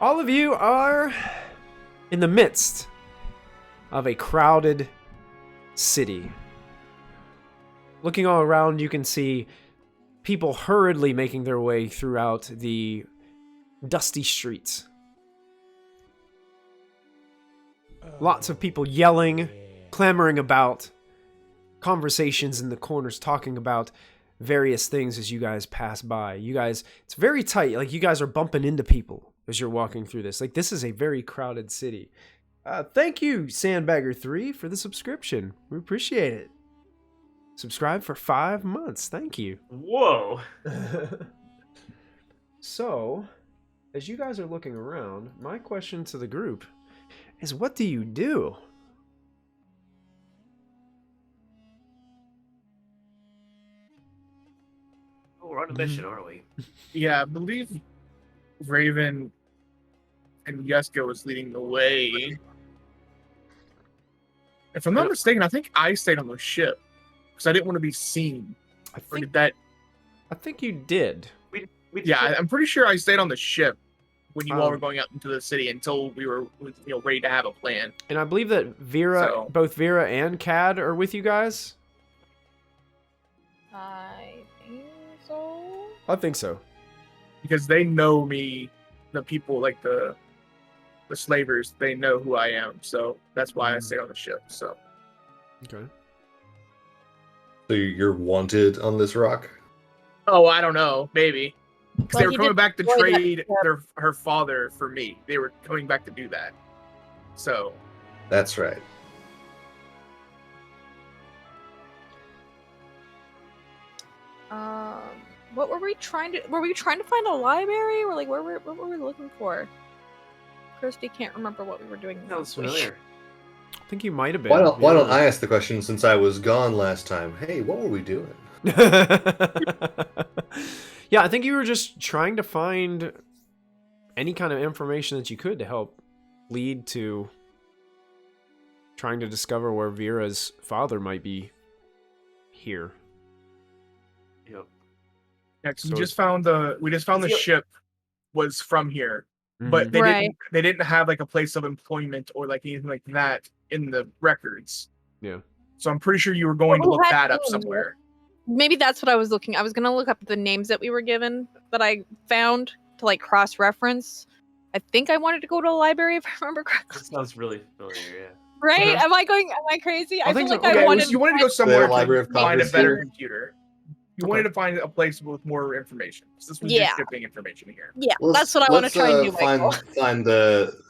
All of you are in the midst of a crowded city. Looking all around, you can see people hurriedly making their way throughout the dusty streets. Lots of people yelling, clamoring about, conversations in the corners talking about various things as you guys pass by. You guys, it's very tight. Like, you guys are bumping into people as you're walking through this. Like, this is a very crowded city. Thank you, Sandbagger3, for the subscription. We appreciate it. Subscribe for 5 months. Thank you. Whoa. So, as you guys are looking around, my question to the group is, what do you do? Oh, we're on a mission, aren't we? Yeah, I believe Raven and Yeska was leading the way. If I'm not mistaken, I think I stayed on the ship because I didn't want to be seen. Or did that? I think you did. Yeah, I'm pretty sure I stayed on the ship when you all were going out into the city until we were, ready to have a plan. And I believe that Vera, both Vera and Cad are with you guys. I think so. I think so. Because they know me, the people like the slavers, they know who I am, so that's why I stay on the ship. So. Okay. So you're wanted on this rock? Oh, I don't know. Maybe. Because they were coming back to trade her father for me. They were coming back to do that. So. That's right. What were we trying to? Were we trying to find a library, or like what were we looking for? Kirsty can't remember what we were doing. That was familiar. I think you might have been. Why don't I ask the question since I was gone last time? Hey, what were we doing? Yeah, I think you were just trying to find any kind of information that you could to help lead to trying to discover where Vera's father might be here. Yep. Yeah, cause we just found the ship was from here, but they didn't have like a place of employment or like anything like that in the records. Yeah. So I'm pretty sure you were going to look that up somewhere. Maybe that's what I was looking. I was gonna look up the names that we were given that I found to like cross-reference. I think I wanted to go to a library if I remember correctly. That sounds really familiar, yeah. Right? Am I crazy? I feel like I wanted. You wanted to go somewhere to find a better here. computer. You wanted to find a place with more information. So this was just shipping information here. Yeah, that's what I want to try and do. Find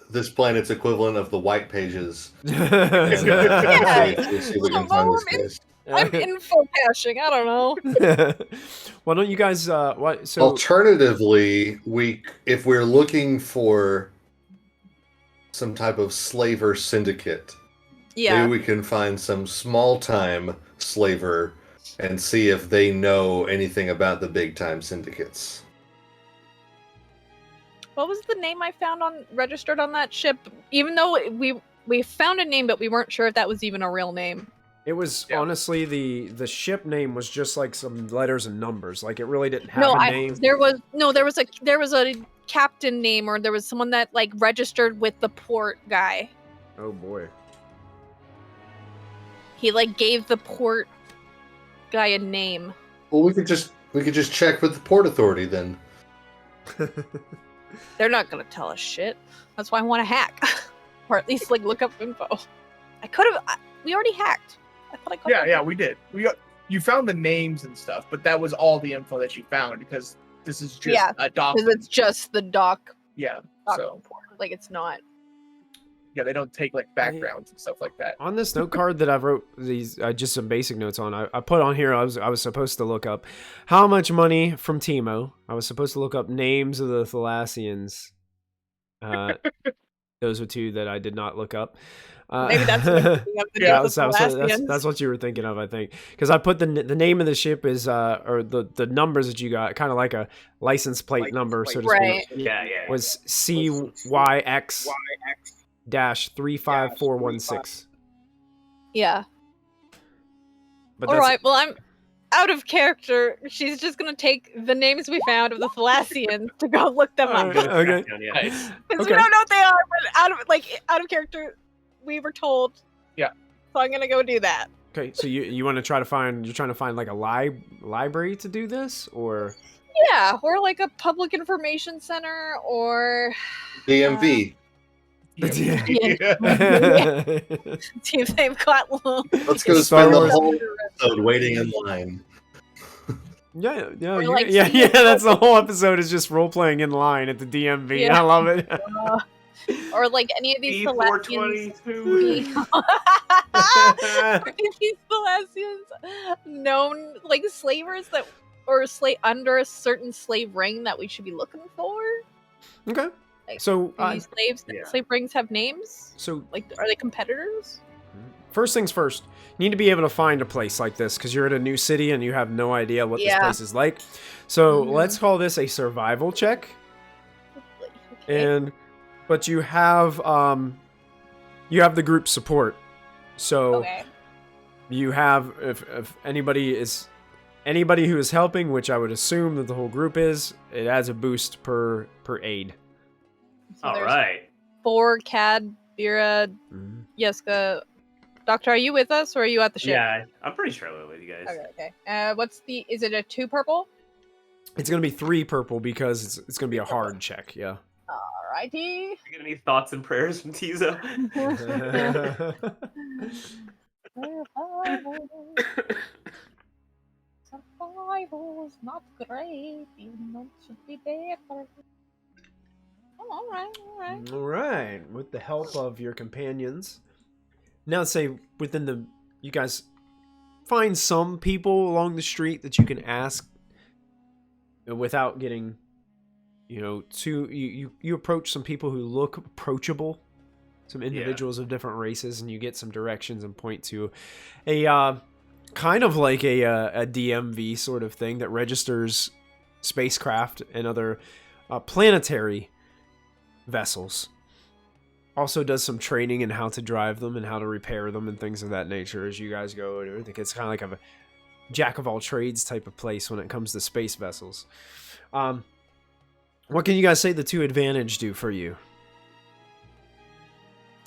this planet's equivalent of the white pages. Yeah. See if we can find this place. I'm info caching. I don't know. Why don't you guys? What? So alternatively, if we're looking for some type of slaver syndicate, maybe we can find some small-time slaver and see if they know anything about the big-time syndicates. What was the name I found registered on that ship? Even though we found a name, but we weren't sure if that was even a real name. It was honestly the ship name was just like some letters and numbers. Like it really didn't have a name. There was a captain name, or there was someone that like registered with the port guy. Oh boy. He like gave the port guy a name. Well, we could just check with the port authority then. They're not gonna tell us shit. That's why I want to hack, or at least like look up info. I could have. We already hacked. I thought I could. Yeah, we did. You found the names and stuff, but that was all the info that you found because this is just a dock. Because it's just the dock. Yeah. So like it's not. Yeah, they don't take like backgrounds and stuff like that. On this note card that I wrote these just some basic notes on, I put on here I was supposed to look up how much money from Timo. I was supposed to look up names of the Thalassians. Those were two that I did not look up. Maybe that's what that's what you were thinking of, I think, because I put the name of the ship is or the numbers that you got, kind of like a license plate number, so to speak. Yeah. Was CYX -35416. Yeah. But all right. Well, out of character, she's just gonna take the names we found of the Thalassians to go look them up. Okay. Nice. Because we don't know what they are, but out of character, we were told. Yeah. So I'm gonna go do that. Okay, so you want to try to find, you're trying to find like a library to do this, or? Yeah, or like a public information center, or DMV. see if they've got little. Let's go Star spend the Wars. whole episode waiting in line. Yeah, Or like yeah. That's the whole episode is just role playing in line at the DMV. Yeah. I love it. Or like any of these Thalassians. B422. Are these Thalassians known like slavers that, or under a certain slave ring that we should be looking for? Okay, Like, so do these slave rings have names? so Like, are they competitors? first things first, you need to be able to find a place like this because you're in a new city and you have no idea what this place is like. So let's call this a survival check. Okay. But you have the group support. So Okay. you have, if anybody who is helping, which I would assume that the whole group is, it adds a boost per aid. So All there's right. 4, Cad, Vera, Yeska. Doctor, are you with us or are you at the ship? Yeah, I'm pretty sure I'm with you guys. Okay. Is it a 2 purple? It's gonna be 3 purple because it's gonna be a hard check. Yeah. Alrighty. You get any thoughts and prayers from Tizo? Survival's not great, even though it should be better. Oh, alright. All right. With the help of your companions, now say you guys find some people along the street that you can ask without getting, you approach some people who look approachable, some individuals of different races, and you get some directions and point to a kind of like a DMV sort of thing that registers spacecraft and other planetary vessels. Also does some training in how to drive them and how to repair them and things of that nature as you guys go. I think it's kind of like a jack of all trades type of place when it comes to space vessels. What can you guys say the 2 advantage do for you?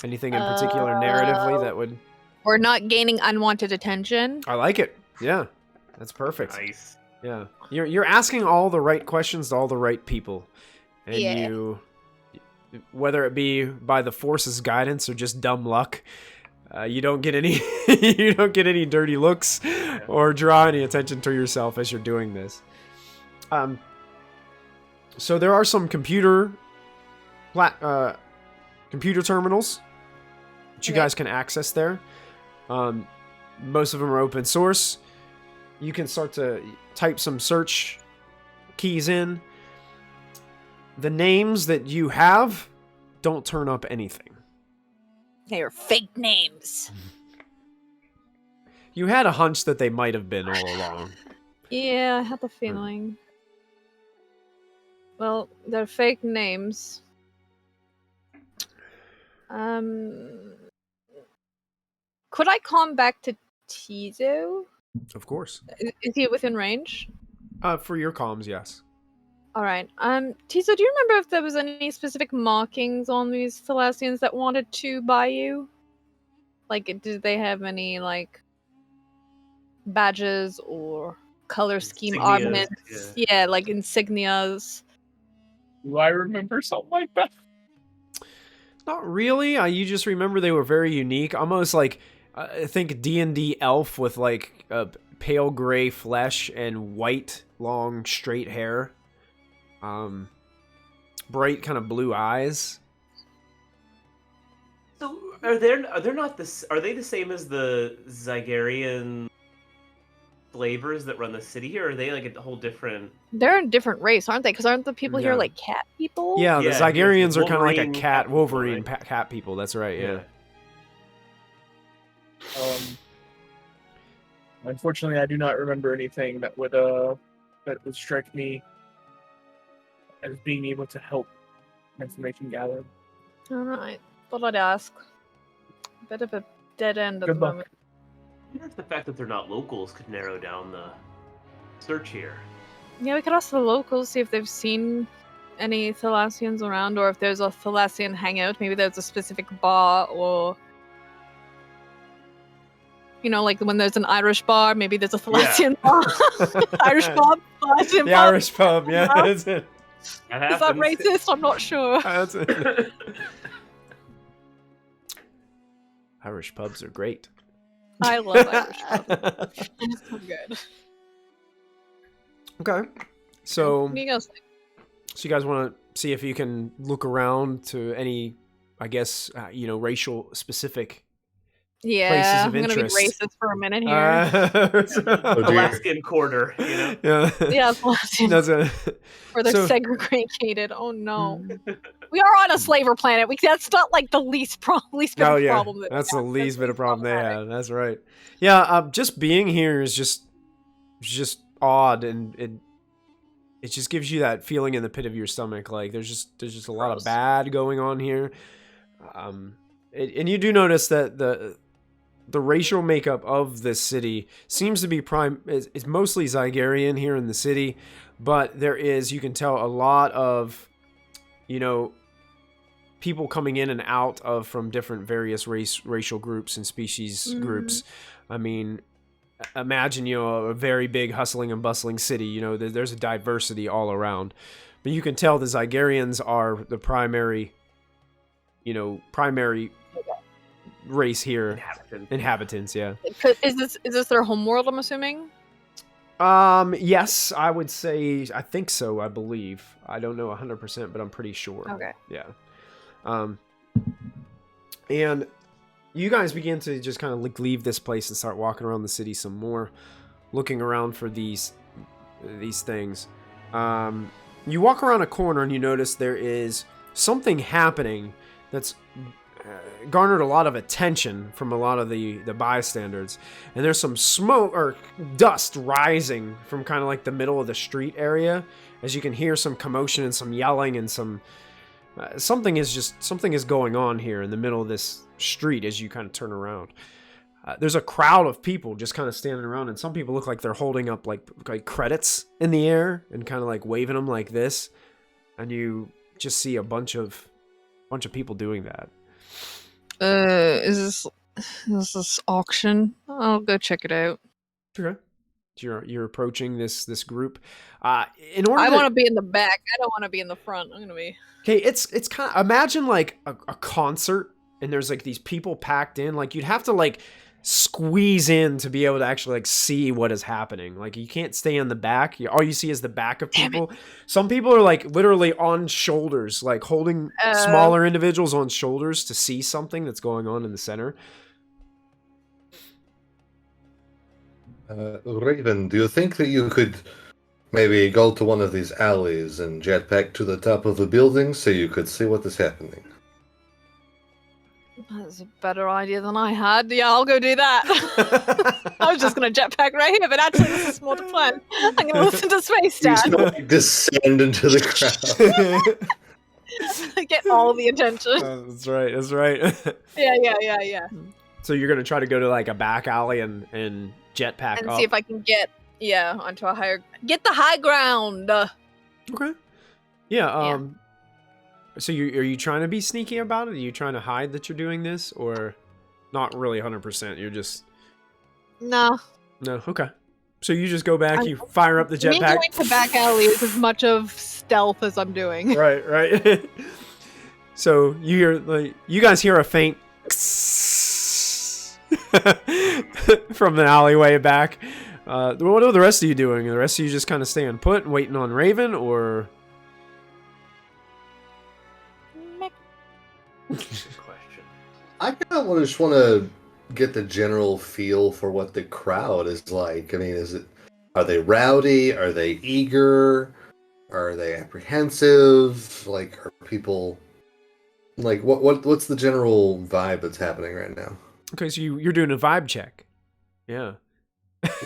Anything in particular narratively that would... We're not gaining unwanted attention. I like it. Yeah, that's perfect. Nice. Yeah, you're asking all the right questions to all the right people, and you, whether it be by the Force's guidance or just dumb luck, you don't get any dirty looks or draw any attention to yourself as you're doing this. So there are some computer terminals that you guys can access there. Most of them are open source. You can start to type some search keys in. The names that you have don't turn up anything. They are fake names. You had a hunch that they might have been all along. Yeah, I had the feeling. Well, they're fake names. Could I come back to Tizo? Of course. Is he within range? For your comms, yes. Alright. Tizo, do you remember if there was any specific markings on these Thalassians that wanted to buy you? Like, did they have any, like, badges or color scheme Insignias, augments? Yeah, like insignias. Do I remember something like that? Not really. You just remember they were very unique. Almost like, I think D&D elf with, like, pale gray flesh and white, long, straight hair. Bright kind of blue eyes. So are they not this? Are they the same as the Zygarian slavers that run the city here? Or are they like a whole different? They're a different race, aren't they? Because aren't the people here No. like cat people? Yeah, the Yeah, Zygarians are kind of like a Wolverine cat, cat Wolverine people, right? cat people. That's right. Yeah. Unfortunately, I do not remember anything that would strike me as being able to help information gathered. Alright. Thought I'd ask. Bit of a dead end at Good the luck. moment. I wonder if the fact that they're not locals could narrow down search here. Yeah, we could ask the locals, see if they've seen any Thalassians around, or if there's a Thalassian hangout. Maybe there's a specific bar, or like when there's an Irish bar, maybe there's a Thalassian bar. Irish pub, Thalassian the pub. Irish pub, yeah. That's it. Is that racist? I'm not sure. That's it. Irish pubs are great. I love Irish pubs. It's so good. Okay. So, What do you guys think? so you guys want to see if you can look around to any, I guess, racial specific Yeah, places of I'm gonna be interest. racist for a minute here. Alaskan quarter, Yeah. Yeah, Thalassians. That's a, Or they're so- segregated. Oh no. We are on a slaver planet. That's not like the least bit Oh of yeah, problem. that's the we have. least bit of problem they problematic. have. That's right. Yeah, just being here is just odd, and it just gives you that feeling in the pit of your stomach. Like there's just a lot of Gross. bad going on here. And you do notice that the racial makeup of this city seems to be it's mostly Zygarian here in the city, but there is, you can tell, a lot of people coming in and out of from different various racial groups and species groups. I mean, imagine a very big hustling and bustling city. There's a diversity all around, but you can tell the Zygarians are the primary race here. Inhabitants, yeah. Is this their homeworld? I'm assuming. Yes, I would say, I think so, I believe. I don't know 100%, but I'm pretty sure. Okay. Yeah. And you guys begin to just kind of leave this place and start walking around the city some more, looking around for these things. You walk around a corner and you notice there is something happening that's garnered a lot of attention from a lot of the bystanders, and there's some smoke or dust rising from kind of like the middle of the street area, as you can hear some commotion and some yelling and some something is going on here in the middle of this street as you kind of turn around. There's a crowd of people just kind of standing around, and some people look like they're holding up like credits in the air and kind of like waving them like this, and you just see a bunch of people doing that. Is this auction? I'll go check it out. Okay. You're approaching this group. I want to be in the back. I don't want to be in the front. I'm gonna be. Okay, it's kind of, imagine like a concert, and there's like these people packed in. Like you'd have to like squeeze in to be able to actually like see what is happening. Like you can't stay in the back. All you see is the back of people. Some people are like literally on shoulders, like holding smaller individuals on shoulders to see something that's going on in the center. Raven, do you think that you could maybe go to one of these alleys and jetpack to the top of the building so you could see what is happening? That's a better idea than I had. Yeah, I'll go do that. I was just gonna jetpack right here, but actually this is more the plan. I'm gonna listen to Space You Dad. still like, descend into the crowd. Get all the attention. That's right. Yeah. So you're gonna try to go to like a back alley and jetpack And up. see if I can get onto a get the high ground. Okay. Yeah. So are you trying to be sneaky about it? Are you trying to hide that you're doing this, or not really 100%? You're just No. Okay. So you just go back. You fire up the jetpack. Me going to back alley is as much of stealth as I'm doing. Right. So you guys hear a faint from the alleyway back. What are the rest of you doing? The rest of you just kind of staying put and waiting on Raven, or? Good question. I kind of just want to get the general feel for what the crowd is like. I mean, are they rowdy? Are they eager? Are they apprehensive? Like, are people like what's the general vibe that's happening right now? Okay, so you're doing a vibe check. Yeah.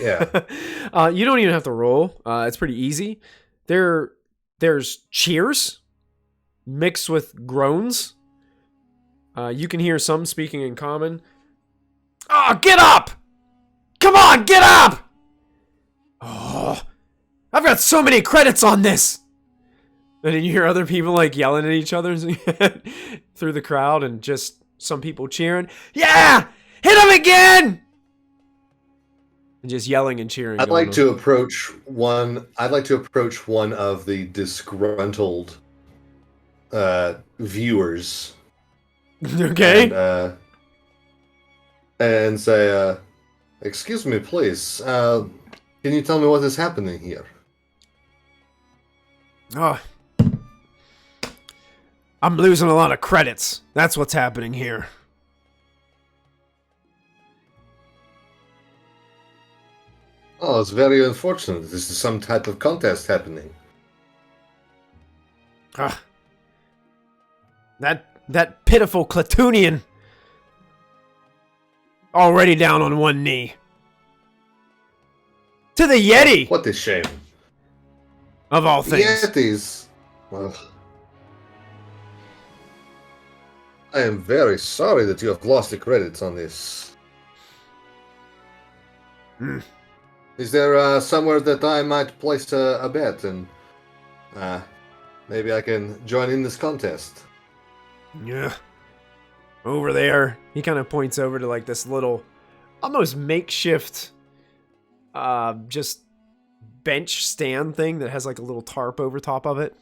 Yeah. You don't even have to roll. It's pretty easy. There's cheers mixed with groans. You can hear some speaking in common. Oh, get up! Come on, get up! Oh, I've got so many credits on this! And then you hear other people like yelling at each other through the crowd, and just some people cheering. Yeah! Hit him again! And just yelling and cheering. I'd like to approach one of the disgruntled viewers. Okay. And say, excuse me, please. Can you tell me what is happening here? Oh. I'm losing a lot of credits. That's what's happening here. Oh, it's very unfortunate. This is some type of contest happening. That pitiful Clatoonian. Already down on one knee. To the Yeti! What a shame. Of all things. Yetis. Well, I am very sorry that you have lost the credits on this. Is there somewhere that I might place a bet, and maybe I can join in this contest? Yeah. Over there. He kind of points over to like this little, almost makeshift, just bench stand thing that has like a little tarp over top of it.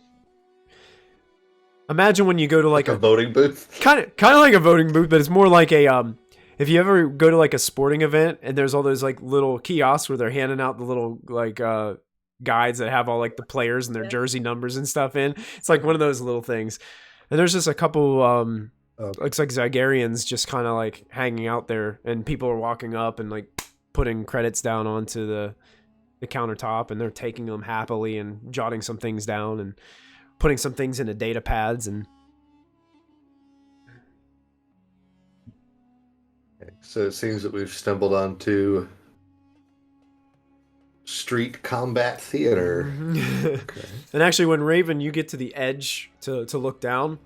Imagine when you go to like a voting booth. Kind of like a voting booth, but it's more like a if you ever go to like a sporting event and there's all those like little kiosks where they're handing out the little like guides that have all like the players and their jersey numbers and stuff in. It's like one of those little things. And there's just a couple looks like Zygarians just kind of like hanging out there, and people are walking up and like putting credits down onto the countertop, and they're taking them happily and jotting some things down and putting some things into data pads. And so it seems that we've stumbled onto street combat theater. Okay. And actually, when Raven, you get to the edge to look down,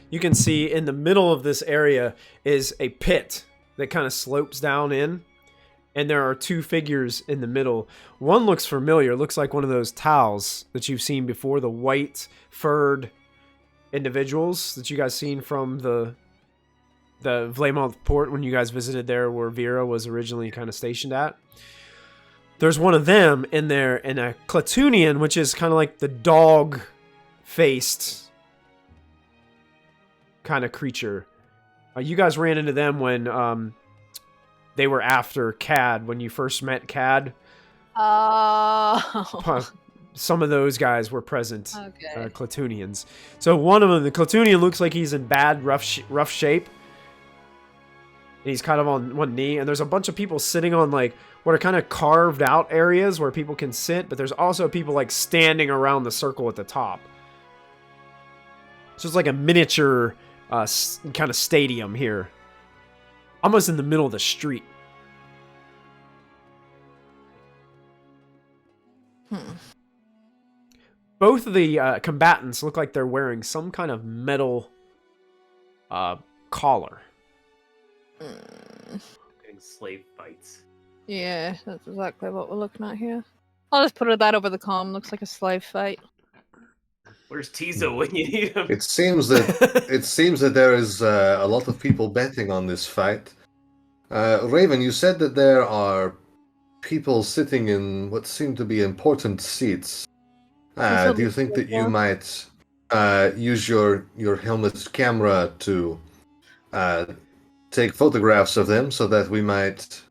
you can see in the middle of this area is a pit that kind of slopes down in, and there are two figures in the middle. One looks familiar, looks like one of those towels that you've seen before, the white furred individuals that you guys seen from the Vlamouth port when you guys visited there, where Vera was originally kind of stationed at. There's one of them in there, and a Clatoonian, which is kind of like the dog-faced kind of creature. You guys ran into them when they were after Cad, when you first met Cad. Oh. Some of those guys were present, okay. Clatoonians. So one of them, the Clatoonian, looks like he's in bad, rough shape. And he's kind of on one knee, and there's a bunch of people sitting on like what are kind of carved out areas where people can sit, but there's also people like standing around the circle at the top. So it's like a miniature kind of stadium here, almost in the middle of the street. Both of the combatants look like they're wearing some kind of metal collar. Getting slave fights. Yeah, that's exactly what we're looking at here. I'll just put that over the comm. Looks like a slave fight. Where's Tizo when you need him? It seems that there is a lot of people betting on this fight. Raven, you said that there are people sitting in what seem to be important seats. Do you think that you might use your helmet's camera to take photographs of them so that we might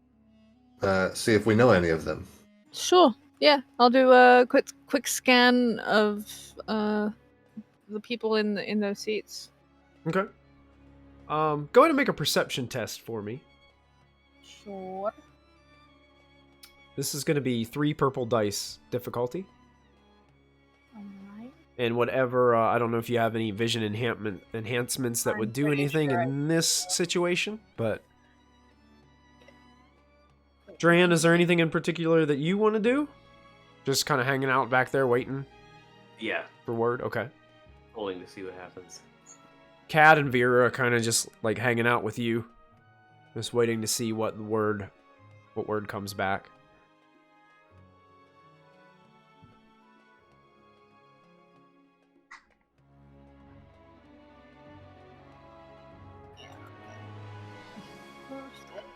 see if we know any of them? Sure. Yeah, I'll do a quick scan of the people in those seats. Okay. Go ahead and make a perception test for me. Sure. This is going to be 3 purple dice difficulty. Alright. And whatever, I don't know if you have any vision enhancements that would do anything in this situation, but... Dran, is there anything in particular that you want to do? Just kind of hanging out back there waiting? Yeah. For word? Okay. Holding to see what happens. Cad and Vera are kind of just like hanging out with you. Just waiting to see what word comes back.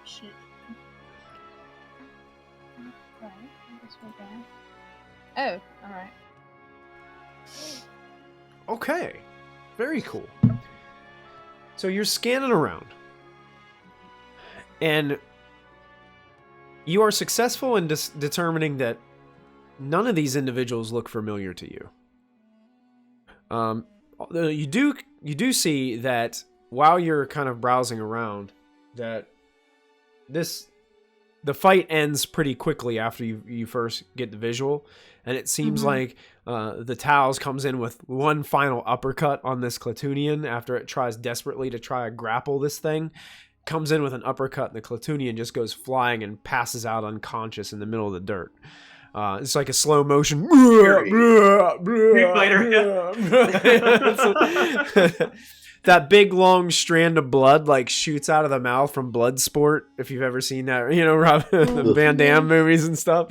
sheet. Right. I guess we're done. Oh, all right. Okay. Very cool. So you're scanning around. And you are successful in determining that none of these individuals look familiar to you. You do see that while you're kind of browsing around, that the fight ends pretty quickly after you first get the visual, and it seems like the Taos comes in with one final uppercut on this Clatunian after it tries desperately to try to grapple this thing. Comes in with an uppercut, and the Clatunian just goes flying and passes out unconscious in the middle of the dirt. It's like a slow motion. That big long strand of blood like shoots out of the mouth from Bloodsport, if you've ever seen that, the Van Damme movies and stuff.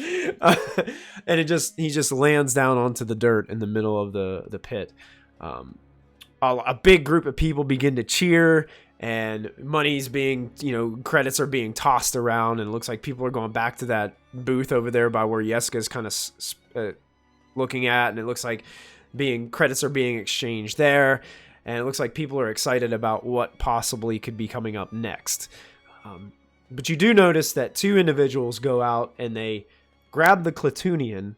And he just lands down onto the dirt in the middle of the pit. A big group of people begin to cheer, and money's being, credits are being tossed around, and it looks like people are going back to that booth over there by where Yeska's kind of looking at, and it looks like credits are being exchanged there, and it looks like people are excited about what possibly could be coming up next. But you do notice that two individuals go out and they grab the Clatunian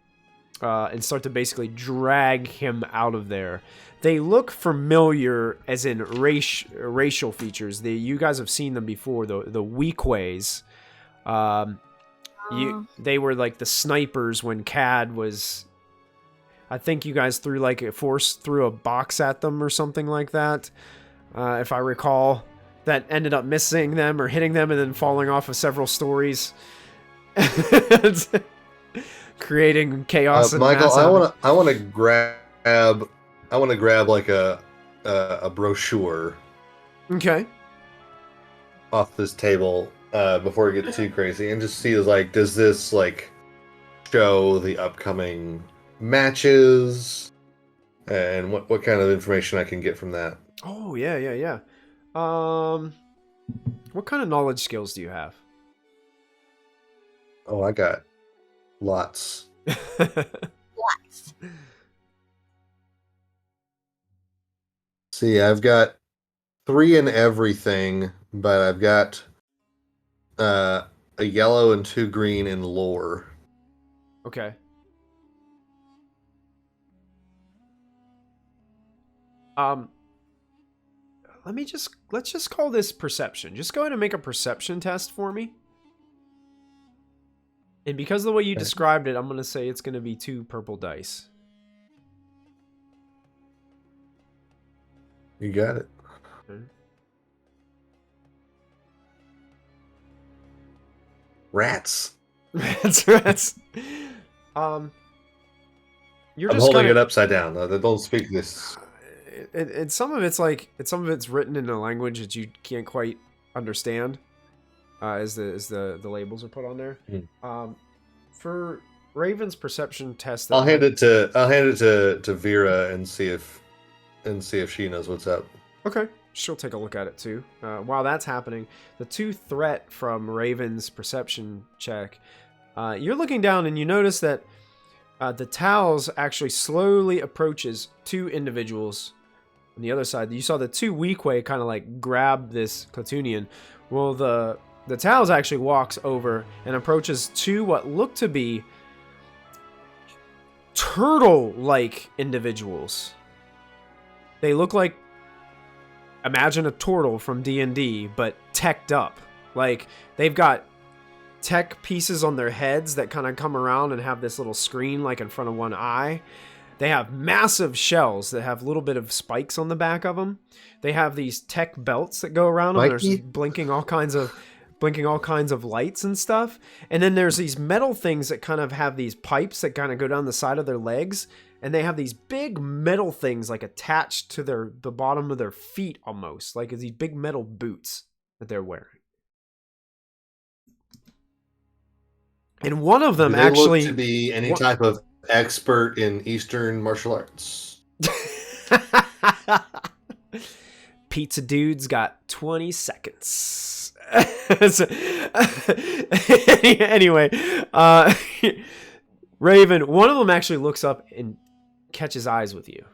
and start to basically drag him out of there. They look familiar as in racial features. You guys have seen them before, the Weekways. They were like the snipers when Cad was... I think you guys threw a box at them or something like that, if I recall. That ended up missing them or hitting them and then falling off of several stories, creating chaos. And Michael, I want to grab like a brochure. Okay. Off this table before we get too crazy, and just see does this show the upcoming matches and what kind of information I can get from that. Oh yeah. What kind of knowledge skills do you have? Oh, I got lots. Lots. See, I've got 3 in everything, but I've got a yellow and 2 green in lore. Okay. Let's just call this perception. Just go ahead and make a perception test for me. And because of the way you described it, I'm going to say it's going to be 2 purple dice. You got it. Okay. Rats. Rats. I'm holding it upside down. They don't speak this. And some of it's written in a language that you can't quite understand, as the labels are put on there. For Raven's perception test, I'll hand it to Vera and see if she knows what's up. Okay, she'll take a look at it too. While that's happening, the 2 threat from Raven's perception check, you're looking down and you notice that the Taos actually slowly approaches 2 individuals on the other side. You saw the 2 Weequay kind of grab this Clatunian. Well, the Taos actually walks over and approaches 2 what look to be turtle-like individuals. They look like, imagine a turtle from D&D, but teched up. They've got tech pieces on their heads that kind of come around and have this little screen in front of one eye. They have massive shells that have a little bit of spikes on the back of them. They have these tech belts that go around them. They're blinking all kinds of lights and stuff. And then there's these metal things that kind of have these pipes that kind of go down the side of their legs. And they have these big metal things attached to the bottom of their feet almost. These big metal boots that they're wearing. And one of them actually look to be any type of expert in Eastern martial arts. Pizza Dude's got 20 seconds. Anyway, Raven, one of them actually looks up and catches eyes with you.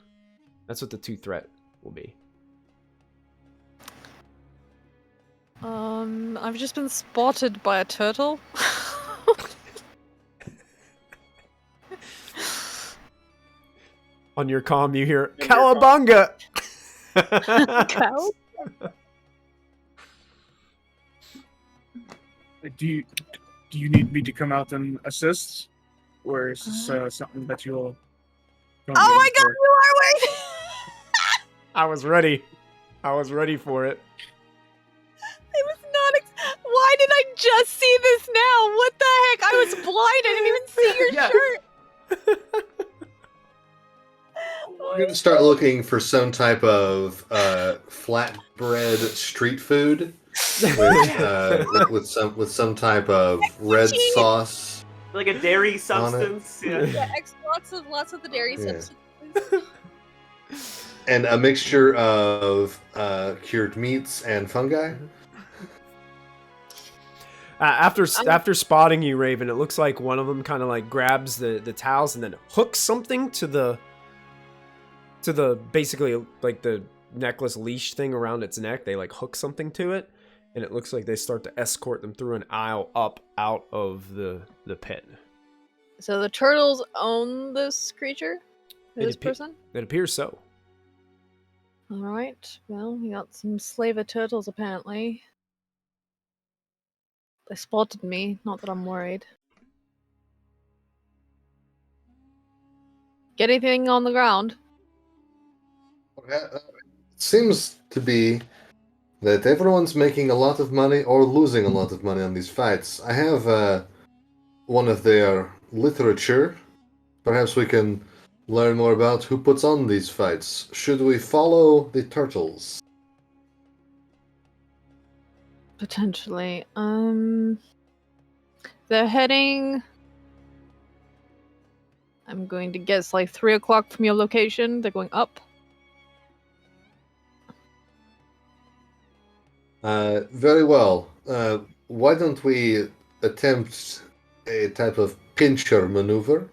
That's what the 2 threat will be. I've just been spotted by a turtle. On your comm, you hear "Cowabunga." Cow? Do you need me to come out and assist, or is this something that you'll? Oh my God, you are waiting. I was ready. I was ready for it. I was not. Why did I just see this now? What the heck? I was blind. I didn't even see your shirt. I'm gonna start looking for some type of flatbread street food with some type of red sauce, like a dairy substance. Yeah, lots of the dairy substance. And a mixture of cured meats and fungi. After spotting you, Raven, it looks like one of them kind of like grabs the towels and then hooks something to the basically like the necklace leash thing around its neck. They like hook something to it, and it looks like they start to escort them through an aisle up out of the pit. So the turtles own this creature? This person? It appears so. Alright, well, we got some slaver turtles apparently. They spotted me, not that I'm worried. Get anything on the ground? It seems to be that everyone's making a lot of money or losing a lot of money on these fights. I have one of their literature. Perhaps we can learn more about who puts on these fights. Should we follow the turtles? Potentially. They're heading... I'm going to guess like 3 o'clock from your location. They're going up. Very well. Why don't we attempt a type of pincher maneuver,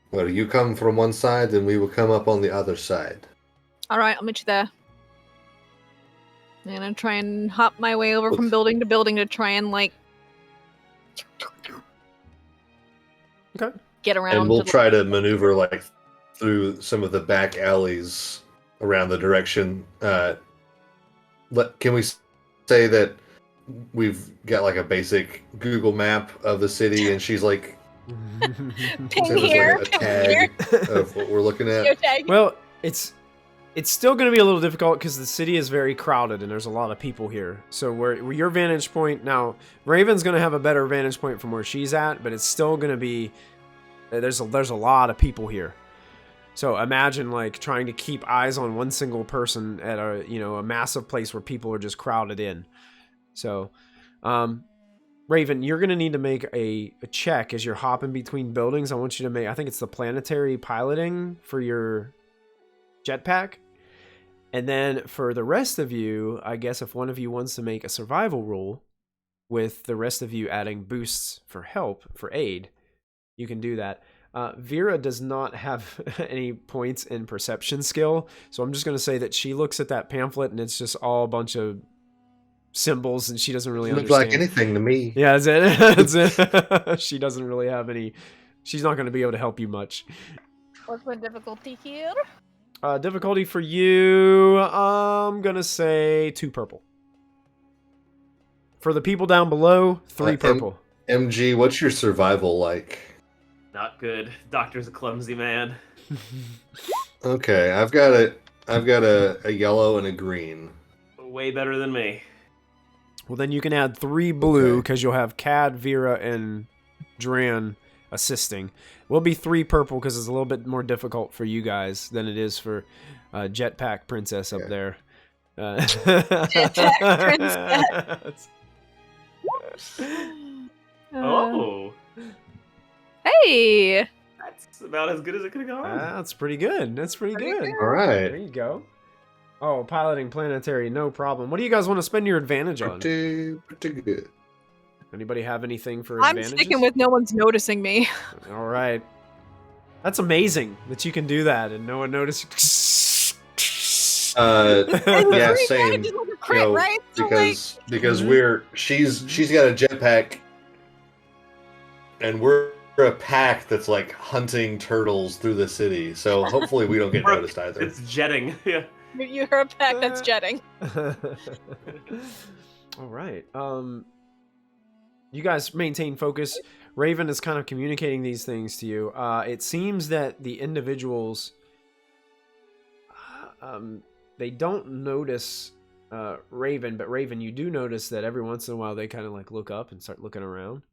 where you come from one side and we will come up on the other side. Alright, I'll meet you there. I'm gonna try and hop my way over from building to building to try and like... Okay. Get around. And we'll try to maneuver like through some of the back alleys around the direction. Can we say that we've got like a basic Google map of the city, and she's like, ping here, like a tag of what we're looking at? Well, it's still going to be a little difficult because the city is very crowded and there's a lot of people here. So where your vantage point now, Raven's going to have a better vantage point from where she's at, but it's still going to be there's a lot of people here. So imagine like trying to keep eyes on one single person at a massive place where people are just crowded in. So, Raven, you're gonna need to make a check as you're hopping between buildings. I want you to make, I think it's the planetary piloting for your jetpack. And then for the rest of you, I guess if one of you wants to make a survival roll, with the rest of you adding boosts for help, for aid, you can do that. Vera does not have any points in perception skill, so I'm just going to say that she looks at that pamphlet and it's just all a bunch of symbols and she doesn't really understand. Looks like anything to me. Yeah, that's it. She doesn't really have any... She's not going to be able to help you much. What's my difficulty here? Difficulty for you, I'm going to say 2 purple. For the people down below, 3 purple. MG, what's your survival like? Not good. Doctor's a clumsy man. Okay, I've got a yellow and a green. Way better than me. Well, then you can add 3 blue because you'll have Cad, Vera, and Dran assisting. Will be 3 purple because it's a little bit more difficult for you guys than it is for Jetpack Princess up there. Jetpack Princess. Oh. Hey! That's about as good as it could have gone. That's pretty good. That's pretty good. All right. There you go. Oh, piloting planetary, no problem. What do you guys want to spend your advantage on? Pretty good. Anybody have anything for I'm advantages? sticking with no one's noticing me. All right. That's amazing that you can do that and no one notices. Yeah, same. Crit, You know, right? because she's Mhm. got a jetpack, and we're a pack that's like hunting turtles through the city. So hopefully we don't get noticed either. It's jetting. Yeah. You're a pack that's jetting. All right. You guys maintain focus. Raven is kind of communicating these things to you. It seems that the individuals, they don't notice Raven, but Raven, you do notice that every once in a while they kind of like look up and start looking around.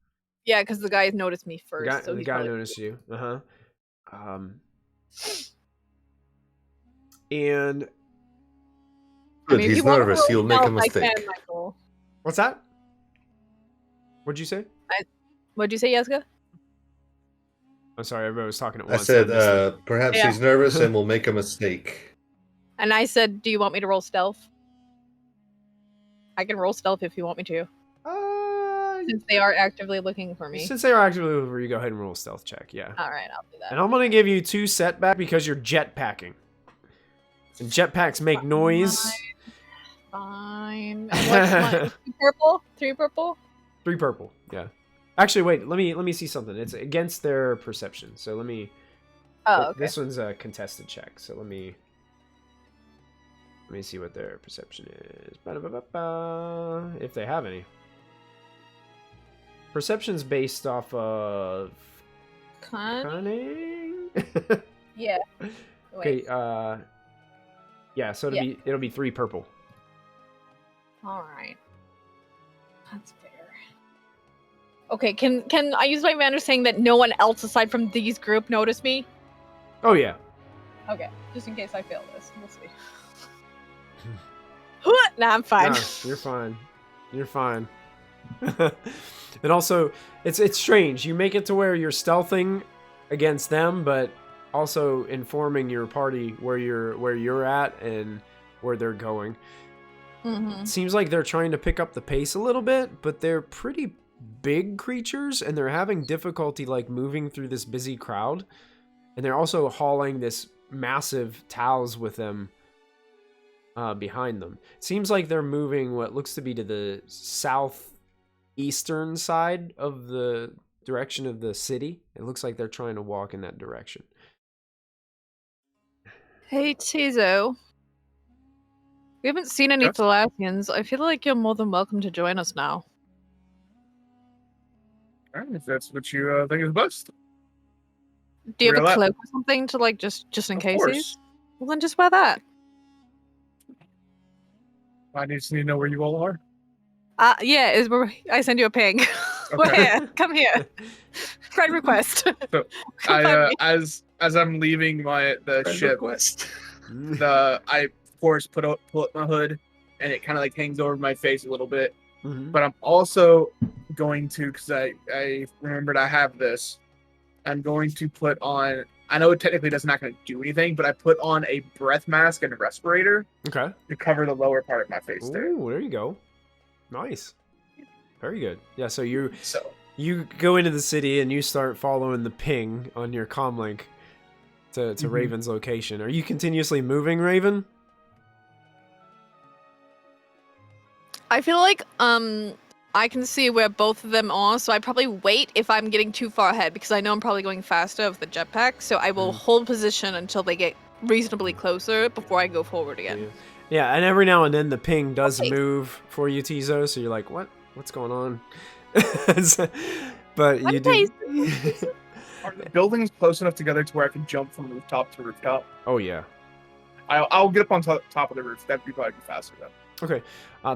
Yeah, because the guys noticed me first. The guy noticed you. And Good, he's nervous. He'll make a mistake. What's that? What'd you say? What'd you say, Jessica? I'm sorry, everybody was talking at I once. said, perhaps Yeah. he's nervous and will make a mistake. And I said, do you want me to roll stealth? I can roll stealth if you want me to. Since they are actively looking for me. Since they are actively looking for you, go ahead and roll a stealth check. Yeah. All right, I'll do that. And I'm going to give you 2 setback because you're jetpacking. And jetpacks make noise. Fine. And what's mine? 2 purple? 3 purple? 3 purple. Yeah. Actually, wait. Let me see something. It's against their perception. So let me. Oh, okay. This one's a contested check. So let me see what their perception is. Ba-da-ba-ba-ba. If they have any. Perception's based off of cunning. Yeah. Okay. Yeah. So it'll be 3 purple. All right. That's fair. Okay. Can I use my advantage saying that no one else aside from these group noticed me? Oh yeah. Okay. Just in case I fail this, we'll see. Nah, I'm fine. Nah, you're fine. You're fine. And also, it's strange. You make it to where you're stealthing against them, but also informing your party where you're at and where they're going. Mm-hmm. It seems like they're trying to pick up the pace a little bit, but they're pretty big creatures and they're having difficulty like moving through this busy crowd. And they're also hauling this massive towels with them behind them. It seems like they're moving what looks to be to the southeastern side of the direction of the city. It looks like they're trying to walk in that direction. Hey, Tizo. We haven't seen any Thalassians. I feel like you're more than welcome to join us now. Alright, if that's what you think is best. Do you have a cloak or something to like just in case? Well, then just wear that. I just need to know where you all are. Yeah, I send you a ping. We're here. Come here. Friend request. So, as I'm leaving the ship, I of course pull up my hood, and it kind of like hangs over my face a little bit. Mm-hmm. But I'm also going to, because I remembered I have this. I'm going to put on. I know it technically not going to do anything, but I put on a breath mask and a respirator. Okay. To cover the lower part of my face. Ooh, there you go. Nice. Very good. Yeah, so you go into the city and you start following the ping on your comlink to Raven's location. Are you continuously moving, Raven? I feel like I can see where both of them are, so I probably wait if I'm getting too far ahead because I know I'm probably going faster with the jetpack, so I will hold position until they get reasonably closer before I go forward again. Yeah, and every now and then the ping does move for you, Tizo, so you're like, what's going on? But you do. Are the buildings close enough together to where I can jump from rooftop to rooftop? Oh, yeah. I'll get up on top of the roof. That'd probably be faster, though. Okay.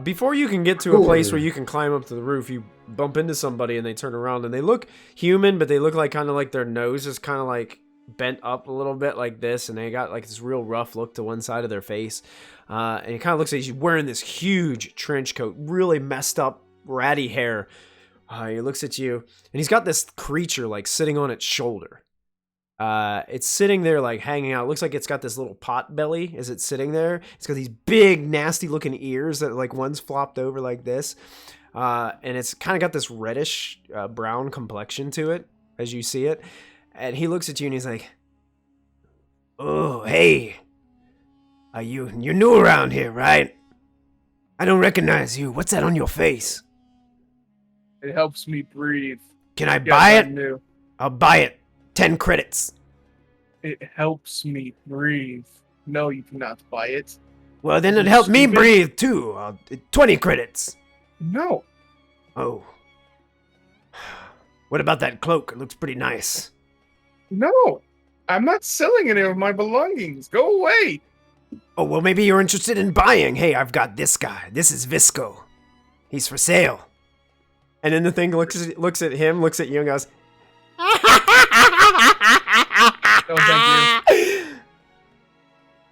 Before you can get to a place where you can climb up to the roof, you bump into somebody and they turn around and they look human, but they look like kind of like their nose is kind of like bent up a little bit like this, and they got like this real rough look to one side of their face. And it kind of looks like he's wearing this huge trench coat, really messed up, ratty hair. He looks at you, and he's got this creature like sitting on its shoulder. It's sitting there like hanging out. It looks like it's got this little pot belly as it's sitting there. It's got these big, nasty looking ears that like one's flopped over like this. And it's kind of got this reddish brown complexion to it as you see it. And he looks at you and he's like, "Oh, hey. You're new around here, right? I don't recognize you. What's that on your face?" It helps me breathe. "Can I buy it?" New. "I'll buy it. 10 credits. It helps me breathe. No, you cannot buy it. "Well, then it helped me breathe, too. 20 credits. No. "Oh. What about that cloak? It looks pretty nice." No. I'm not selling any of my belongings. Go away. "Oh, well, maybe you're interested in buying. Hey, I've got this guy. This is Visco. He's for sale." And then the thing looks at him, looks at you, and goes, No, thank you.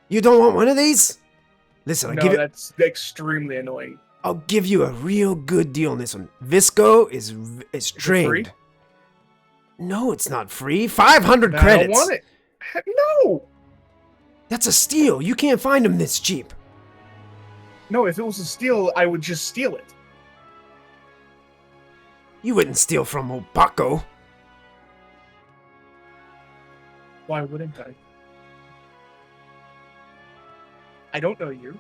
"You don't want one of these? Listen, That's extremely annoying. I'll give you a real good deal on this one. Visco is trained." Free? "No, it's not free. 500 credits. I don't want it. No. That's a steal. You can't find them this cheap." No, if it was a steal, I would just steal it. "You wouldn't steal from old Paco." Why wouldn't I? I don't know you.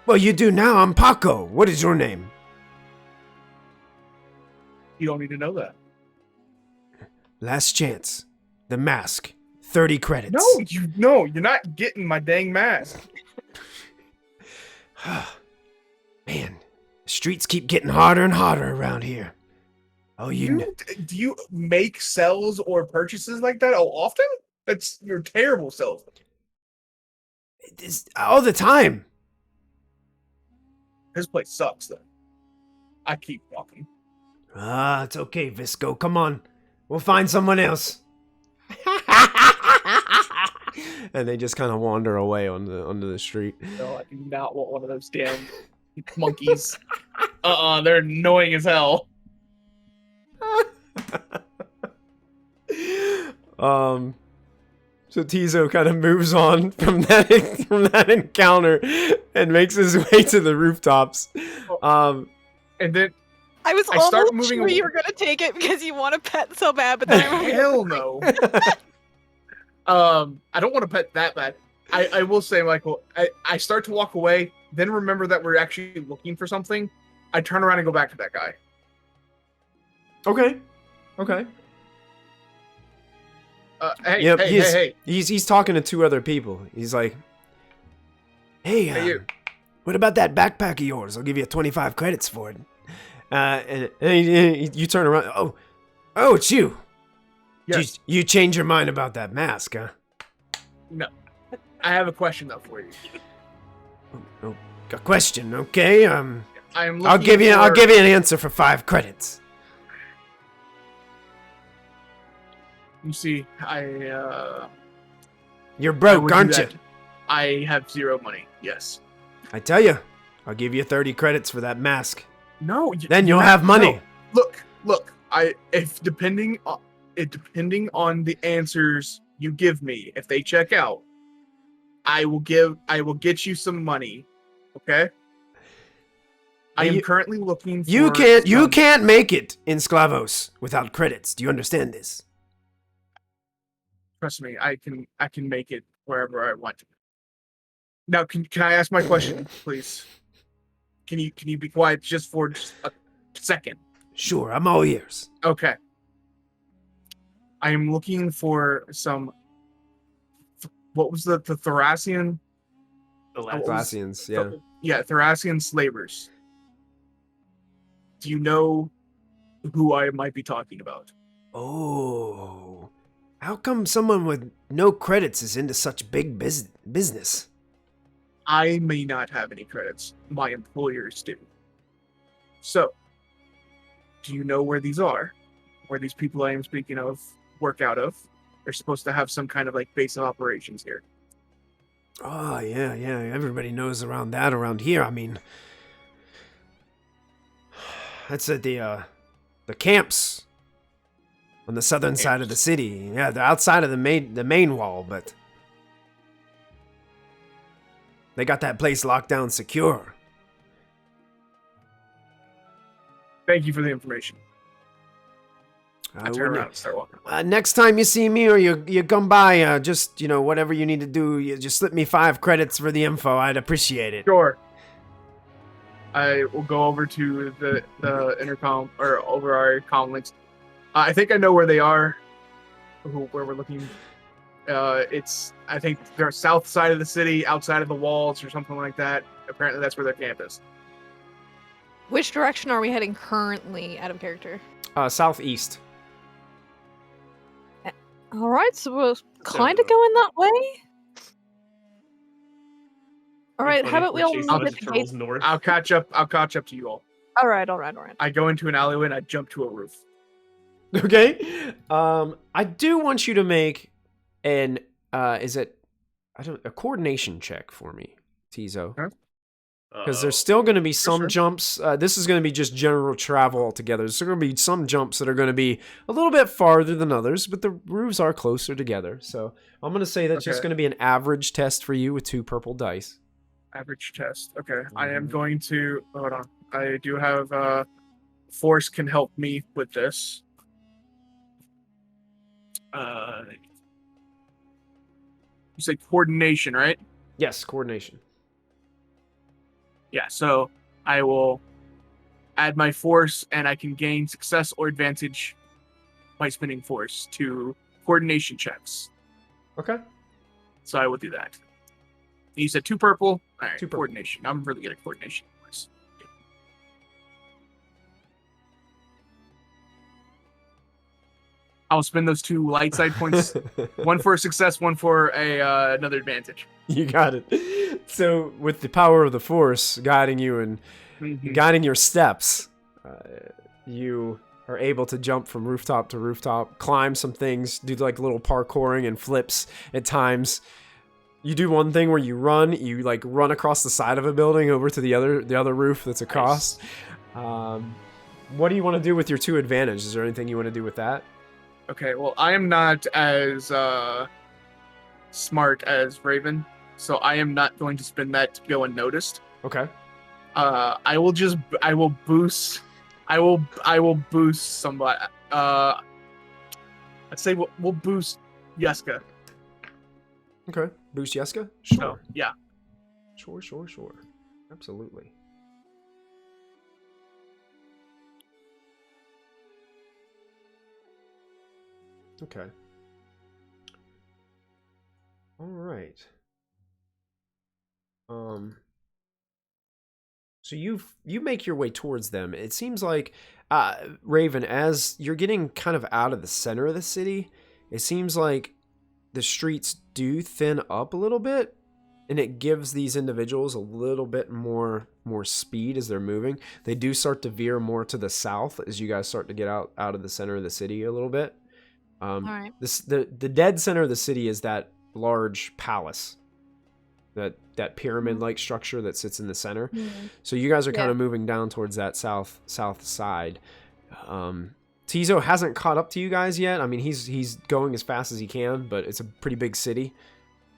"Well, you do now. I'm Paco. What is your name?" You don't need to know that. "Last chance. The mask. 30 credits." No, you're not getting my dang mask. Man, the streets keep getting harder and harder around here. Oh, Do you make sells or purchases like that often? You're terrible salesman. It's all the time. This place sucks though. I keep walking. It's okay, Visco. Come on. We'll find someone else. And they just kind of wander away onto the street. No, I do not want one of those damn monkeys. They're annoying as hell. So Tizo kind of moves on from that encounter and makes his way to the rooftops. And then I was I start almost moving sure away. you were gonna take it because you want a pet so bad, but then I remember Hell no. I don't want to pet that bad. I will say, Michael, I start to walk away, then remember that we're actually looking for something. I turn around and go back to that guy. Okay. Hey. He's talking to two other people. He's like, "Hey, You. what about that backpack of yours? I'll give you 25 credits for it." And you turn around. Oh, it's you. Yes. You change your mind about that mask, huh? No. I have a question though for you. Oh, a question, okay? I'll give you an answer for 5 credits. You see, You're broke, aren't you? I have 0 money. Yes. I tell you, I'll give you 30 credits for that mask. No. Then you'll have money. No. Look. Depending on the answers you give me, if they check out, I will get you some money. Okay. I am currently looking for. You can't make it in Sclavos without credits. Do you understand this? Trust me, I can make it wherever I want. Now, can I ask my question, please? Can you be quiet just for a second? Sure, I'm all ears. Okay. I am looking for some. What was the Thalassian? Thalassians, yeah. Yeah, Thalassian slavers. Do you know who I might be talking about? Oh, how come someone with no credits is into such big business? I may not have any credits. My employers do. So, do you know where these are? Where these people I am speaking of work out of? They're supposed to have some kind of like base of operations here. Oh, yeah. Everybody knows around here. I mean, that's at the camps. On the southern side of the city. Yeah, they're outside of the main wall, but they got that place locked down secure. Thank you for the information. I turn around and start walking away. Next time you see me or you come by, just, whatever you need to do, you just slip me 5 credits for the info. I'd appreciate it. Sure. I will go over to the intercom, or over our comm links. I think I know where they are, where we're looking. I think they're south side of the city, outside of the walls or something like that. Apparently that's where their camp is. Which direction are we heading currently out of character? Southeast. All right, so we're kind of going that way. All right, how about we all move at the gates? North. I'll catch up to you all. All right. I go into an alleyway and I jump to a roof. Okay. I do want you to make a coordination check for me, Tizo. Huh? Because there's still going to be some jumps. This is going to be just general travel altogether. There's going to be some jumps that are going to be a little bit farther than others, but the roofs are closer together. So I'm going to say that's just going to be an average test for you with 2 purple dice. Average test. Okay. I am going to... Hold on. I do have... Force can help me with this. You say coordination, right? Yes, coordination. Yeah, so I will add my force, and I can gain success or advantage by spending force to coordination checks. Okay. So I will do that. You said 2 purple? All right, 2 purple. Coordination. I'm really good at coordination. I'll spend those 2 light side points. 1 for a success, 1 for another advantage. You got it. So with the power of the Force guiding you and guiding your steps, you are able to jump from rooftop to rooftop, climb some things, do like little parkouring and flips at times. You do one thing where you run across the side of a building over to the other roof that's across. Nice. What do you want to do with your 2 advantage? Is there anything you want to do with that? Okay, well, I am not as smart as Raven, so I am not going to spend that to go unnoticed. Okay. I will boost somebody. I'd say we'll boost Yeska. Okay. Boost Yeska? Sure. Oh, yeah. Sure. Absolutely. Okay. All right. So you make your way towards them. It seems like Raven, as you're getting kind of out of the center of the city, it seems like the streets do thin up a little bit, and it gives these individuals a little bit more speed as they're moving. They do start to veer more to the south as you guys start to get out of the center of the city a little bit. All right. The dead center of the city is that large palace, that pyramid-like structure that sits in the center. Mm-hmm. So you guys are kind of moving down towards that south side. Tizo hasn't caught up to you guys yet. I mean, he's going as fast as he can, but it's a pretty big city.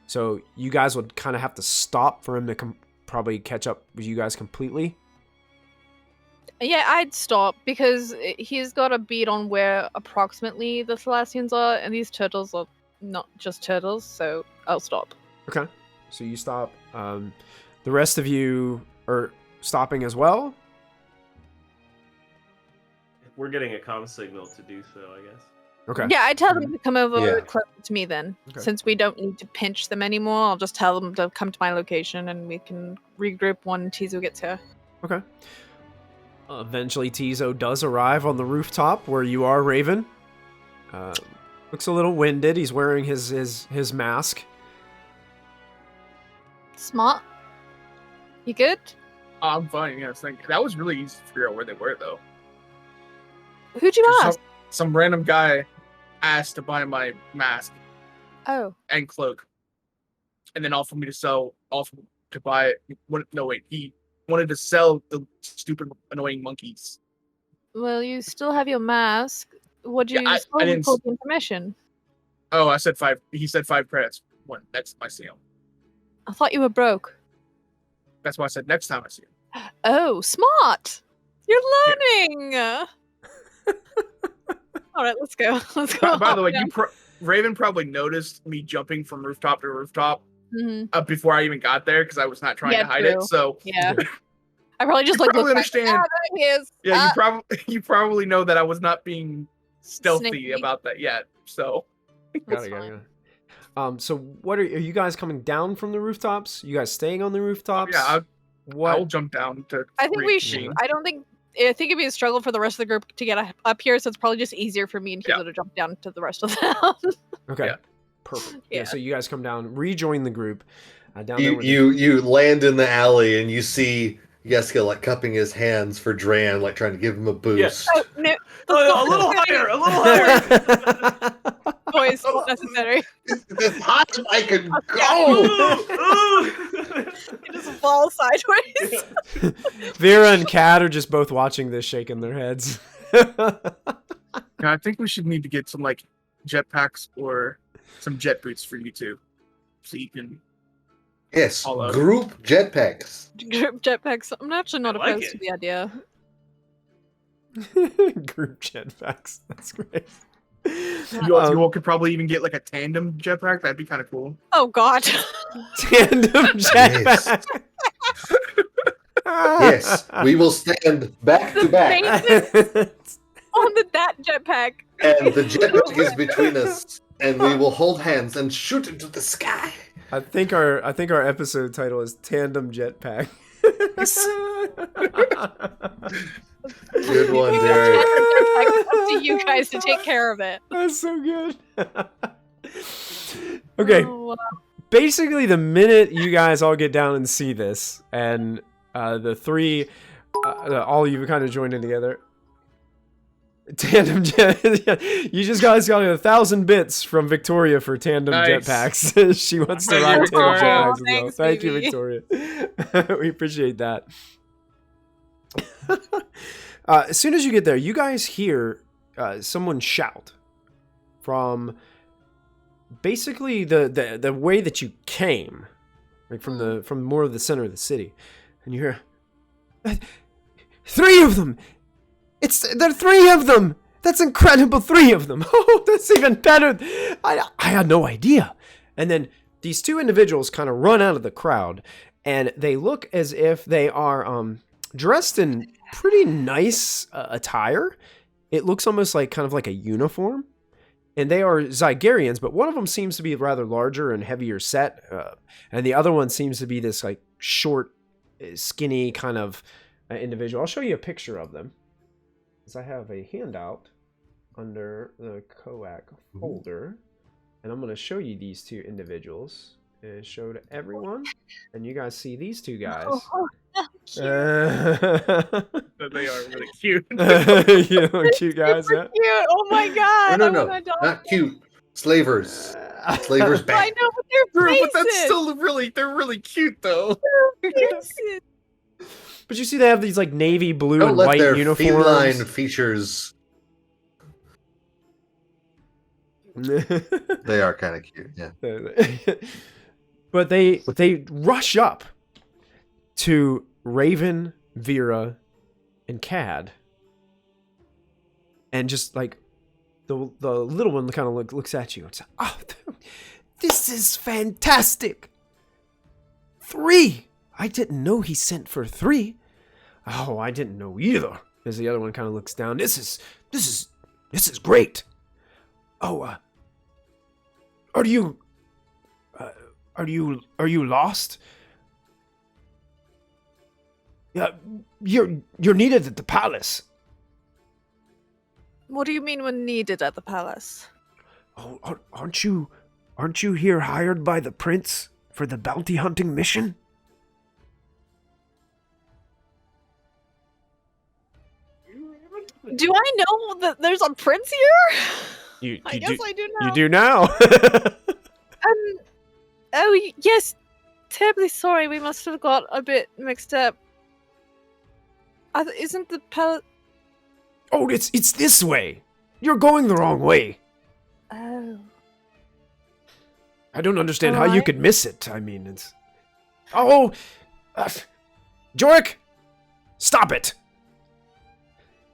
So you guys would kind of have to stop for him to probably catch up with you guys completely. Yeah, I'd stop because he's got a beat on where approximately the Thalassians are, and these turtles are not just turtles, so I'll stop. Okay, so you stop. The rest of you are stopping as well? We're getting a comm signal to do so, I guess. Okay. Yeah, I tell them to come over closer to me then. Okay. Since we don't need to pinch them anymore, I'll just tell them to come to my location and we can regroup when Tizo gets here. Okay. Eventually, Tizo does arrive on the rooftop where you are, Raven. Looks a little winded. He's wearing his mask. Smart. You good? I'm fine. Yeah, that was really easy to figure out where they were, though. Who'd you ask? Some random guy asked to buy my mask Oh. and cloak, and then offered me to sell. Offered to buy it. No, wait. He wanted to sell the stupid, annoying monkeys. Well, you still have your mask. What'd you Yeah, I score didn't for s- the information? Oh, I said 5. He said 5 credits. When next time I see him. I thought you were broke. That's why I said next time I see him. Oh, smart! You're Yeah. learning! Alright, let's go. Let's go. By the way, Raven probably noticed me jumping from rooftop to rooftop Mm-hmm. before I even got there because I was not trying to hide true. it. So Yeah. I probably just You like probably looked back, understand. there he is. yeah, you probably know that I was not being stealthy Sneaky. about that yet. So Got it. So what are you guys coming down from the rooftops? You guys staying on the rooftops? yeah, What? I'll jump down to. I think we should. I think it'd be a struggle for the rest of the group to get up here, so it's probably just easier for me and Hugo to jump down to the rest of them. Okay. Yeah. Perfect. Yeah. Yeah. So you guys come down, rejoin the group. Down there with You land in the alley and you see Yeska like cupping his hands for Dran, like trying to give him a boost. Oh, no, A little higher, a little higher. boys, not necessary. As high as I can go. It just falls sideways. Vera and Kat are just both watching this, shaking their heads. I think we should need to get some like jetpacks or some jet boots for you two, so you can. Yes, All out. group jetpacks. Group jetpacks. I'm actually not I like opposed it. to the idea. Group jetpacks. That's great. You all could probably even get like a tandem jetpack. That'd be kind of cool. Oh God. Tandem jetpack. Yes, we will stand back to back, On that jetpack. and the jetpack is between us, and we will hold hands and shoot into the sky. I think our episode title is Tandem Jetpack. Good one, Derek. It's up to you guys to take care of it. That's so good. Okay. Oh, wow. Basically, the minute you guys all get down and see this, and the three, all of you kind of joined in together. Tandem jet. You just guys got 1,000 bits from Victoria for tandem Nice. jetpacks. She wants to ride tandem Victoria. jetpacks as well. Thanks, Thank you, baby. Victoria. We appreciate that. As soon as you get there, you guys hear someone shout from basically the way that you came, like from more of the center of the city, and you hear 3 of them. There are 3 of them. That's incredible, 3 of them. Oh, that's even better. I had no idea. And then these 2 individuals kind of run out of the crowd, and they look as if they are dressed in pretty nice attire. It looks almost like kind of like a uniform. And they are Zygarians, but one of them seems to be rather larger and heavier set, and the other one seems to be this like short, skinny kind of individual. I'll show you a picture of them. I have a handout under the Kowak folder, and I'm going to show you these 2 individuals and show to everyone, and you guys see these 2 guys. They are really cute. You know, cute guys. Super Huh? cute. Oh my God. No, I'm no, an adult. not cute. Slavers. Slavers I back. know, but their Bro, faces. but that's still they're really cute though. faces. But you see, they have these like navy blue Don't and let white their uniforms. feline features. They are kind of cute, yeah. But they rush up to Raven, Vera, and Cad, and just like the little one kind of looks at you and says, "Oh, this is fantastic! 3! I didn't know he sent for 3. Oh, I didn't know either." As the other one kind of looks down, this is great. Oh, are you lost? Yeah, you're needed at the palace. What do you mean when needed at the palace? Oh, aren't you here hired by the prince for the bounty hunting mission? Do I know that there's a prince here? I guess I do now. You do now. Oh, yes. Terribly sorry. We must have got a bit mixed up. Isn't the palace... Oh, it's this way. You're going the wrong way. Oh. I don't understand how you could miss it. I mean, it's... Oh! Jorik! Stop it!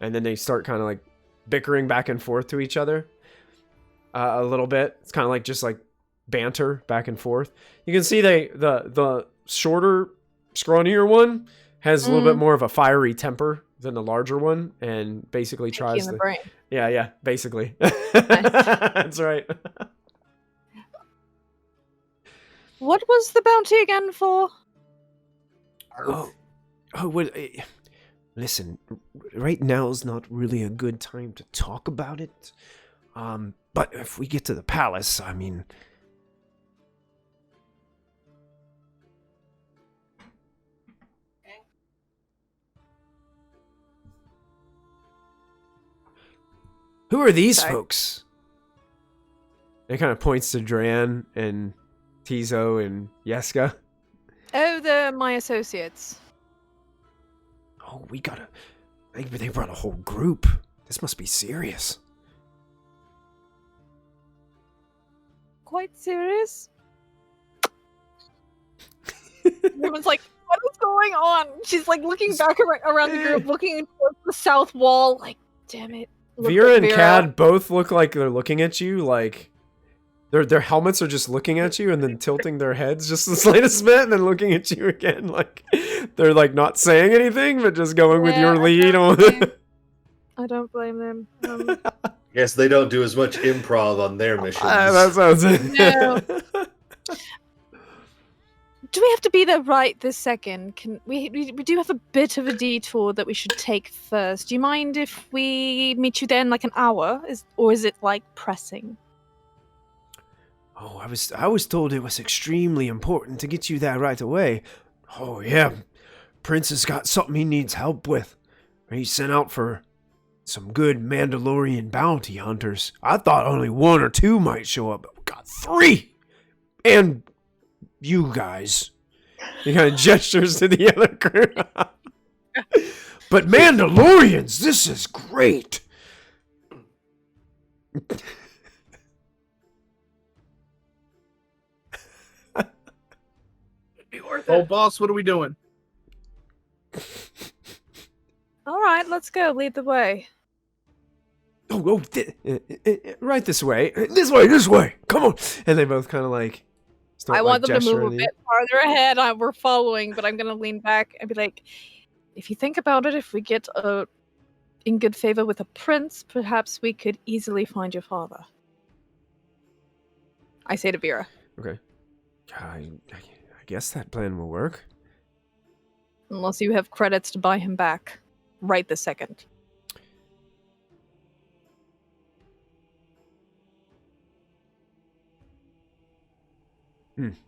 And then they start kind of like bickering back and forth to each other. A little bit. It's kind of like just like banter back and forth. You can see the shorter, scrawnier one has a little bit more of a fiery temper than the larger one, and basically tries to... brain. Yeah, basically. That's right. What was the bounty again for? Listen, right now is not really a good time to talk about it. But if we get to the palace, I mean... Who are these folks? It kind of points to Dran and Tizo and Yeska. Oh, they're my associates. Oh, we gotta... They brought a whole group. This must be serious. Quite serious? Everyone's like, what is going on? She's like looking back around the group, looking towards the south wall, like, damn it. Vera and Cad both look like they're looking at you, like... Their helmets are just looking at you and then tilting their heads just the slightest bit and then looking at you again. Like, they're like not saying anything, but just going with your lead on it. I don't blame them. Yes, they don't do as much improv on their missions. That sounds it. No. Do we have to be there right this second? Can we do have a bit of a detour that we should take first. Do you mind if we meet you there in like an hour? Or is it like pressing? Oh, I was told it was extremely important to get you there right away. Oh yeah, Prince has got something he needs help with. He sent out for some good Mandalorian bounty hunters. I thought only 1 or 2 might show up, but we got 3! And you guys. He kind of gestures to the other crew. But Mandalorians, this is great! Oh, boss, what are we doing? All right, let's go. Lead the way. Right this way. This way. Come on. And they both kind of like... I want them to move a bit farther ahead. We're following, but I'm going to lean back and be like, if you think about it, if we get in good favor with a prince, perhaps we could easily find your father. I say to Vera. Okay. I guess that plan will work. Unless you have credits to buy him back. Right this second.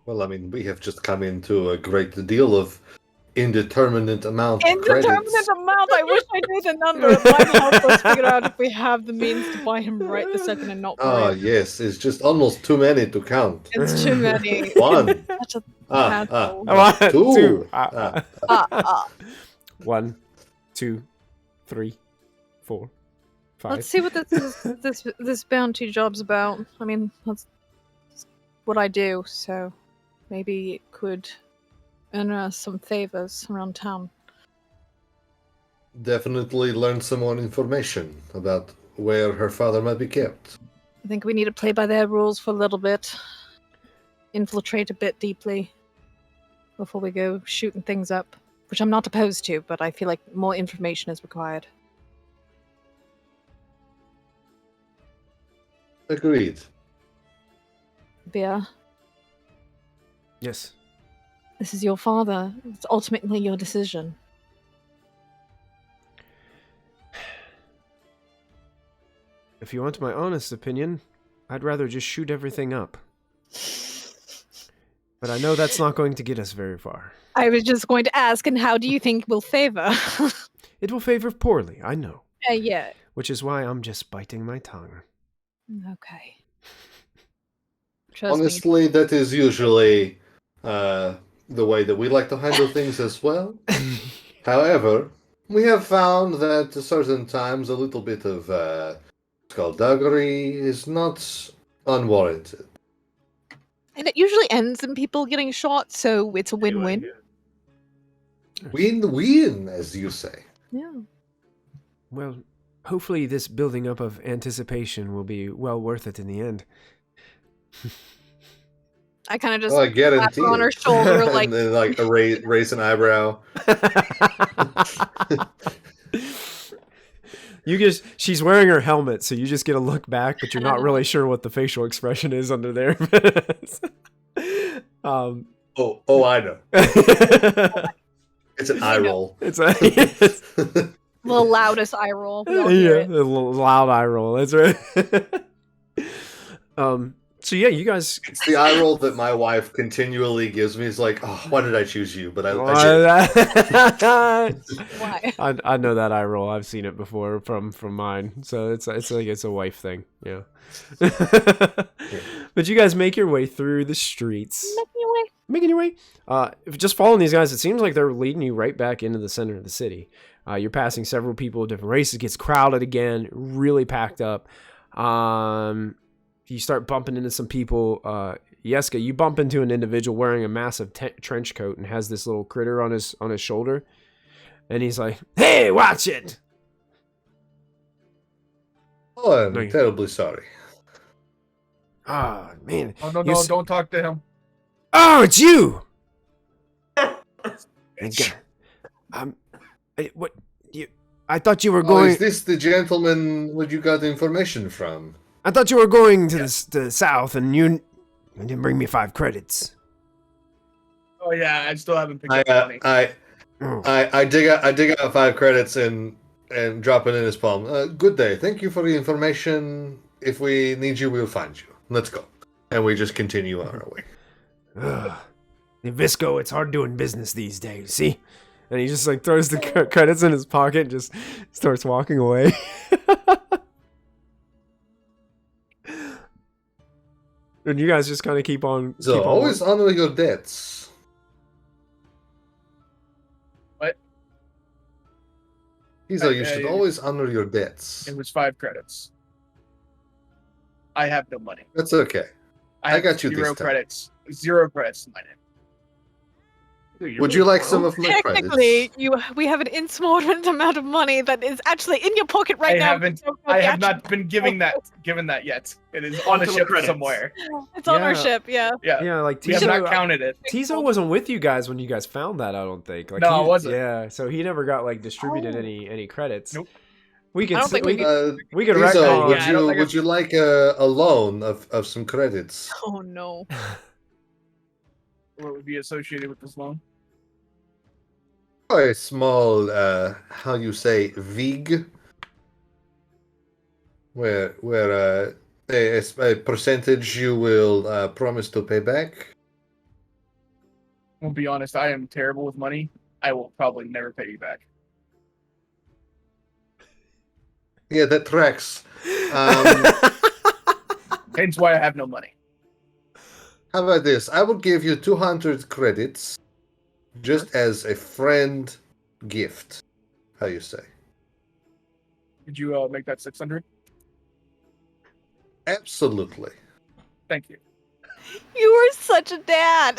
Well, I mean, we have just come into a great deal of indeterminate amount of Indeterminate credits. amount? I wish I knew the number. It might help us figure out if we have the means to buy him right this second and not Ah, worry. yes, it's just almost too many to count. It's too many. 1. Such a hassle. 2. 1, 2, 3, 4, 5. Let's see what this bounty job's about. I mean, that's what I do, so maybe it could earn us some favors around town. Definitely learn some more information about where her father might be kept. I think we need to play by their rules for a little bit. Infiltrate a bit deeply before we go shooting things up. Which I'm not opposed to, but I feel like more information is required. Agreed. Bia, Yes. this is your father. It's ultimately your decision. If you want my honest opinion, I'd rather just shoot everything up. But I know that's not going to get us very far. I was just going to ask, and how do you think will favor? It will favor poorly, I know. Yeah. Which is why I'm just biting my tongue. Okay. Trust Honestly, me. that is usually the way that we like to handle things as well. However, we have found that at certain times a little bit of Skullduggery is not unwarranted. And it usually ends in people getting shot, so it's a win-win. Win-win, as you say. Yeah. Well, hopefully this building up of anticipation will be well worth it in the end. I kind of just I guarantee her on her it. shoulder, like, and then, like raise an eyebrow. She's wearing her helmet, so you just get a look back, but you're not really sure what the facial expression is under there. Oh, I know. It's an eye roll. It's the loudest eye roll. We all hear it. a loud eye roll. That's right. So yeah, you guys. It's the eye roll that my wife continually gives me. It's like, oh, why did I choose you? But I Why? I know that eye roll. I've seen it before from mine. So it's like it's a wife thing. Yeah. But you guys make your way through the streets. Making your way. If just following these guys, it seems like they're leading you right back into the center of the city. You're passing several people of different races. It gets crowded again, really packed up. You start bumping into some people. Yeska, you bump into an individual wearing a massive trench coat and has this little critter on his shoulder, and he's like, "Hey, watch it!" Oh, I'm terribly sorry. Ah, man. Oh no, don't talk to him. Oh, it's you. I thought you were going. Is this the gentleman where you got the information from? I thought you were going to the south, and you didn't bring me 5 credits. Oh yeah, I still haven't picked up money. I dig out 5 credits and drop it in his palm. Good day. Thank you for the information. If we need you, we'll find you. Let's go. And we just continue on our way. Visco, it's hard doing business these days. See? And he just like throws the credits in his pocket and just starts walking away. And you guys just kind of keep on. So always honor your debts. What? You should always honor your debts. It was 5 credits. I have no money. That's okay. I got you 0 this time. credits. 0 credits to my name. Dude, Would you like some of my Technically, credits? we have an inordinate amount of money that is actually in your pocket right now. I have not been given that yet. It is on a ship somewhere. It's on our ship, yeah. Yeah, like we have not counted it. Tizo wasn't with you guys when you guys found that, I don't think. Like, no, it wasn't. Yeah, so he never got like distributed any credits. Nope. We could Tizo, would you like a loan of some credits? Oh no. What would be associated with this loan? A small, how you say, vig, where a percentage you will promise to pay back. I'll be honest, I am terrible with money. I will probably never pay you back. Yeah, that tracks. Hence why I have no money. How about this? I will give you 200 credits just as a friend gift. How you say? Did you make that 600? Absolutely. Thank you. You are such a dad.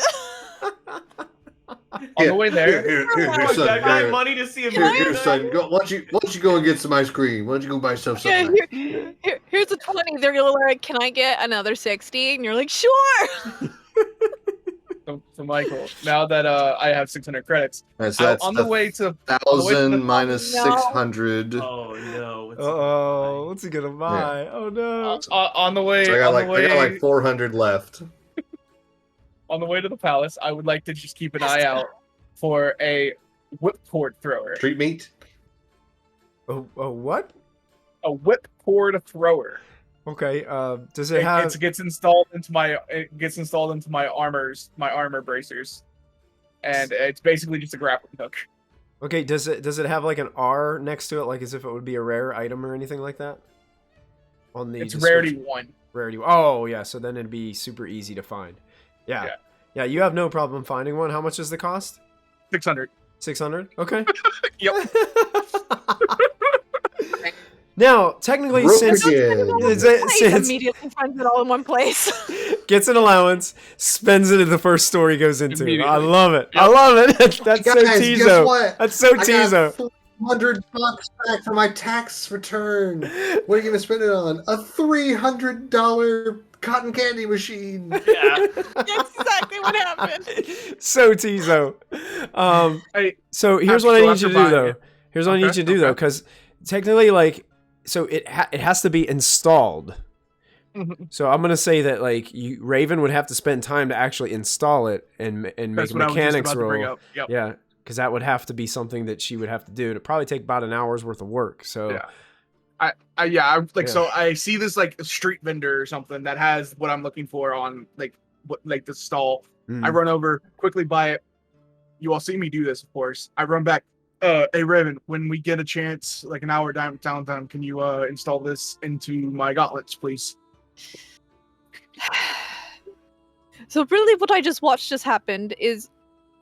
On the way there, Here, son. That guy money to see him. Here, son. Go, why don't you go and get some ice cream? Why don't you go buy yourself something? Here's a 20. They're like, "Can I get another 60?" And you're like, "Sure." So Michael, now that I have 600 credits, That's on the way to 1,000 minus No. 600. Oh no! Oh, what's he gonna buy? Yeah. Oh no! on the way, So I got like 400 left. on the way to the palace, I would like to just keep an eye out for a whipcord thrower. Street meat. Oh, what? A whipcord thrower. Okay. Does it have? It gets installed into my armor bracers, and it's basically just a grappling hook. Okay. Does it have like an R next to it, like as if it would be a rare item or anything like that? On the It's rarity 1. Rarity. Oh yeah. So then it'd be super easy to find. Yeah. Yeah. You have no problem finding one. How much does the cost? 600. 600. Okay. Yep. Now, technically, Broke since again. Immediately finds it all in one place. gets an allowance, spends it in the first store he goes into. I Immediately. love it. Yep. I love it. That's so Guys, Tizo. guess what? That's so I Tizo. got $400 back for my tax return. What are you gonna spend it on? A $300 cotton candy machine. Yeah. That's exactly what happened. So Tizo. Hey, So here's after- what I so need after you to do buying though. it- Here's what I need you to do though, because technically, like, so it has to be installed. So I'm gonna say that like Raven would have to spend time to actually install it and make That's a what I was just mechanics about to bring roll. up. Yep. Yeah, because that would have to be something that she would have to do. It'd probably take about an hour's worth of work. So Yeah. So I see this like street vendor or something that has what I'm looking for on like the stall. Mm. I run over, quickly buy it. You all see me do this, of course. I run back. Hey Raven, when we get a chance, like an hour downtime, can you install this into my gauntlets, please? So really what I just watched just happened is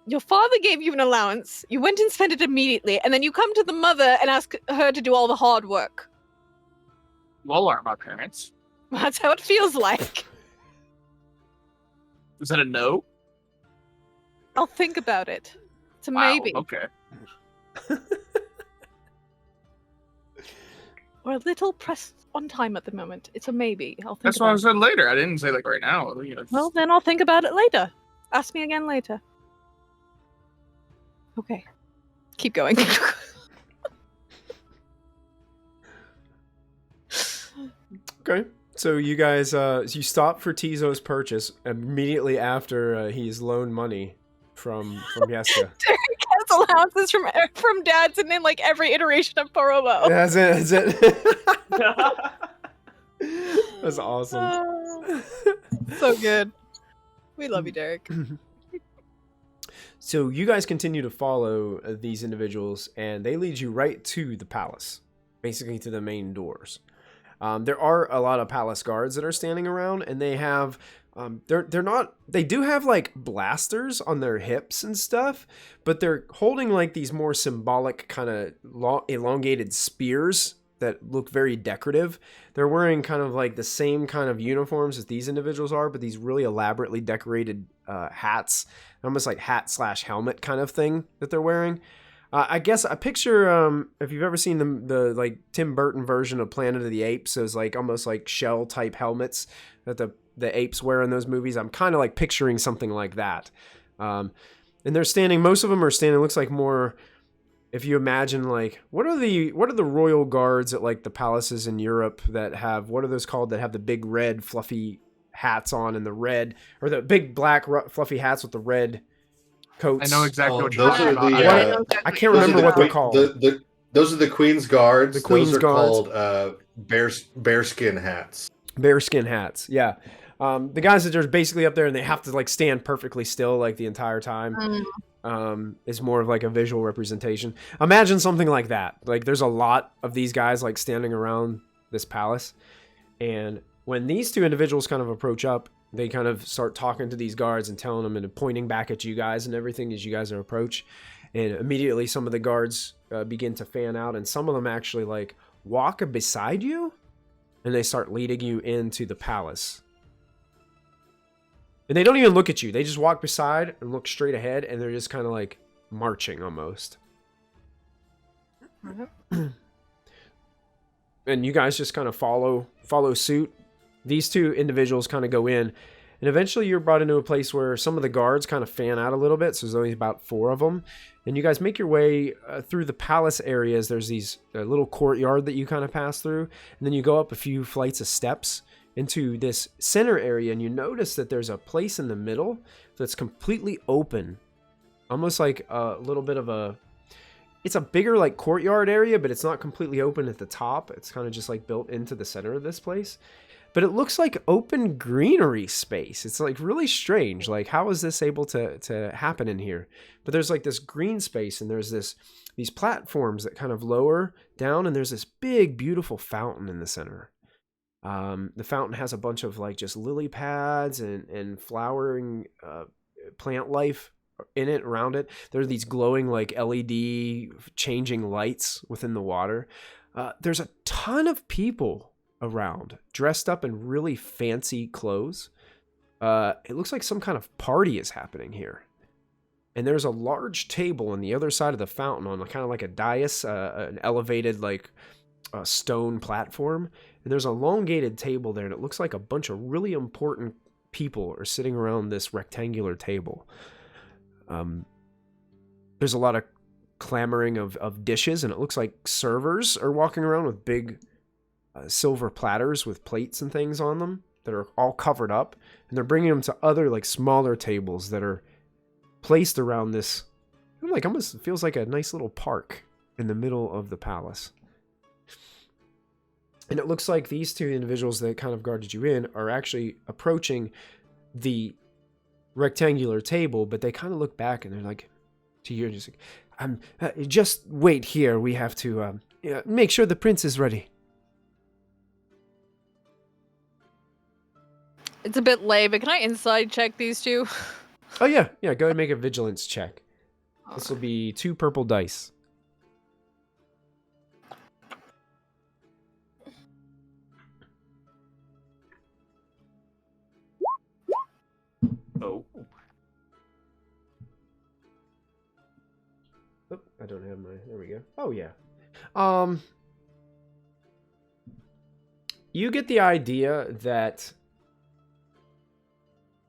your father gave you an allowance, you went and spent it immediately, and then you come to the mother and ask her to do all the hard work. You all aren't my parents. That's how it feels like. Is that a no? I'll think about it. It's a Wow, maybe. okay. We're a little pressed on time at the moment. It's a maybe. I'll think That's what I about it. said later. I didn't say like right now. You know, Well, then I'll think about it later. Ask me again later. Okay. Keep going. Okay. So you guys, you stop for Tizo's purchase immediately after he's loaned money from Yeska. Derek has allowances from dads and in like every iteration of Poromo. That's it. That's it. That's awesome. So good. We love you, Derek. So you guys continue to follow these individuals, and they lead you right to the palace, basically to the main doors. There are a lot of palace guards that are standing around, and they have they do have like blasters on their hips and stuff, but they're holding like these more symbolic kind of elongated spears that look very decorative. They're wearing kind of like the same kind of uniforms as these individuals are, but these really elaborately decorated hats, almost like hat/helmet kind of thing that they're wearing. I guess I picture if you've ever seen the like Tim Burton version of Planet of the Apes, those like almost like shell type helmets that the apes wear in those movies. I'm kind of like picturing something like that. And they're standing. Most of them are standing. Looks like more. If you imagine like what are the royal guards at like the palaces in Europe that have, what are those called, that have the big red fluffy hats on and the red, or the big black fluffy hats with the red coats? I know exactly what you're Those talking are about. the, I can't remember what they're called. Those are the Queen's Guards. The Queen's those are Guards. called bearskin hats. Bearskin hats, yeah. The guys that are basically up there and they have to like stand perfectly still like the entire time. Is more of like a visual representation. Imagine something like that. Like there's a lot of these guys like standing around this palace, and when these two individuals kind of approach up, they kind of start talking to these guards and telling them and pointing back at you guys and everything as you guys approach. And immediately some of the guards begin to fan out, and some of them actually like walk beside you, and they start leading you into the palace. And they don't even look at you. They just walk beside and look straight ahead, and they're just kind of like marching almost. And you guys just kind of follow suit. These two individuals kind of go in, and eventually you're brought into a place where some of the guards kind of fan out a little bit. So there's only about 4 of them. And you guys make your way through the palace areas. There's these little courtyard that you kind of pass through. And then you go up a few flights of steps into this center area, and you notice that there's a place in the middle that's completely open, almost like a little bit of it's a bigger like courtyard area, but it's not completely open at the top. It's kind of just like built into the center of this place, but it looks like open greenery space. It's like really strange. Like, how is this able to happen in here? But there's like this green space, and there's these platforms that kind of lower down, and there's this big beautiful fountain in the center. The fountain has a bunch of like just lily pads and flowering plant life in it, around it. There are these glowing like LED changing lights within the water. There's a ton of people around, dressed up in really fancy clothes. It looks like some kind of party is happening here. And there's a large table on the other side of the fountain on kind of like a dais, an elevated like stone platform. And there's a elongated table there, and it looks like a bunch of really important people are sitting around this rectangular table. There's a lot of clamoring of dishes, and it looks like servers are walking around with big silver platters with plates and things on them that are all covered up, and they're bringing them to other like smaller tables that are placed around this, like almost feels like a nice little park in the middle of the palace. And it looks like these two individuals that kind of guarded you in are actually approaching the rectangular table, but they kind of look back and they're like to you, just like, just wait here. We have to make sure the prince is ready. It's a bit late, but can I inside check these two? Oh yeah, go ahead and make a vigilance check. This will be 2 purple dice. Oh. Oh, I don't have my... There we go. Oh, yeah. You get the idea that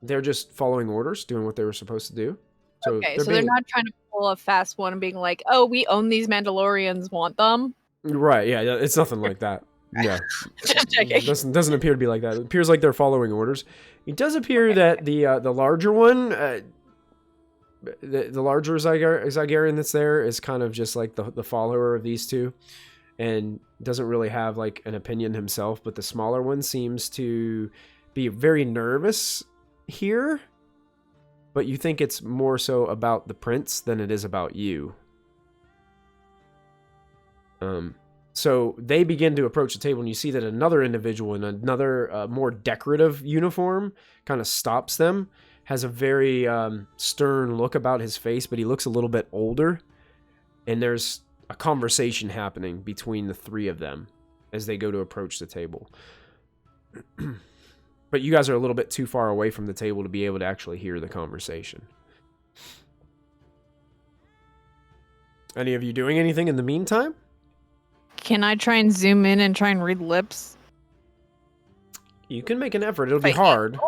they're just following orders, doing what they were supposed to do. So okay, they're not trying to pull a fast one and being like, oh, we own these Mandalorians, want them? Right, yeah, it's nothing like that. Yeah. Just checking. Doesn't appear to be like that. It appears like they're following orders. It does appear that the larger one, the larger Zygarian that's there is kind of just like the follower of these two, and doesn't really have like an opinion himself. But the smaller one seems to be very nervous here. But you think it's more so about the prince than it is about you. So they begin to approach the table, and you see that another individual in another more decorative uniform kind of stops them, has a very stern look about his face, but he looks a little bit older. And there's a conversation happening between the three of them as they go to approach the table. But you guys are a little bit too far away from the table to be able to actually hear the conversation. Any of you doing anything in the meantime? Can I try and zoom in and try and read lips? You can make an effort. It'll be hard.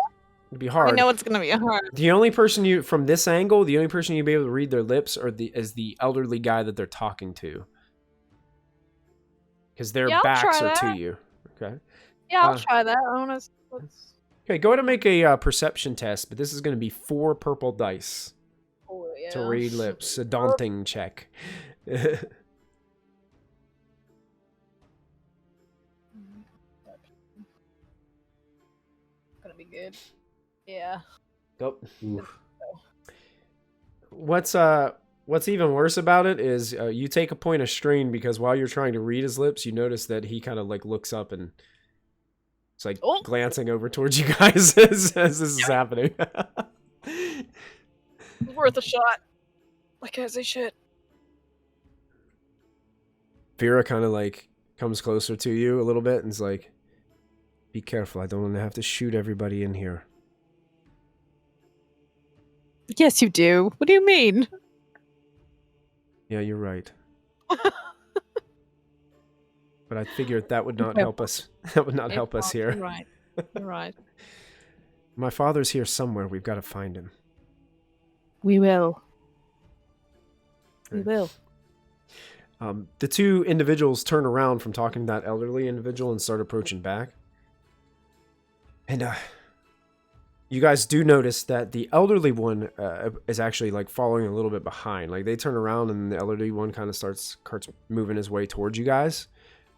It'll be hard. I know it's gonna be hard. The only person from this angle, the only person you'll be able to read their lips is the elderly guy that they're talking to. Because their backs are to you. Okay. Yeah, I'll try that. I want to. Okay, go ahead and make a perception test, but this is going to be 4 purple dice to read lips. A daunting check. Gonna be good. Yeah. Go. What's even worse about it is you take a point of strain because while you're trying to read his lips, you notice that he kind of like looks up and it's like glancing over towards you guys as this is happening. Worth a shot. Like as they should. Vera kind of like comes closer to you a little bit and is like, be careful, I don't want to have to shoot everybody in here. Yes, you do. What do you mean? Yeah, you're right. But I figured that would not help us. That would not help us here. You're right. You're right. My father's here somewhere. We've got to find him. We will. Right. We will. The two individuals turn around from talking to that elderly individual and start approaching back. And you guys do notice that the elderly one is actually like following a little bit behind. Like they turn around and the elderly one kind of starts moving his way towards you guys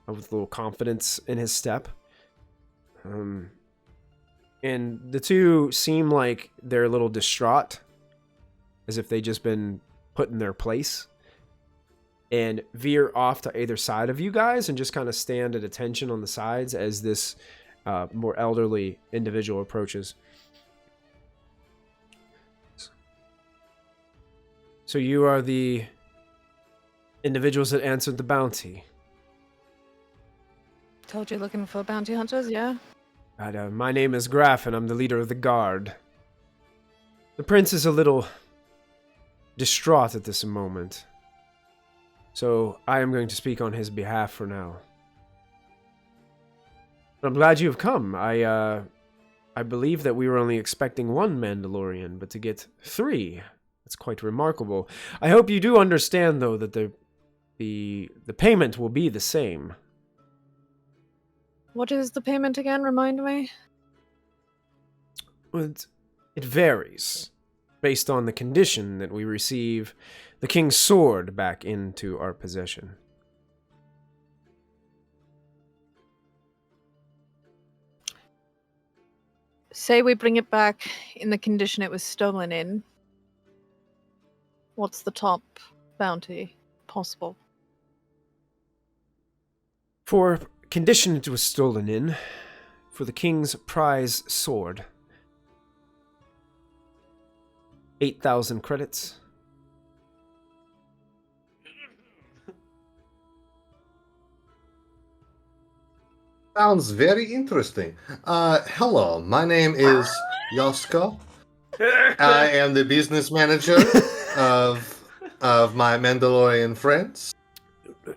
with a little confidence in his step. And the two seem like they're a little distraught, as if they've just been put in their place, and veer off to either side of you guys and just kind of stand at attention on the sides as this more elderly individual approaches. So you are the individuals that answered the bounty. Told you looking for bounty hunters, yeah? My name is Graf, and I'm the leader of the guard. The prince is a little distraught at this moment, so I am going to speak on his behalf for now. But I'm glad you have come. I believe that we were only expecting one Mandalorian, but to get 3, that's quite remarkable. I hope you do understand, though, that the payment will be the same. What is the payment again? Remind me. Well, it varies based on the condition that we receive the king's sword back into our possession. Say we bring it back in the condition it was stolen in. What's the top bounty possible? For condition it was stolen in, for the king's prize sword, 8,000 credits. Sounds very interesting. Hello, my name is Yosko. I am the business manager of my Mandalorian friends.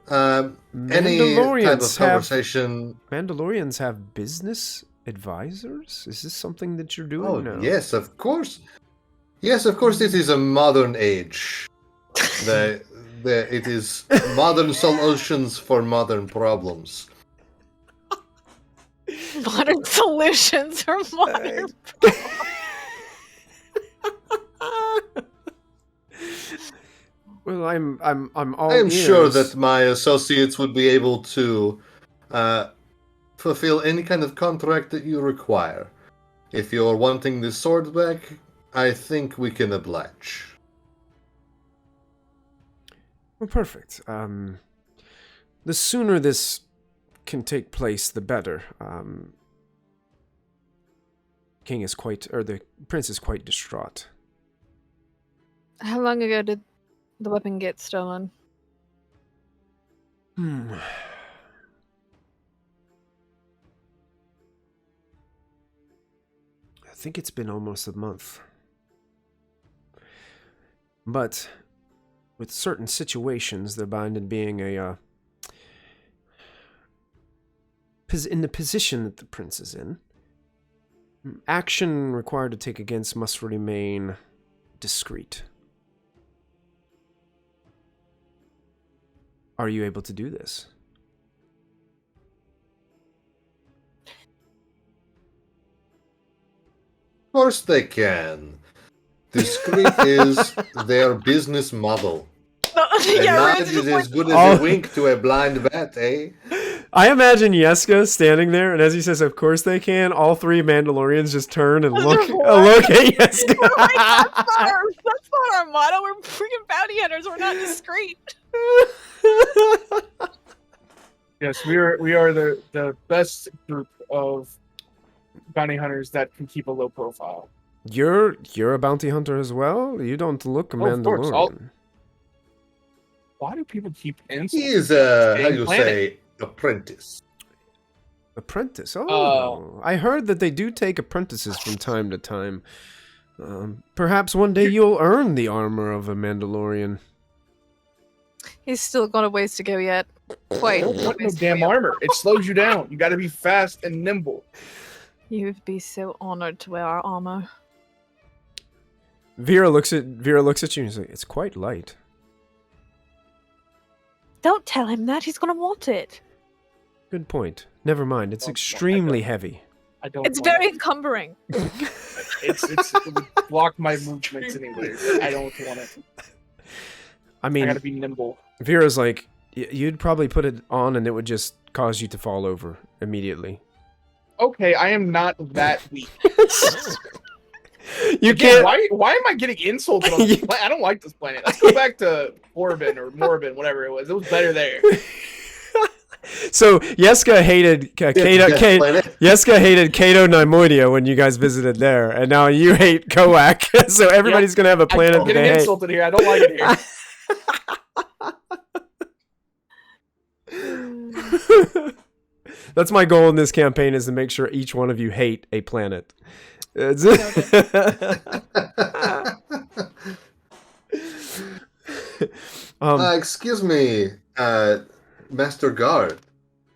Any type of conversation. Mandalorians have business advisors? Is this something that you're doing now? Yes, of course. Yes, of course. It is a modern age. It is modern solutions for modern problems. Modern solutions for modern. Well, I'm all I am ears. sure that my associates would be able to fulfill any kind of contract that you require. If you're wanting the sword back, I think we can oblige. Well, perfect. The sooner this can take place, the better. The prince is quite distraught. How long ago did the weapon get stolen? I think it's been almost a month. But with certain situations, they're bound in being in the position that the prince is in. Action required to take against must remain discreet. Are you able to do this? Of course they can. Discreet is their business model. And not is as good as a wink to a blind bat, eh? I imagine Yeska standing there, and as he says, "Of course they can," all 3 Mandalorians just turn and look at Yeska. That's not our motto. We're freaking bounty hunters. We're not discreet. Yes, we are the best group of bounty hunters that can keep a low profile. You're a bounty hunter as well? You don't look a Mandalorian. Of course. Why do people keep insults? He is a apprentice. Apprentice? Oh. I heard that they do take apprentices from time to time. Perhaps one day you'll earn the armor of a Mandalorian. He's still got a ways to go yet. Quite. Don't want no damn armor. It slows you down. You gotta be fast and nimble. You'd be so honored to wear our armor. Vera looks at you and she's like, "It's quite light." Don't tell him that. He's gonna want it. Good point. Never mind. It's extremely heavy. It's very encumbering. It would block my movements anyways. I don't want it. I mean, I gotta be nimble. Vera's like, you'd probably put it on and it would just cause you to fall over immediately. Okay, I am not that weak. You Again, can't. Why am I getting insulted on this planet? I don't like this planet. Let's go back to Morbin, whatever it was. It was better there. So Yeska hated Yeska hated Kato Nimoidia when you guys visited there, and now you hate Kowak. So everybody's gonna have a planet I'm that getting they hate. insulted here. I don't like it here. That's my goal in this campaign, is to make sure each one of you hate a planet. Excuse me, Master Guard.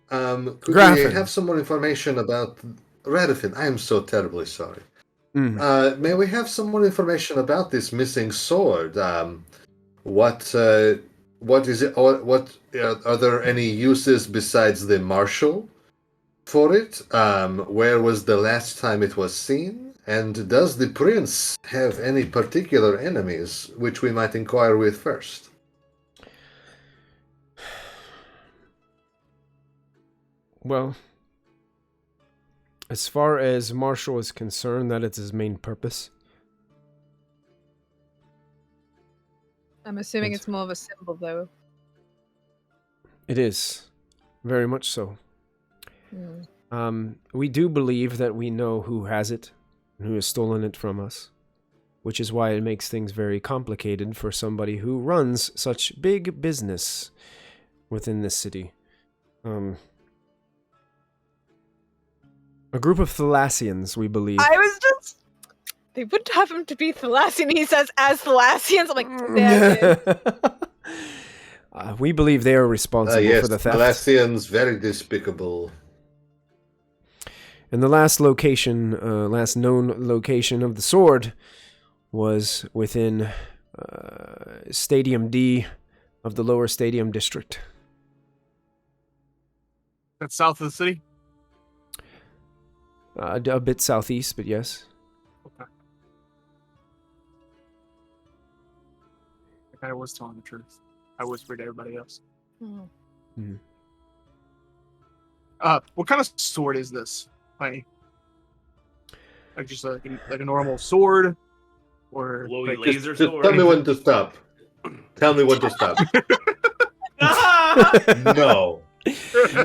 Could Graffin. we have some more information about Radifin? I am so terribly sorry. May we have some more information about this missing sword? What is it? What are there any uses besides the marshal for it? Where was the last time it was seen? And does the prince have any particular enemies which we might inquire with first? Well, as far as Marshall is concerned, that is his main purpose. I'm assuming it's more of a symbol, though. It is. Very much so. We do believe that we know who has it and who has stolen it from us, which is why it makes things very complicated for somebody who runs such big business within this city. A group of Thalassians, we believe. I was just... They wouldn't have him to be Thalassian. He says, as Thalassians. I'm like, there it is. We believe they are responsible yes, for the theft. Thalassians, very despicable. And the last location, last known location of the sword was within Stadium D of the Lower Stadium District. That's south of the city? A bit southeast, but yes. Okay. I was telling the truth. I whispered to everybody else. What kind of sword is this? Like just like a normal sword, or Glowy like laser Just sword. tell me when to stop. Tell me when to stop. No.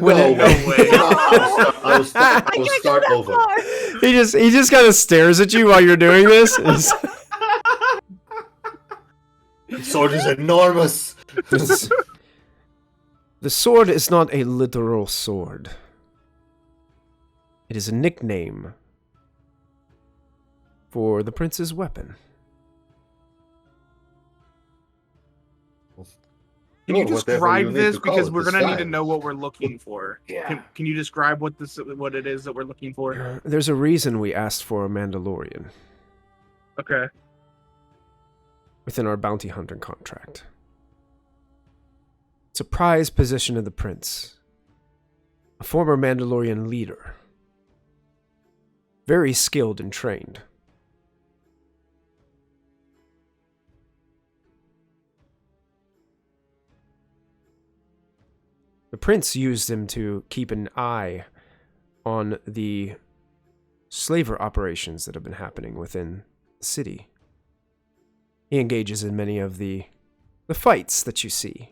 No way. I will start over. He just kind of stares at you while you're doing this. The sword is enormous. The sword is not a literal sword. It is a nickname for the prince's weapon. Can you Sure, whatever describe you need this, to call because it we're this gonna need to time. know what we're looking for? Yeah. Can you describe what it is that we're looking for? There's a reason we asked for a Mandalorian Okay. within our bounty hunting contract. It's a prized position of the prince. A former Mandalorian leader. Very skilled and trained. The prince used him to keep an eye on the slaver operations that have been happening within the city. He engages in many of the fights that you see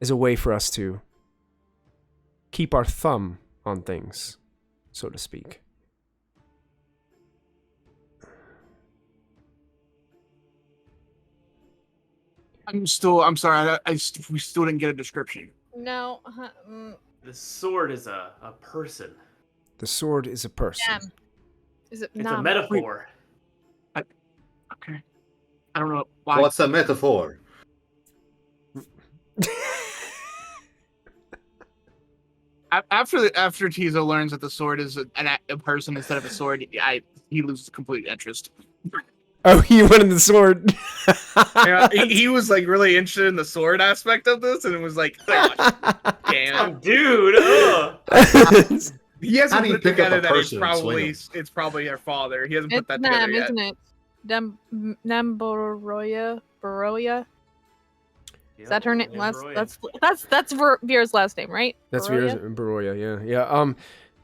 as a way for us to keep our thumb on things, so to speak. I'm sorry. We still didn't get a description. No. The sword is a person. The sword is a person. Damn. Is it It's not? a metaphor. Okay. I don't know why. What's a metaphor? After Tizo learns that the sword is a person instead of a sword, he loses complete interest. Oh, he wanted the sword. Yeah, he was like really interested in the sword aspect of this, and it was like, oh, damn. Dude, He hasn't How do you put pick up together a that person and swing it's probably her father. He hasn't put It's that together Nam, yet. isn't it? Namboroya? Baroya? Is that her name? That's Vera's last name, right? That's Baroya? Vera's Baroya, yeah.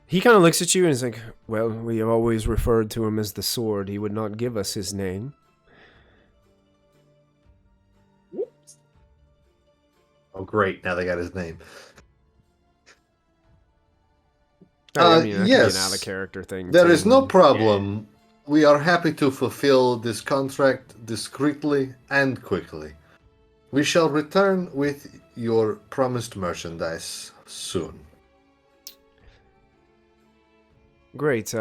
He kind of looks at you and is like, well, we have always referred to him as the sword. He would not give us his name. Oh, great. Now they got his name. I mean, that could be yes. an out-of-character thing. There too. is no problem. We are happy to fulfill this contract discreetly and quickly. We shall return with your promised merchandise soon. great.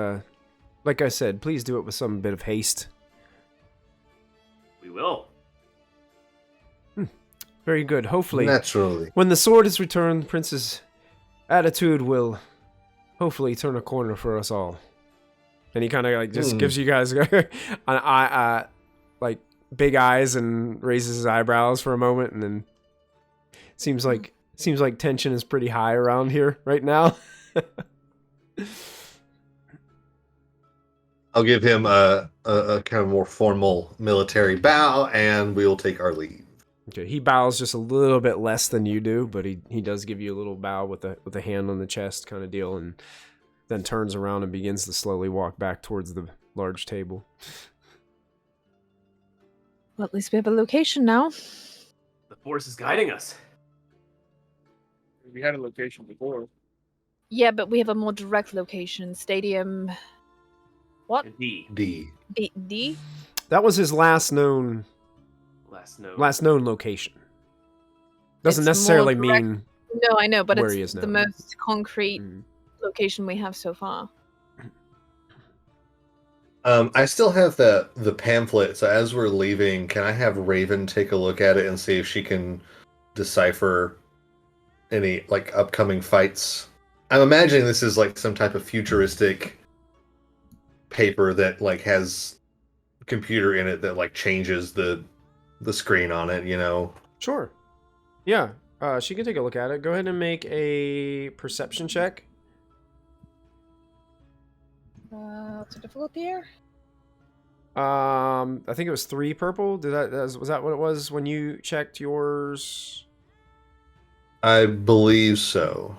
Like I said, please do it with some bit of haste. We will. Very good. Hopefully, Naturally. when the sword is returned, Prince's attitude will hopefully turn a corner for us all. And he kind of like just gives you guys an eye, like big eyes, and raises his eyebrows for a moment, and then seems like tension is pretty high around here right now. I'll give him a kind of more formal military bow, and we will take our leave. Okay, he bows just a little bit less than you do, but he does give you a little bow with a hand on the chest kind of deal, and then turns around and begins to slowly walk back towards the large table. Well, at least we have a location now. The Force is guiding us. We had a location before. Yeah, but we have a more direct location. Stadium... What? D. D? That was his last known Last note. location. Doesn't It's necessarily more direct- mean No, I know, but where he it's is the now. most concrete Mm. location we have so far. I still have the pamphlet, so as we're leaving, can I have Raven take a look at it and see if she can decipher any like upcoming fights? I'm imagining this is like some type of futuristic paper that like has a computer in it that like changes the screen on it, you know. Sure. Yeah, she can take a look at it. Go ahead and make a perception check. What's the difficulty here? I think it was 3 purple. Was that what it was when you checked yours? I believe so.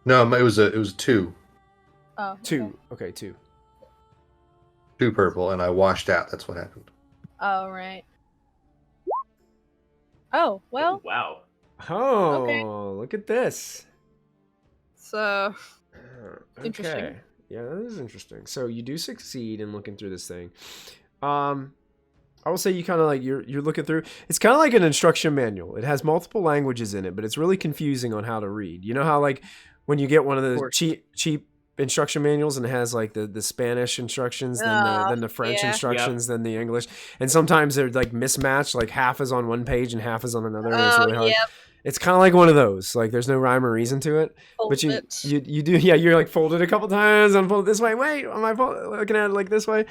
No, it was a 2. Oh, 2. Okay, 2. 2 purple, and I washed out. That's what happened. Oh, right. Oh, well, Wow. Oh, Okay. look at this. so... Okay. Interesting. Yeah, that is interesting. So you do succeed in looking through this thing. I will say you kind of like you're looking through. It's kind of like an instruction manual. It has multiple languages in it, but it's really confusing on how to read. You know how like when you get one of the course. cheap instruction manuals and it has like the Spanish instructions, then the French yeah. instructions, then the English, and sometimes they're like mismatched. Like half is on one page and half is on another. And it's really hard. Yep. It's kind of like one of those. Like there's no rhyme or reason to it. But you do, yeah, you're like folded a couple times, unfold this way. Wait, am I looking at it like this way?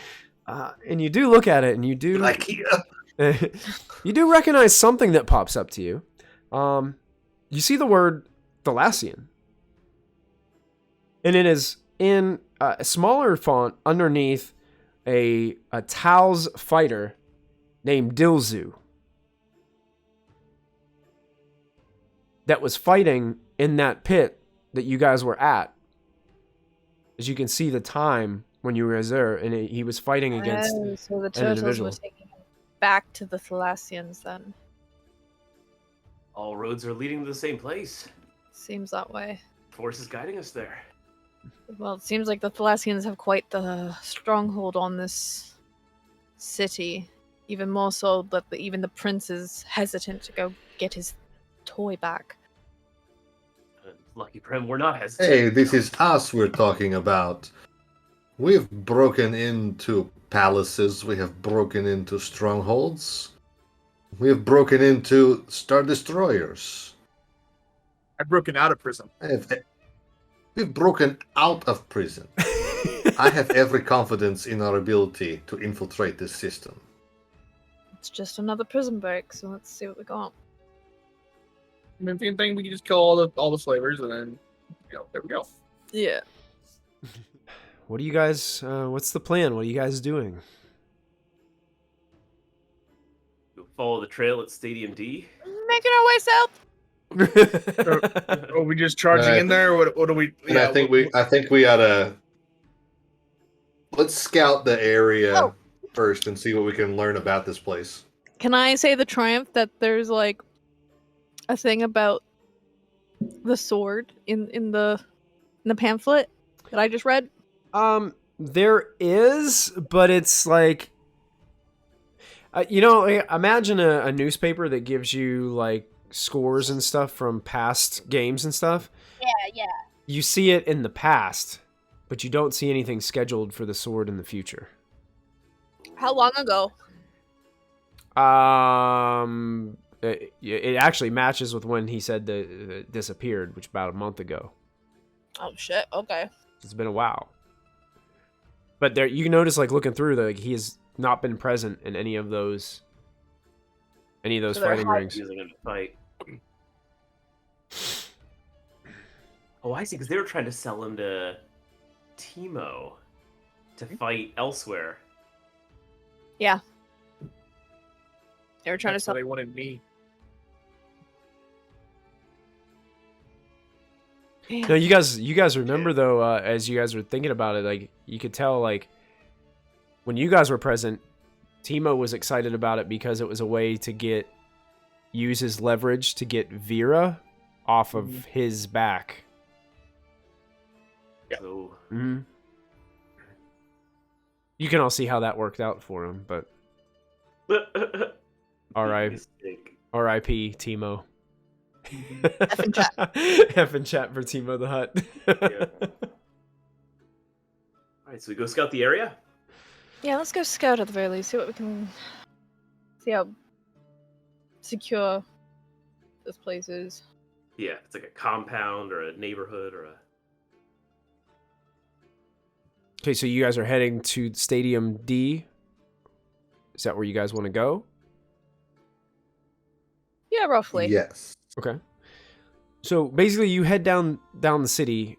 And you do look at it, and you do you do recognize something that pops up to you. You see the word Thalassian, and it is in a smaller font underneath a Tal's fighter named Dilzu that was fighting in that pit that you guys were at. As you can see the time when you were there, and he was fighting against so the an turtles individual. were taking him back to the Thalassians then. All roads are leading to the same place. Seems that way. Force is guiding us there. Well, it seems like the Thalassians have quite the stronghold on this city. Even more so that even the prince is hesitant to go get his toy back. Lucky Prim, we're not hesitant. Hey, this is us we're talking about. We've broken into palaces. We have broken into strongholds. We have broken into Star Destroyers. I've broken out of prison. We've broken out of prison. I have every confidence in our ability to infiltrate this system. It's just another prison break, so let's see what we got. I mean, if you think we can just kill all the slavers and then, there we go. Yeah. What do you guys? What's the plan? What are you guys doing? We'll follow the trail at Stadium D. Making our way south. Are we just charging in there? Or what do we? And I think we ought to let's scout the area first and see what we can learn about this place. Can I say the triumph that there's like a thing about the sword in the pamphlet that I just read? There is, but it's like, imagine a newspaper that gives you like scores and stuff from past games and stuff. Yeah. You see it in the past, but you don't see anything scheduled for the sword in the future. How long ago? It actually matches with when he said the disappeared, which about a month ago. Oh shit. Okay. It's been a while. But there, you can notice, like looking through, like he has not been present in any of those So they're fighting rings. Using him to fight. Oh, I see. Because they were trying to sell him to Teemo to fight elsewhere. Yeah. They were trying That's to sell. what they wanted me. No, you guys remember though, as you guys were thinking about it, like you could tell, like when you guys were present, Teemo was excited about it because it was a way to use his leverage to get Vera off of his back. Yeah. So, Mm-hmm. You can all see how that worked out for him, but R.I.P. Teemo. F in chat. F in chat for Teemo the Hutt. Yeah. Alright, so we go scout the area? Yeah, let's go scout at the very least. See what we can. See how secure this place is. Yeah, it's like a compound or a neighborhood or a... Okay, so you guys are heading to Stadium D. Is that where you guys want to go? Yeah, roughly. Yes. Okay. So basically, you head down the city,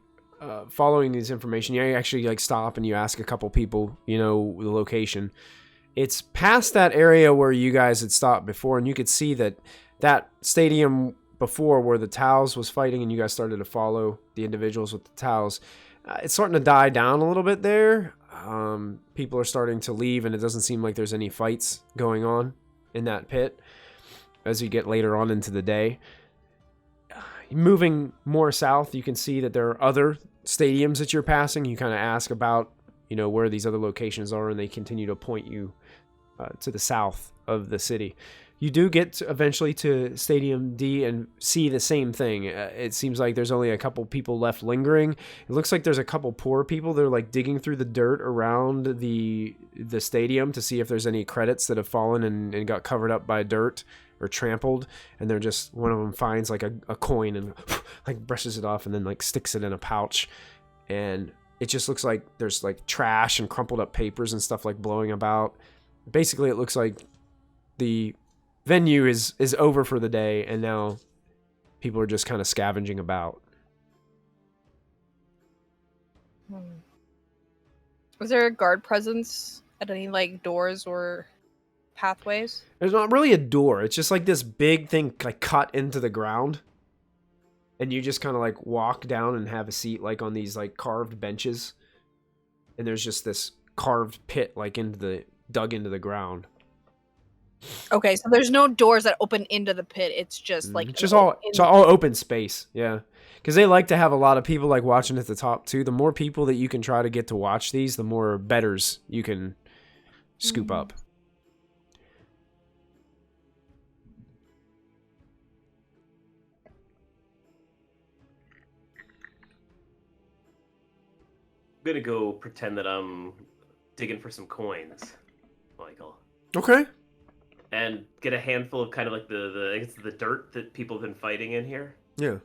following this information. You actually like stop and you ask a couple people, the location. It's past that area where you guys had stopped before, and you could see that stadium before where the Tals was fighting, and you guys started to follow the individuals with the Tals. It's starting to die down a little bit there. People are starting to leave, and it doesn't seem like there's any fights going on in that pit as you get later on into the day. Moving more south, you can see that there are other stadiums that you're passing. You kind of ask about, where these other locations are, and they continue to point you to the south of the city. You do get eventually to Stadium D and see the same thing. It seems like there's only a couple people left lingering. It looks like there's a couple poor people. They're like digging through the dirt around the stadium to see if there's any credits that have fallen and got covered up by dirt or trampled. And they're just, one of them finds like a coin and like brushes it off and then like sticks it in a pouch. And it just looks like there's like trash and crumpled up papers and stuff like blowing about. Basically, it looks like the venue is over for the day, and now people are just kind of scavenging about. Was there a guard presence at any like doors or pathways? There's not really a door. It's just like this big thing like cut into the ground, and you just kind of like walk down and have a seat like on these like carved benches, and there's just this carved pit like dug into the ground. Okay, so there's no doors that open into the pit. It's just like it's all open space. Yeah, because they like to have a lot of people like watching at the top too. The more people that you can try to get to watch these, the more betters you can scoop up. I'm gonna go pretend that I'm digging for some coins, Michael. Okay. And get a handful of kind of like the dirt that people have been fighting in here. Yeah.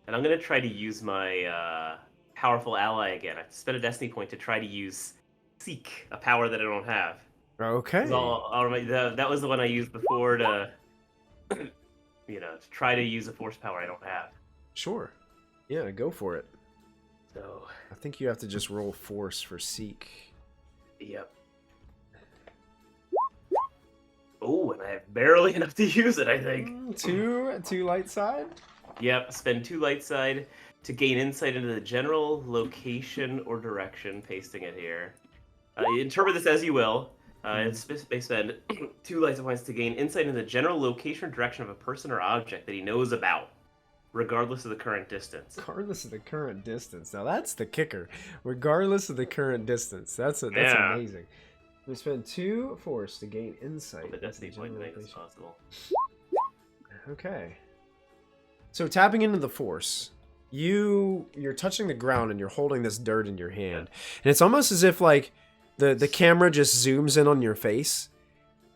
And I'm gonna try to use my powerful ally again. I spent a destiny point to try to use Seek, a power that I don't have. Okay. That was the one I used before to, to try to use a force power I don't have. Sure. Yeah, go for it. So I think you have to just roll force for Seek. Yep. Oh, and I have barely enough to use it, I think. Two light side? Yep, spend 2 light side to gain insight into the general location or direction, pasting it here. Interpret this as you will. They spend 2 light points to gain insight into the general location or direction of a person or object that he knows about, regardless of the current distance. Regardless of the current distance. Now that's the kicker. Regardless of the current distance. That's amazing. We spend 2 force to gain insight. The destiny point to make this possible. Okay. So tapping into the force, you're touching the ground and you're holding this dirt in your hand, and it's almost as if like the camera just zooms in on your face,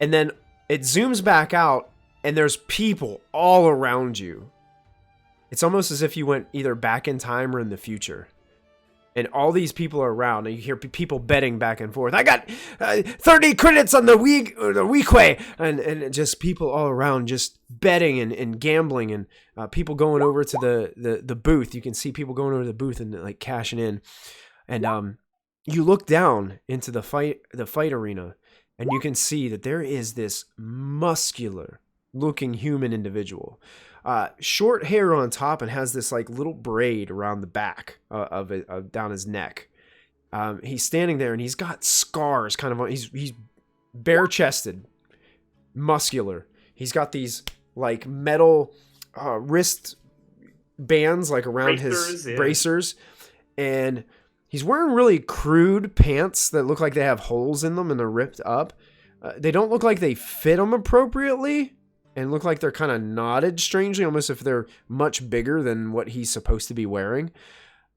and then it zooms back out, and there's people all around you. It's almost as if you went either back in time or in the future. And all these people are around, and you hear people betting back and forth. I got 30 credits on the weekway, and just people all around just betting and gambling, and people going over to the booth. You can see people going over to the booth and like cashing in. And you look down into the fight arena, and you can see that there is this muscular-looking human individual. Short hair on top and has this like little braid around the back of it, down his neck. He's standing there and he's got scars kind of on, he's bare chested, muscular. He's got these like metal wrist bands like around his bracers, and he's wearing really crude pants that look like they have holes in them and they're ripped up. They don't look like they fit him appropriately, and look like they're kind of knotted strangely, almost if they're much bigger than what he's supposed to be wearing.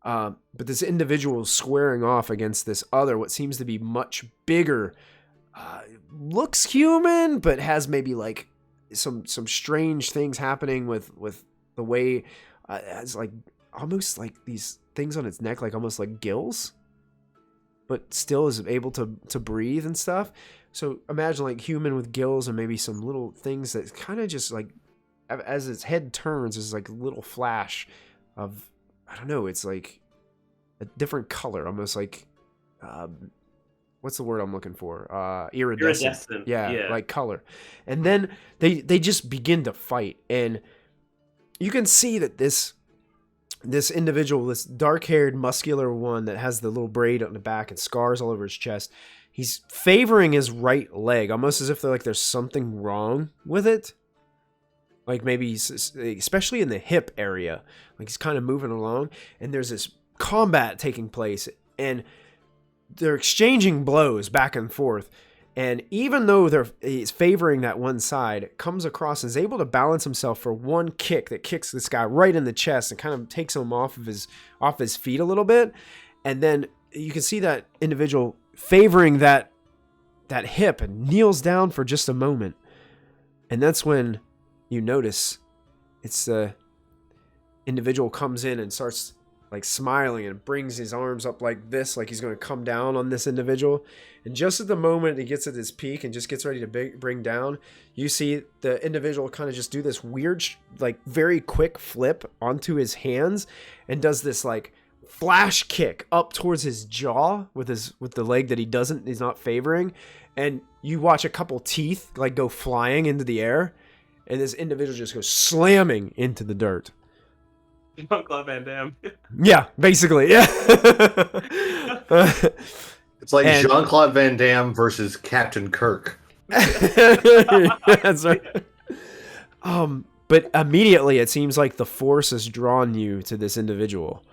But this individual is squaring off against this other, what seems to be much bigger. Looks human, but has maybe like some strange things happening with the way has like almost like these things on its neck, like almost like gills, but still is able to breathe and stuff. So imagine like human with gills and maybe some little things that kind of just like, as its head turns, is like a little flash of, I don't know, it's like a different color, almost like, what's the word I'm looking for? Iridescent. Yeah, like color. And then they just begin to fight, and you can see that this individual, this dark-haired, muscular one that has the little braid on the back and scars all over his chest, he's favoring his right leg, almost as if there's something wrong with it. Like maybe, especially in the hip area, like he's kind of moving along, and there's this combat taking place, and they're exchanging blows back and forth. And even though he's favoring that one side, comes across and is able to balance himself for one kick that kicks this guy right in the chest and kind of takes him off his feet a little bit. And then you can see that individual favoring that hip and kneels down for just a moment. And that's when you notice it's the individual comes in and starts like smiling and brings his arms up like this, like he's going to come down on this individual. And just at the moment he gets at his peak and just gets ready to bring down, you see the individual kind of just do this weird, like very quick flip onto his hands and does this like flash kick up towards his jaw with the leg that he's not favoring. And you watch a couple teeth like go flying into the air, and this individual just goes slamming into the dirt. Jean-Claude Van Damme. Yeah, basically, yeah. It's like Jean-Claude Van Damme versus Captain Kirk. That's right. But immediately it seems like the force has drawn you to this individual.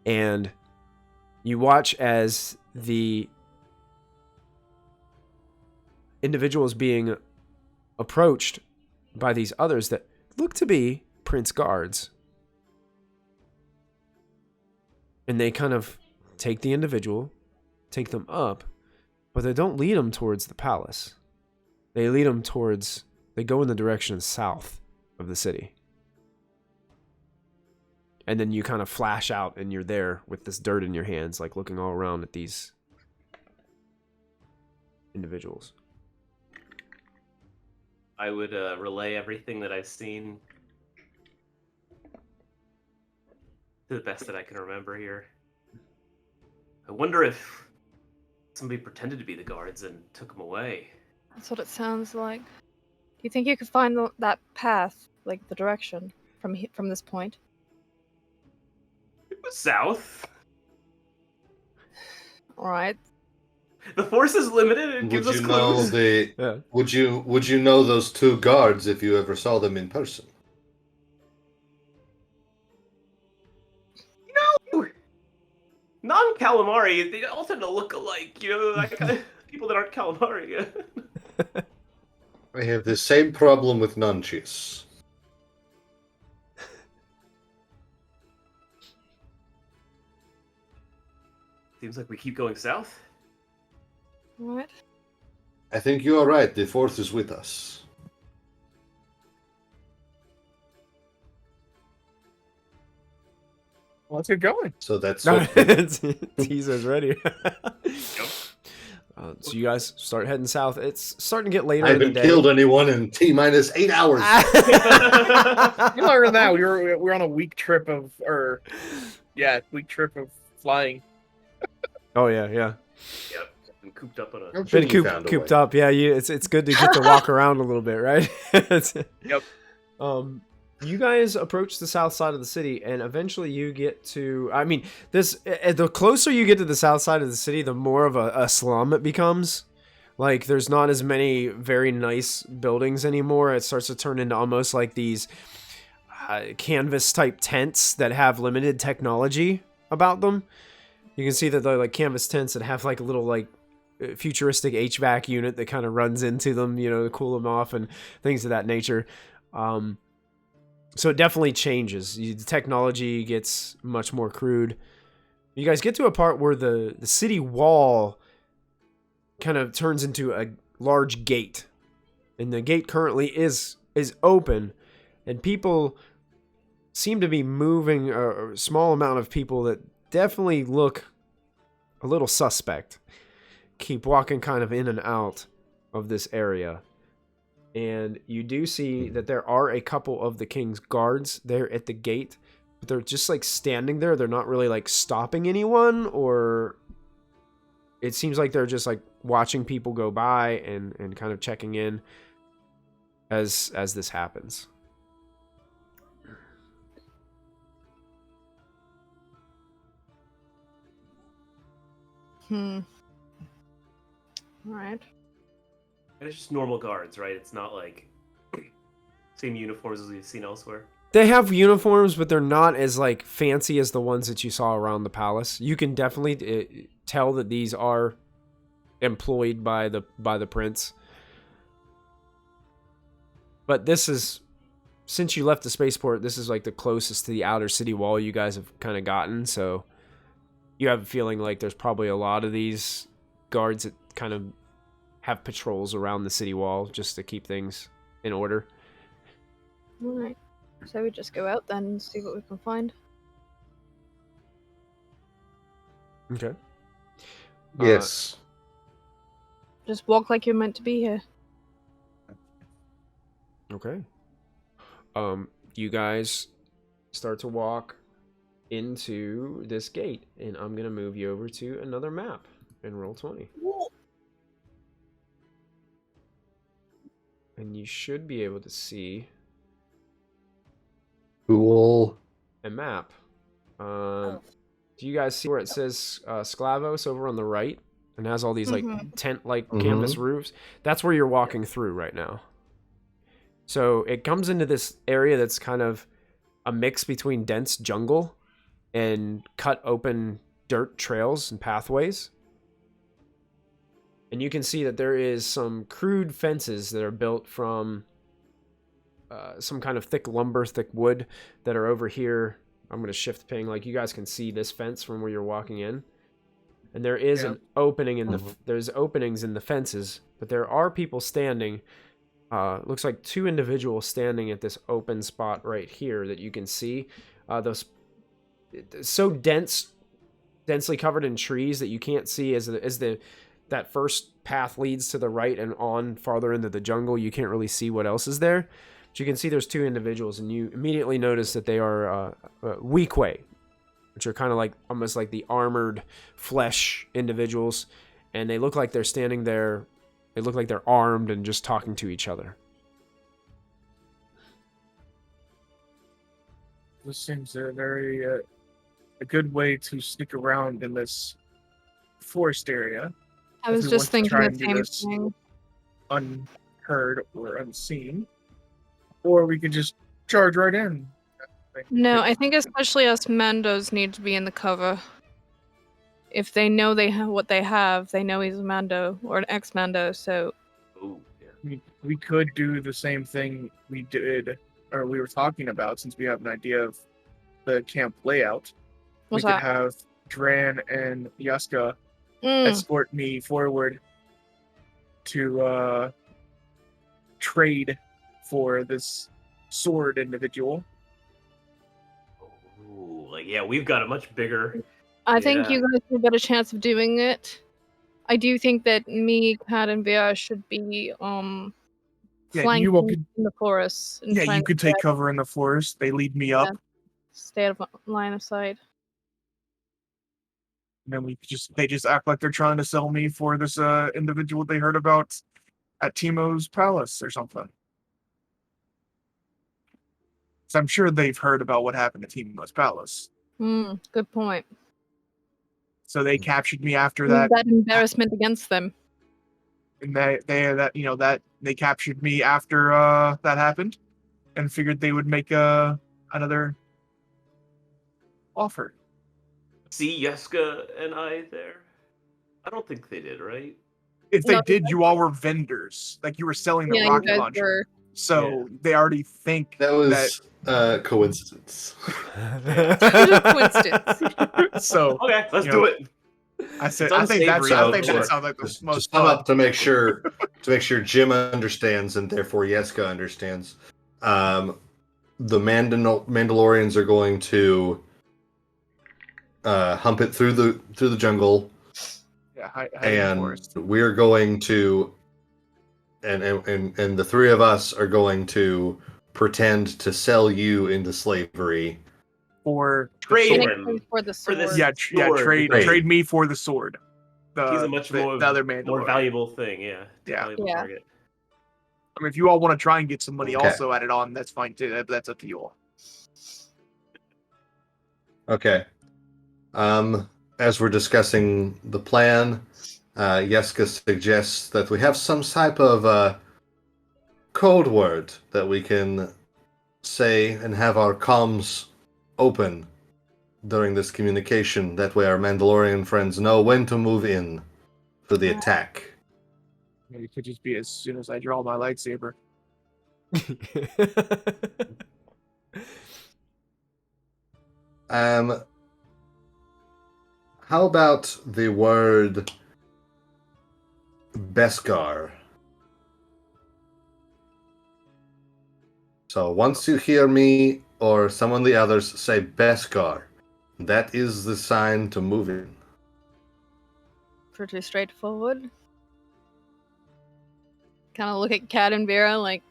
And you watch as the individual is being approached by these others that look to be Prince Guards. And they kind of take the individual, take them up, but they don't lead them towards the palace. They go in the direction south of the city. And then you kind of flash out and you're there with this dirt in your hands, like looking all around at these individuals. I would relay everything that I've seen to the best that I can remember here. I wonder if somebody pretended to be the guards and took them away. That's what it sounds like. Do you think you could find that path, like the direction, from this point? It was south. All right. The force is limited. It gives us clues. Would you know those two guards if you ever saw them in person? No. Non-calamari, they all tend to look alike. Like people that aren't calamari. I have the same problem with nunchies. Seems like we keep going south. What? I think you are right. The Fourth is with us. Well, let's get going. So that's No, what Tizo's ready. So you guys start heading south. It's starting to get later I in the haven't day. killed anyone in T-minus 8 hours. You learned that we're on a week trip of flying. Oh yeah. Yep. Been cooped up on a. I'm sure Been you found a cooped way. up. Yeah, it's good to get to walk around a little bit, right? Yep. You guys approach the south side of the city, and eventually you get to. I mean, the closer you get to the south side of the city, the more of a slum it becomes. Like, there's not as many very nice buildings anymore. It starts to turn into almost like these canvas type tents that have limited technology about them. You can see that they're like canvas tents that have like a little like futuristic HVAC unit that kind of runs into them, to cool them off and things of that nature. So it definitely changes. The technology gets much more crude. You guys get to a part where the city wall kind of turns into a large gate. And the gate currently is open. And people seem to be moving, a small amount of people that definitely look a little suspect. Keep walking kind of in and out of this area. And you do see that there are a couple of the king's guards there at the gate, but they're just like standing there. They're not really like stopping anyone, or it seems like they're just like watching people go by and kind of checking in as this happens. All right. And it's just normal guards, right? It's not like same uniforms as we've seen elsewhere. They have uniforms, but they're not as like fancy as the ones that you saw around the palace. You can definitely tell that these are employed by the prince. But this is, since you left the spaceport, this is like the closest to the outer city wall you guys have kind of gotten. So you have a feeling like there's probably a lot of these guards that kind of have patrols around the city wall just to keep things in order. All right. So we just go out then and see what we can find. Okay. Yes. Just walk like you're meant to be here. Okay. You guys start to walk into this gate, and I'm gonna move you over to another map and roll 20. And you should be able to see Cool. a map. Do you guys see where it says Sclavos over on the right and has all these like tent-like canvas roofs? That's where you're walking through right now. So it comes into this area that's kind of a mix between dense jungle and cut open dirt trails and pathways. And you can see that there is some crude fences that are built from some kind of thick lumber, thick wood that are over here. I'm going to shift ping. Like, you guys can see this fence from where you're walking in. And there is an opening in there's openings in the fences, but there are people standing. Looks like two individuals standing at this open spot right here that you can see. Those so densely covered in trees that you can't see as that first path leads to the right and on farther into the jungle. You can't really see what else is there. But you can see there's two individuals, and you immediately notice that they are Weequay, which are kind of like almost like the armored flesh individuals, and they look like they're standing there. They look like they're armed and just talking to each other. This seems a very a good way to sneak around in this forest area. I was If we just want to thinking try the and do same this thing. unheard or unseen, or we could just charge right in. No, I think especially us Mandos need to be in the cover. If they know what they have, they know he's a Mando or an ex-Mando, so... Oh, yeah. We could do the same thing we did, or we were talking about, since we have an idea of the camp layout. What's we could that? have Dran and Yaska escort me forward to trade for this sword individual. Ooh, like yeah, we've got a much bigger. I think Yeah. you guys have a better chance of doing it. I do think that me, Kat, and Vera should be Yeah, flanking you all could. in the forest. And Yeah, trying you to could take cover in the forest. They lead me up, stay out of line of sight. and then they just act like they're trying to sell me for this individual they heard about at Timo's palace or something. So I'm sure they've heard about what happened at Timo's palace. Good point. So they captured me after Use that embarrassment against them. And they captured me after that happened, and figured they would make another offer. See Yeska and I there? I don't think they did, right? If they No, did, you all were vendors. Like you were selling the Yeah, you rocket guys launcher. were. So they already think That was coincidence. Coincidence. So Okay, let's do it. I think unsavory, that sounds like the Just most sum fun. up to make sure Jim understands and therefore Yeska understands. The Mandalorians are going to hump it through the jungle. Yeah, hide in the And forest. we're going to, and the three of us are going to pretend to sell you into slavery. For Trade the sword. him for the sword. this Yeah, sword. trade me for the sword. He's a much the other Mandalorian. more valuable thing, yeah. Yeah. Valuable Yeah. target. I mean, if you all want to try and get some money Okay. also added on, that's fine too. That's up to you all. Okay. As we're discussing the plan, Yeska suggests that we have some type of code word that we can say and have our comms open during this communication. That way our Mandalorian friends know when to move in for the attack. It could just be as soon as I draw my lightsaber. How about the word Beskar? So once you hear me or some of the others say Beskar, that is the sign to move in. Pretty straightforward. Kind of look at Kat and Vera like,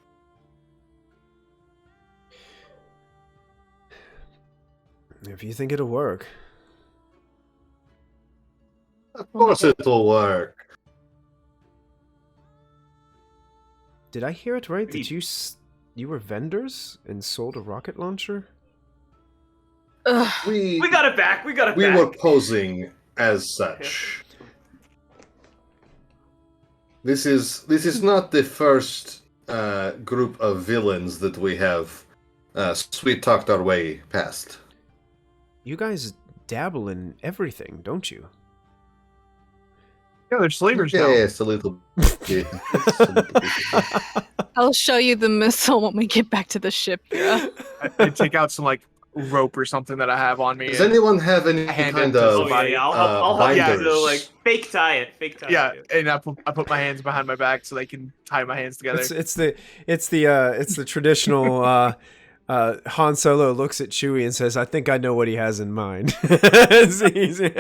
If you think it'll work. Of course it'll work. Did I hear it right? Did you were vendors and sold a rocket launcher? ugh. We got it back. We were posing as such. This is not the first group of villains that we have sweet talked our way past. You guys dabble in everything, don't you? Yeah, they're slavers now. Yes, a little bit. I'll show you the missile when we get back to the ship, Vera. I take out some like rope or something that I have on me. Does anyone have any Hand kind it to of somebody. I'll help you. binders? So, like fake tie it. Yeah, and I put my hands behind my back so they can tie my hands together. It's the traditional Han Solo looks at Chewie and says, "I think I know what he has in mind." It's easy.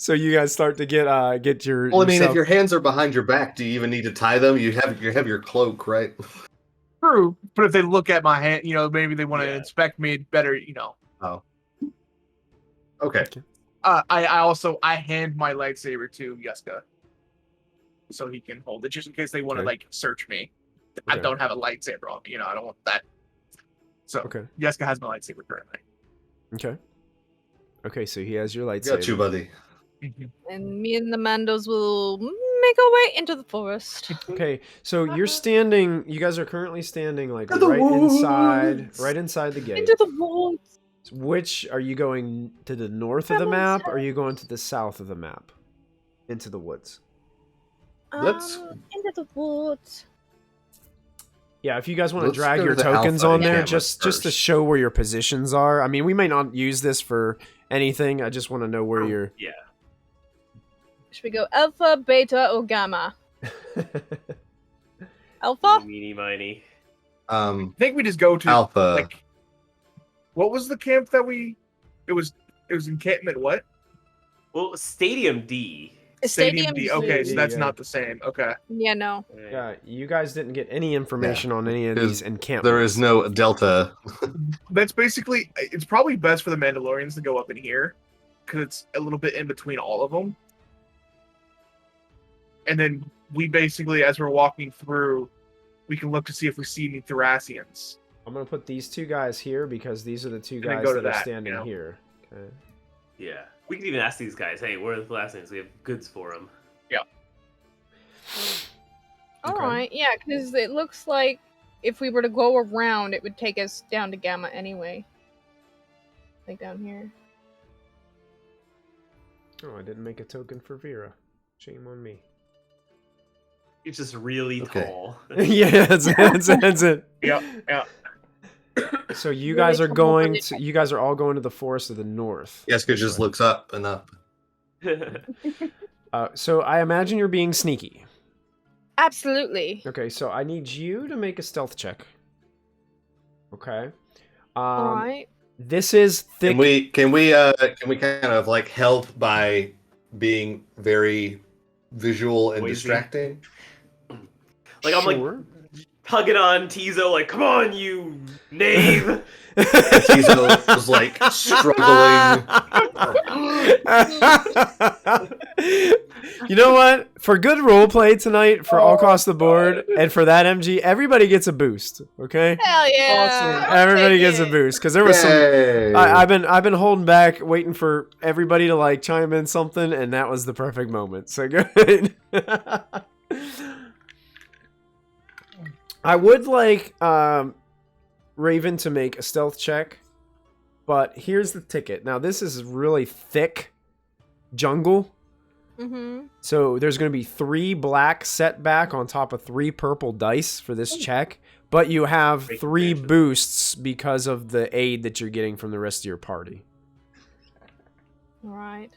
So you guys start to get your. Well, I mean, yourself... if your hands are behind your back, do you even need to tie them? You have your cloak, right? True, but if they look at my hand, maybe they want to inspect me better, Oh. Okay. I hand my lightsaber to Yeska, so he can hold it, just in case they want to search me. I Okay. don't have a lightsaber on me, I don't want that. So Yeska has my lightsaber currently. Okay, so he has your lightsaber. Got you, buddy. And me and the Mandos will make our way into the forest. Okay, so you're standing. You guys are currently standing like In the right inside the gate. Into the woods. Which are you going to the north of the map, or are you going to the south of the map, into the woods? Let's- Into the woods. Yeah, if you guys want to Let's drag go your to the tokens alpha on there, encampment just to first. show where your positions are. I mean, we may not use this for anything. I just want to know where you're. Yeah. Should we go alpha, beta, or gamma? Alpha? Meeny miny. I think we just go to Alpha. Like, what was the camp that we? It was encampment what? Well, Stadium D. Stadium D. Okay, so that's yeah. not the same. Okay. Yeah, no. Yeah, you guys didn't get any information on any of There's- these encampments. There is no delta. That's basically. It's probably best for the Mandalorians to go up in here, because it's a little bit in between all of them. And then we basically, as we're walking through, we can look to see if we see any Thalassians. I'm gonna put these two guys here because these are the two then guys go to that are that, standing you know? here. Okay. Yeah. We can even ask these guys, hey, where are the Thalassians? We have goods for them. All Okay. right, yeah, because it looks like if we were to go around, it would take us down to gamma anyway. Like down here. Oh, I didn't make a token for Vera. Shame on me. It's just really Okay. tall. Yeah, that's it. Yeah. So you Really guys are come going over to. You guys are all going to the forest of the north. Jeska just looks up and up. So I imagine you're being sneaky. Absolutely. Okay, so I need you to make a stealth check. Okay. All right. This is thick. Can we kind of like help by being very visual and Noisy. distracting? Like, I'm like Sure. tugging on Tizo, like, come on, you knave! Tizo was like struggling. You know what? For good roleplay tonight, for all across the board, and for that MG, everybody gets a boost. Okay, Hell yeah. Awesome. I'll everybody take gets a it. boost because there was some. Yay. I've been holding back, waiting for everybody to like chime in something, and that was the perfect moment. So good. I would like Raven to make a stealth check, but here's the ticket. Now this is really thick jungle, Mm-hmm. so there's going to be 3 black set back on top of 3 purple dice for this check, but you have Great 3 combination. boosts because of the aid that you're getting from the rest of your party. All right.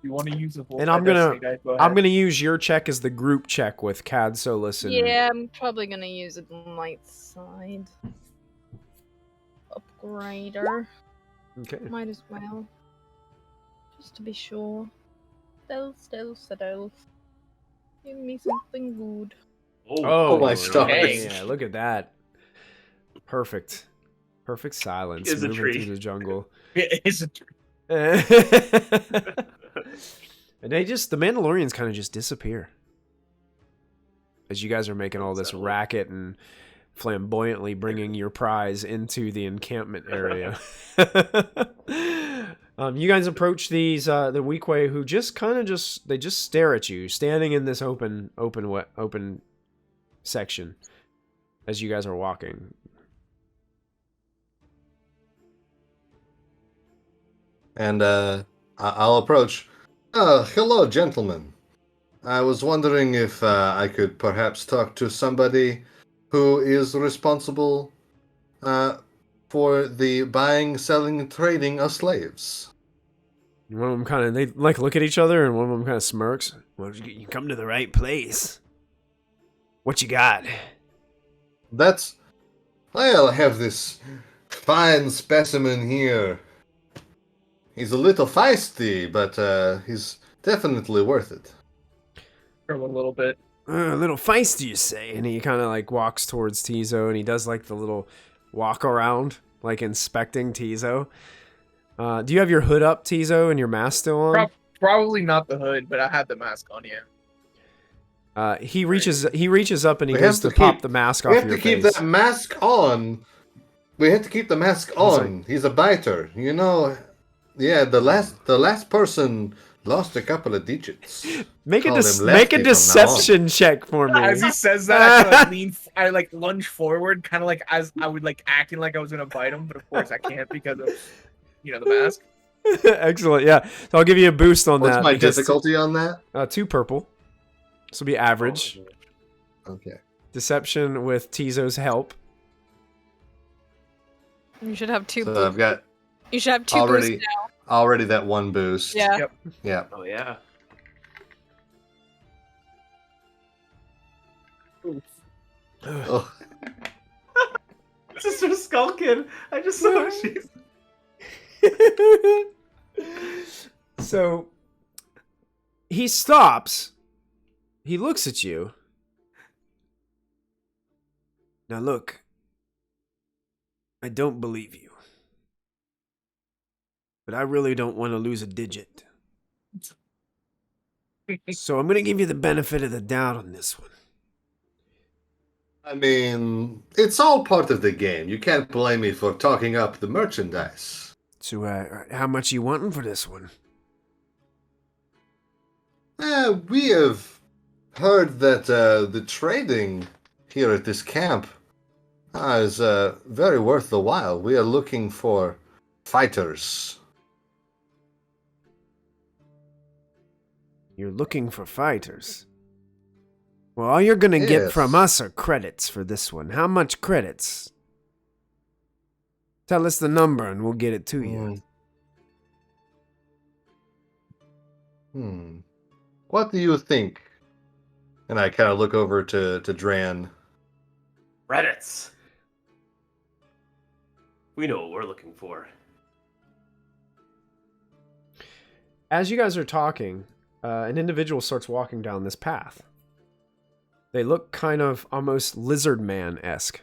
You want to use the And I'm gonna use your check as the group check with Cad, Solus, and Yeah, I'm probably gonna use a light side upgrader. okay. Might as well, just to be sure. Stealth. Give me something good. Oh my stars. Yeah, look at that. Perfect silence Is a moving tree. through the jungle. It is a And the Mandalorians kind of just disappear as you guys are making all this Settle. racket and flamboyantly bringing your prize into the encampment area. You guys approach these the Weequay, who just stare at you, standing in this open section as you guys are walking. And I'll approach. Hello, gentlemen. I was wondering if I could perhaps talk to somebody who is responsible for the buying, selling, and trading of slaves. One of them they like look at each other, and one of them kind of smirks. Well, you come to the right place. What you got? I'll have this fine specimen here. He's a little feisty, but he's definitely worth it. from a little bit. A little feisty, you say? And he kind of like walks towards Tizo, and he does like the little walk around, like inspecting Tizo. Do you have your hood up, Tizo, and your mask still on? Probably not the hood, but I had the mask on, yeah. He reaches up and he We goes have to to pop keep- the mask We off have your to keep face. that mask on. We have to keep the mask on. He's a biter. You know, yeah, the last person lost a couple of digits. Make a Call him make a Lefty from now deception check for me. As he says that, I like lunge forward, kind of like as I would like acting like I was gonna bite him, but of course I can't because of the mask. Excellent. Yeah, so I'll give you a boost on What's that. my because, difficulty on that? 2 purple. This will be average. Okay. Deception with Tizo's help. You should have two. So I've got You should have two boosts now. already that one boost. Yeah. Yep. Yeah. Oh yeah. Oh, Sister Skullkin. I just saw she's. So he stops. He looks at you. Now look, I don't believe you. But I really don't want to lose a digit. So I'm going to give you the benefit of the doubt on this one. I mean, it's all part of the game. You can't blame me for talking up the merchandise. So how much you wanting for this one? We have heard that the trading here at this camp is very worth the while. We are looking for fighters. You're looking for fighters. Well, all you're going to get from us are credits for this one. How much credits? Tell us the number and we'll get it to you. What do you think? And I kind of look over to Dran. Credits. We know what we're looking for. As you guys are talking, an individual starts walking down this path. They look kind of almost lizard man-esque.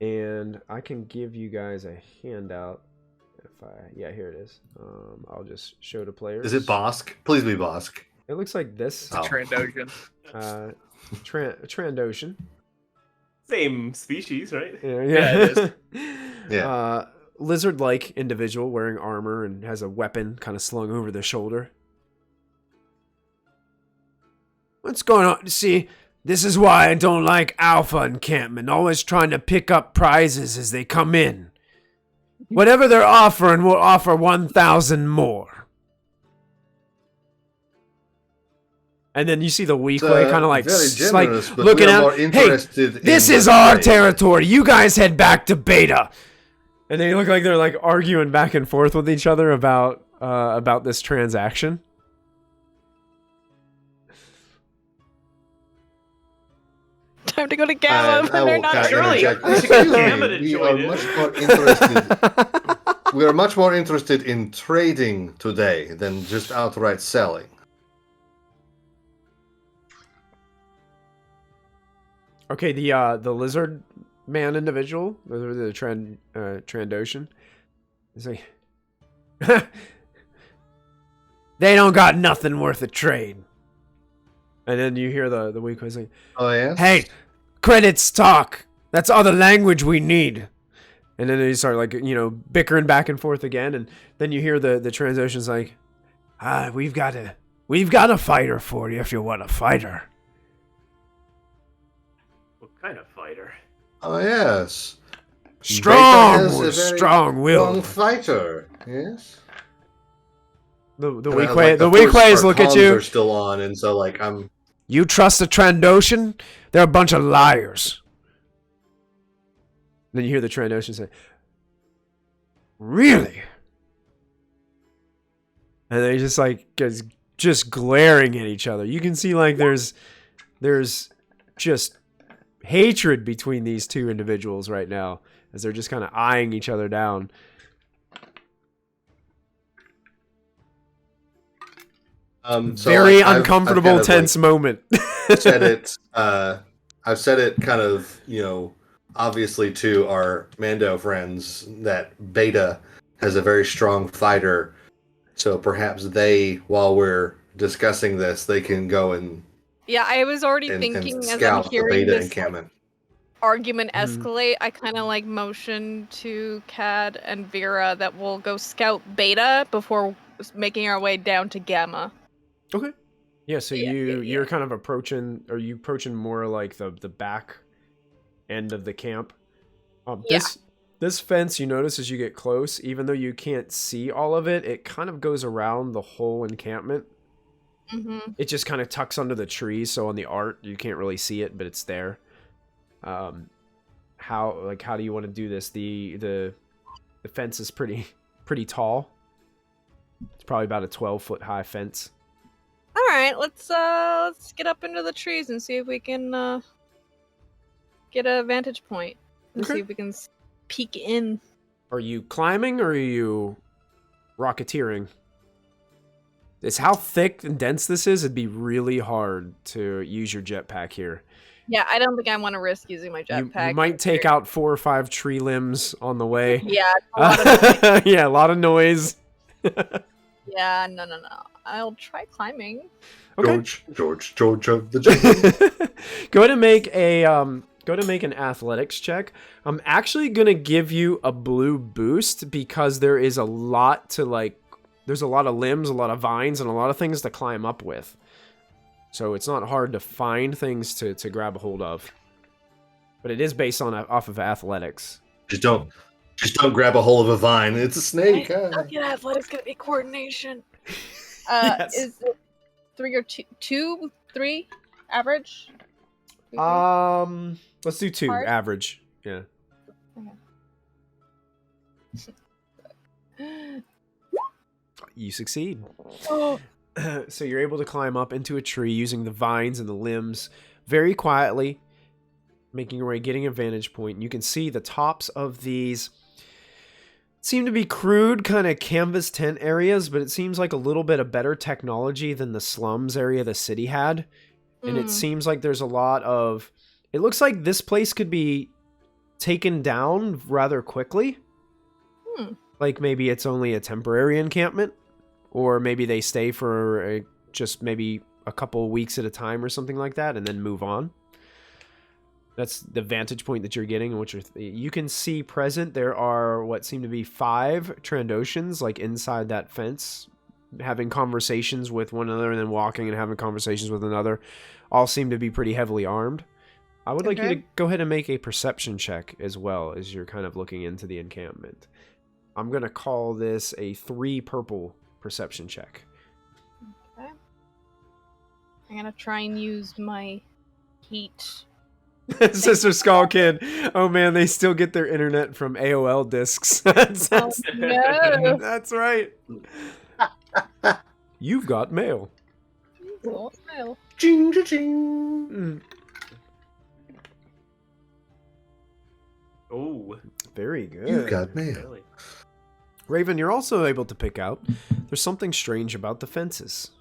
And I can give you guys a handout. Yeah, here it is. I'll just show to players. Is it Bosk? Please be Bosk. It looks like this. It's a Trandoshan. Trandoshan. Same species, right? Yeah, it is. Yeah. Lizard-like individual wearing armor and has a weapon kind of slung over their shoulder. What's going on? See, this is why I don't like Alpha encampment. Always trying to pick up prizes as they come in. Whatever they're offering, we'll offer 1,000 more. And then you see the weak way kind of like, very generous, but looking we are at, more hey, interested this in is the our trade." territory. You guys head back to Beta. And they look like they're like arguing back and forth with each other about this transaction. Time to go to Gamma, but they're not surely. interject. We should get Excuse Gamma me, to we join are in. much more interested. We are much more interested in trading today than just outright selling. Okay, the lizard man individual, the Trandoshan, is like, they don't got nothing worth a trade. And then you hear the weak voice like, Oh yeah. hey, credits talk. That's all the language we need. And then they start like, bickering back and forth again. And then you hear the Trandoshan's like, we've got a fighter for you if you want a fighter. What kind of fighter? Oh yes. Strong, Beta has a very strong-willed. strong fighter. Yes. The And weak I, way, like, the first weak ways our look at comms you. Are still on, and so like I'm. You trust the Trandoshan? They're a bunch of liars. Then you hear the Trandoshan say, really? And they just like just glaring at each other. You can see like there's just hatred between these two individuals right now as they're just kind of eyeing each other down. So Very I've uncomfortable, kind of, tense moment. said it. I've said it kind of, obviously to our Mando friends that Beta has a very strong fighter. So perhaps while we're discussing this, they can go and Yeah, I was already and thinking as I'm scout the hearing Beta this encampment. argument Mhm. escalate, I kind of like motion to Cad and Vera that we'll go scout Beta before making our way down to Gamma. Okay. Yeah, so Yeah, you're kind of approaching, or you approaching more like the back end of the camp. This fence, you notice as you get close, even though you can't see all of it, it kind of goes around the whole encampment. It just kind of tucks under the trees, so on the art you can't really see it, but it's there. How do you want to do this? The fence is pretty tall. It's probably about a 12-foot high fence. All right, let's get up into the trees and see if we can get a vantage point and see if we can peek in. Are you climbing or are you rocketeering? It's how thick and dense this is. It'd be really hard to use your jetpack here. Yeah, I don't think I want to risk using my jetpack. You might take out 4 or 5 tree limbs on the way. Yeah, a lot of noise. Yeah, a lot of noise. Yeah, no. I'll try climbing. Okay. George of the jungle. Go ahead and make an athletics check. I'm actually gonna give you a blue boost because there is a lot to there's a lot of limbs, a lot of vines, and a lot of things to climb up with. So it's not hard to find things to grab a hold of. But it is based off of athletics. Just don't grab a hold of a vine. It's a snake. Okay, athletics gonna be coordination. Yes. Is it 3 or 2, 3 average? Let's do 2 Hard? average. Yeah. Okay. You succeed. Oh. So you're able to climb up into a tree using the vines and the limbs very quietly, making your way, getting a vantage point. You can see the tops of these seem to be crude kind of canvas tent areas, but it seems like a little bit of better technology than the slums area the city had. And it seems like there's a lot of... It looks like this place could be taken down rather quickly. Like maybe it's only a temporary encampment, or maybe they stay for just maybe a couple of weeks at a time or something like that and then move on. That's the vantage point that you're getting, which you can see present. There are what seem to be 5 Trandoshans like inside that fence, having conversations with one another and then walking and having conversations with another. All seem to be pretty heavily armed. I would like you to go ahead and make a perception check as well as you're kind of looking into the encampment. I'm going to call this a 3 purple perception check. Okay. I'm going to try and use my heat. Sister Skull Kid. Oh man, they still get their internet from AOL discs. No. That's right. You've got mail. Ching, ching. Oh, very good. You got mail. really? Raven, you're also able to pick out there's something strange about the fences.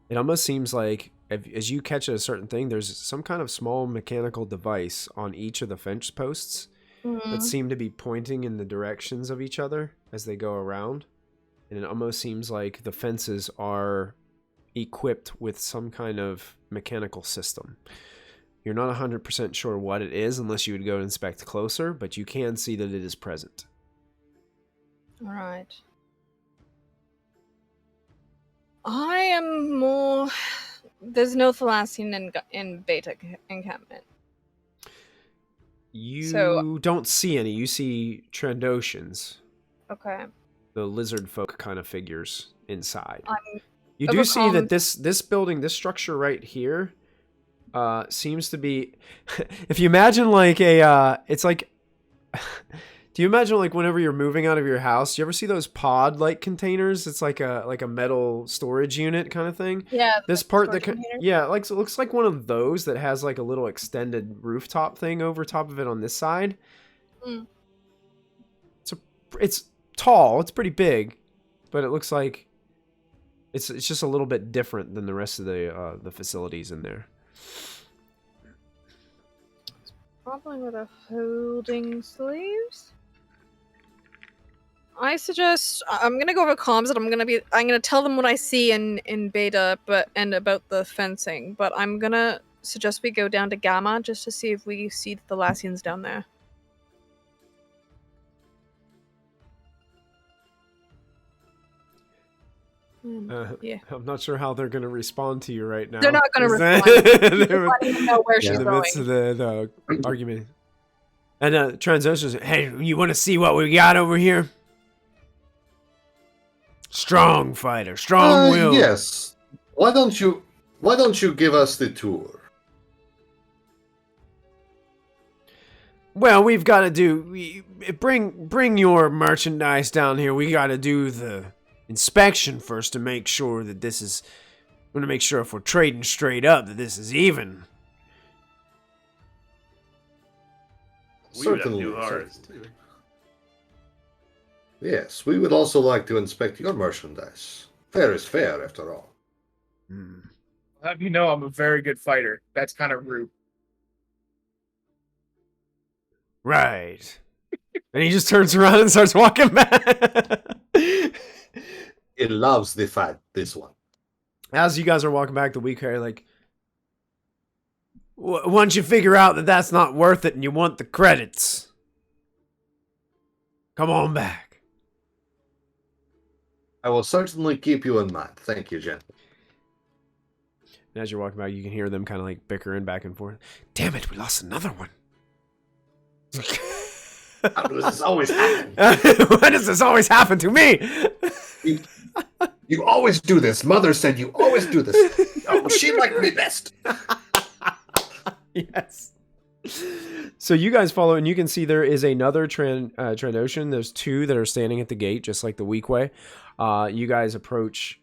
It almost seems like as you catch a certain thing, there's some kind of small mechanical device on each of the fence posts that seem to be pointing in the directions of each other as they go around. And it almost seems like the fences are equipped with some kind of mechanical system. You're not 100% sure what it is unless you would go inspect closer, but you can see that it is present. All right. I am more... There's no Thalassian in Beta encampment. You don't see any. You see Trandoshans. Okay. The lizard folk kind of figures inside. You Of do a see that this building, this structure right here, seems to be... If you imagine like a... it's like... Do you imagine like whenever you're moving out of your house, you ever see those pod-like containers? It's like a metal storage unit kind of thing. Yeah. This part that it looks like one of those that has like a little extended rooftop thing over top of it on this side. It's tall, it's pretty big, but it looks like it's just a little bit different than the rest of the facilities in there. Probably with a holding sleeves. I suggest I'm gonna go over comms and I'm gonna tell them what I see in beta, and about the fencing. But I'm gonna suggest we go down to Gamma just to see if we see the Thalassians down there. Yeah. I'm not sure how they're going to respond to you right now. They're not going to respond. They're I don't know where she's in the going. midst of the argument. And Transitions, hey, you want to see what we got over here? Strong fighter, strong will. Yes. Why don't you give us the tour? Well, we've got to bring your merchandise down here. We got to do the inspection first to make sure that this is. I'm gonna make sure if we're trading straight up that this is even. We would have to Certainly. do ours too. Yes, we would also like to inspect your merchandise. Fair is fair, after all. I'll have you know I'm a very good fighter. That's kind of rude. Right. And he just turns around and starts walking back. It loves the fight, this one. As you guys are walking back, the weak hair, like, once you figure out that that's not worth it and you want the credits, come on back. I will certainly keep you in mind. Thank you, Jen. And as you're walking back, you can hear them kind of like bickering back and forth. Damn it, we lost another one. How does this always happen? Why does this always happen to me? You always do this. Mother said you always do this. Oh, she liked me best. Yes. So you guys follow, and you can see there is another Trandoshan. There's two that are standing at the gate, just like the weak way. You guys approach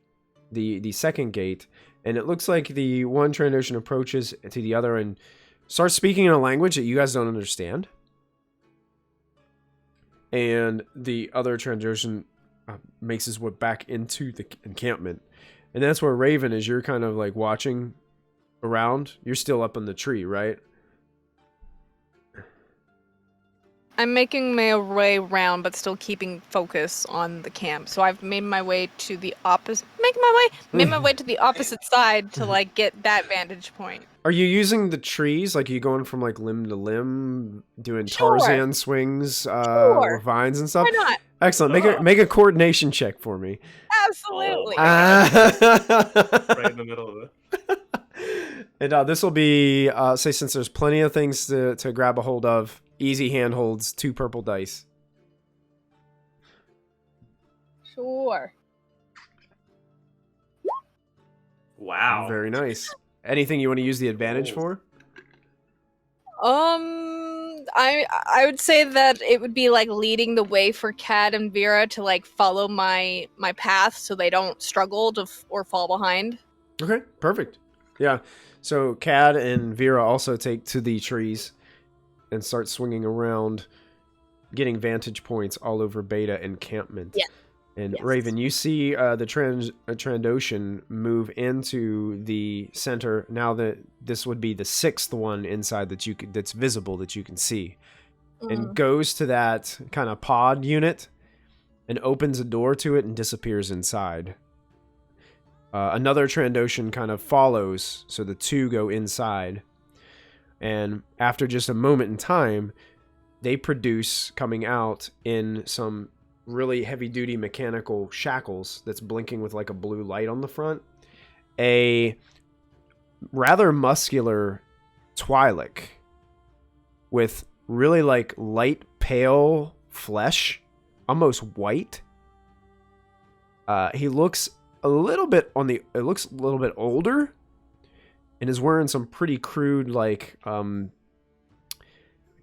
the second gate, and it looks like the one Trandoshan approaches to the other and starts speaking in a language that you guys don't understand. And the other Trandoshan makes his way back into the encampment. And that's where Raven, as you're kind of like watching around, you're still up in the tree, right? I'm making my way around, but still keeping focus on the camp. So I've made my way to the opposite. Made my way to the opposite side to like get that vantage point. Are you using the trees? Like, are you going from like limb to limb, doing Sure. Tarzan swings, Sure. or vines and stuff? Why not? Excellent. Make a coordination check for me. Absolutely. Right in the middle of it. And this will be, say, since there's plenty of things to grab a hold of, easy handholds, 2 purple dice. Sure. Wow. Very nice. Anything you want to use the advantage for? I would say that it would be like leading the way for Cad and Vera to like follow my path so they don't struggle or fall behind. Okay, perfect. Yeah. So Cad and Vera also take to the trees and start swinging around, getting vantage points all over Beta encampment. Yeah. And Yes. Raven, you see the Trandoshan move into the center. Now that this would be the 6th one inside that's visible that you can see, and goes to that kind of pod unit and opens a door to it and disappears inside. Another Trandoshan kind of follows, so the 2 go inside. And after just a moment in time, they produce, coming out in some really heavy-duty mechanical shackles that's blinking with like a blue light on the front, a rather muscular Twi'lek with really like light pale flesh, almost white. He looks a little bit older, and is wearing some pretty crude, like, I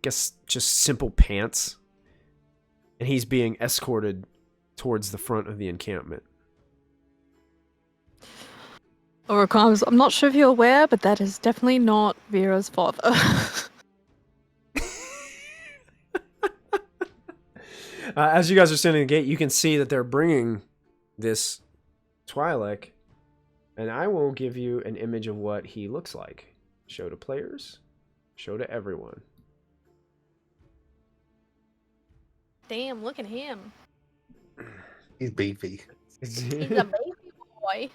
guess just simple pants. And he's being escorted towards the front of the encampment. Overcoms, I'm not sure if you're aware, but that is definitely not Vera's father. As you guys are standing at the gate, you can see that they're bringing this Twi'lek, and I will give you an image of what he looks like. Show to players, show to everyone. Damn, look at him. He's beefy. He's a baby boy.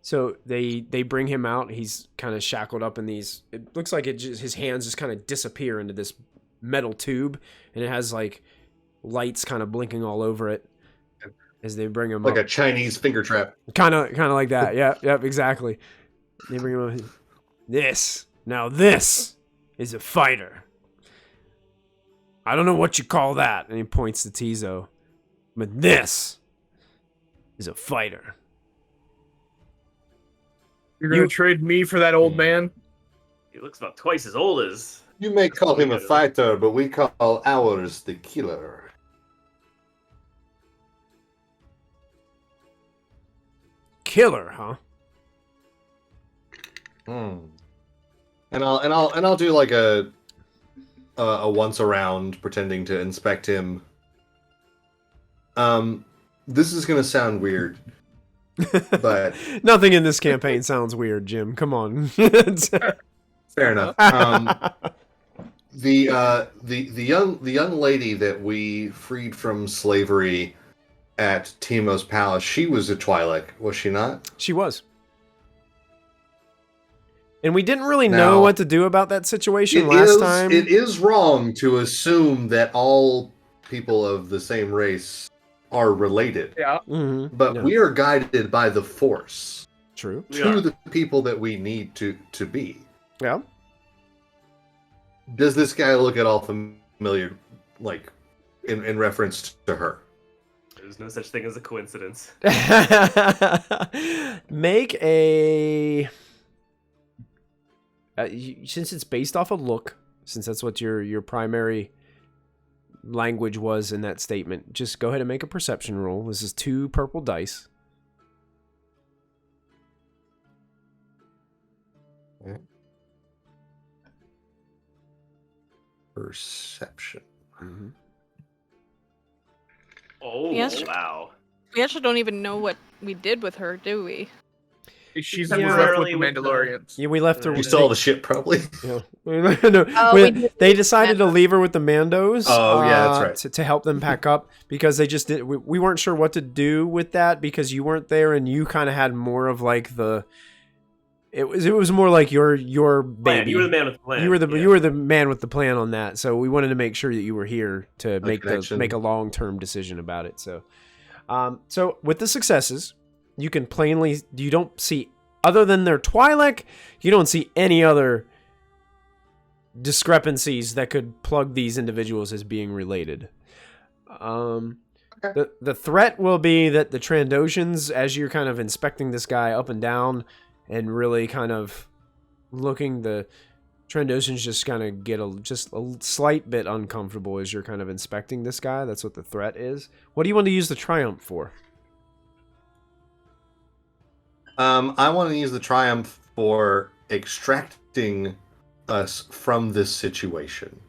So they bring him out. He's kind of shackled up in these. It looks like his hands just kind of disappear into this metal tube, and it has like lights kind of blinking all over it as they bring him Like up. a Chinese finger trap. Kind of like that. Yep, exactly. They bring him up. This is a fighter. I don't know what you call that. And he points to Tizo. But this is a fighter. You're gonna trade me for that old man? He looks about twice as old as. You may call him a fighter, but we call ours the killer. Killer, huh? And I'll do like a once around pretending to inspect him. This is gonna sound weird, but nothing in this campaign sounds weird, Jim. Come on. Fair enough. The young lady that we freed from slavery at Timo's palace, she was a Twi'lek, was she not? She was. And we didn't really know what to do about that situation last time. It is wrong to assume that all people of the same race are related. Yeah. Mm-hmm. But we are guided by the Force. True. To the people that we need to be. Yeah. Does this guy look at all familiar, like, in reference to her? There's no such thing as a coincidence. Make a... since it's based off a look, since that's what your primary language was in that statement, just go ahead and make a perception roll. This is 2 purple dice. Okay. Perception. Mm-hmm. Oh, Yes. wow. We actually don't even know what we did with her, do we? She's Yeah. left with the With the- Mandalorians. Yeah, we left her. You stole the ship, probably. Yeah. No, Oh, we did. they decided to leave her with the Mandos. Oh, yeah, that's right. To help them pack up because they just did. We weren't sure what to do with that because you weren't there and you kind of had more of like the. It was more like your Plan. baby. You were the man with the plan. You were the yeah. you were the man with the plan on that. So we wanted to make sure that you were here to make connection. a long term decision about it. So, so with the successes, you can plainly you don't see. Other than their Twi'lek, you don't see any other discrepancies that could plug these individuals as being related. Okay. The threat will be that the Trandoshans, as you're kind of inspecting this guy up and down and really kind of looking, the Trandoshans just kind of get just a slight bit uncomfortable as you're kind of inspecting this guy. That's what the threat is. What do you want to use the Triumph for? I want to use the Triumph for extracting us from this situation.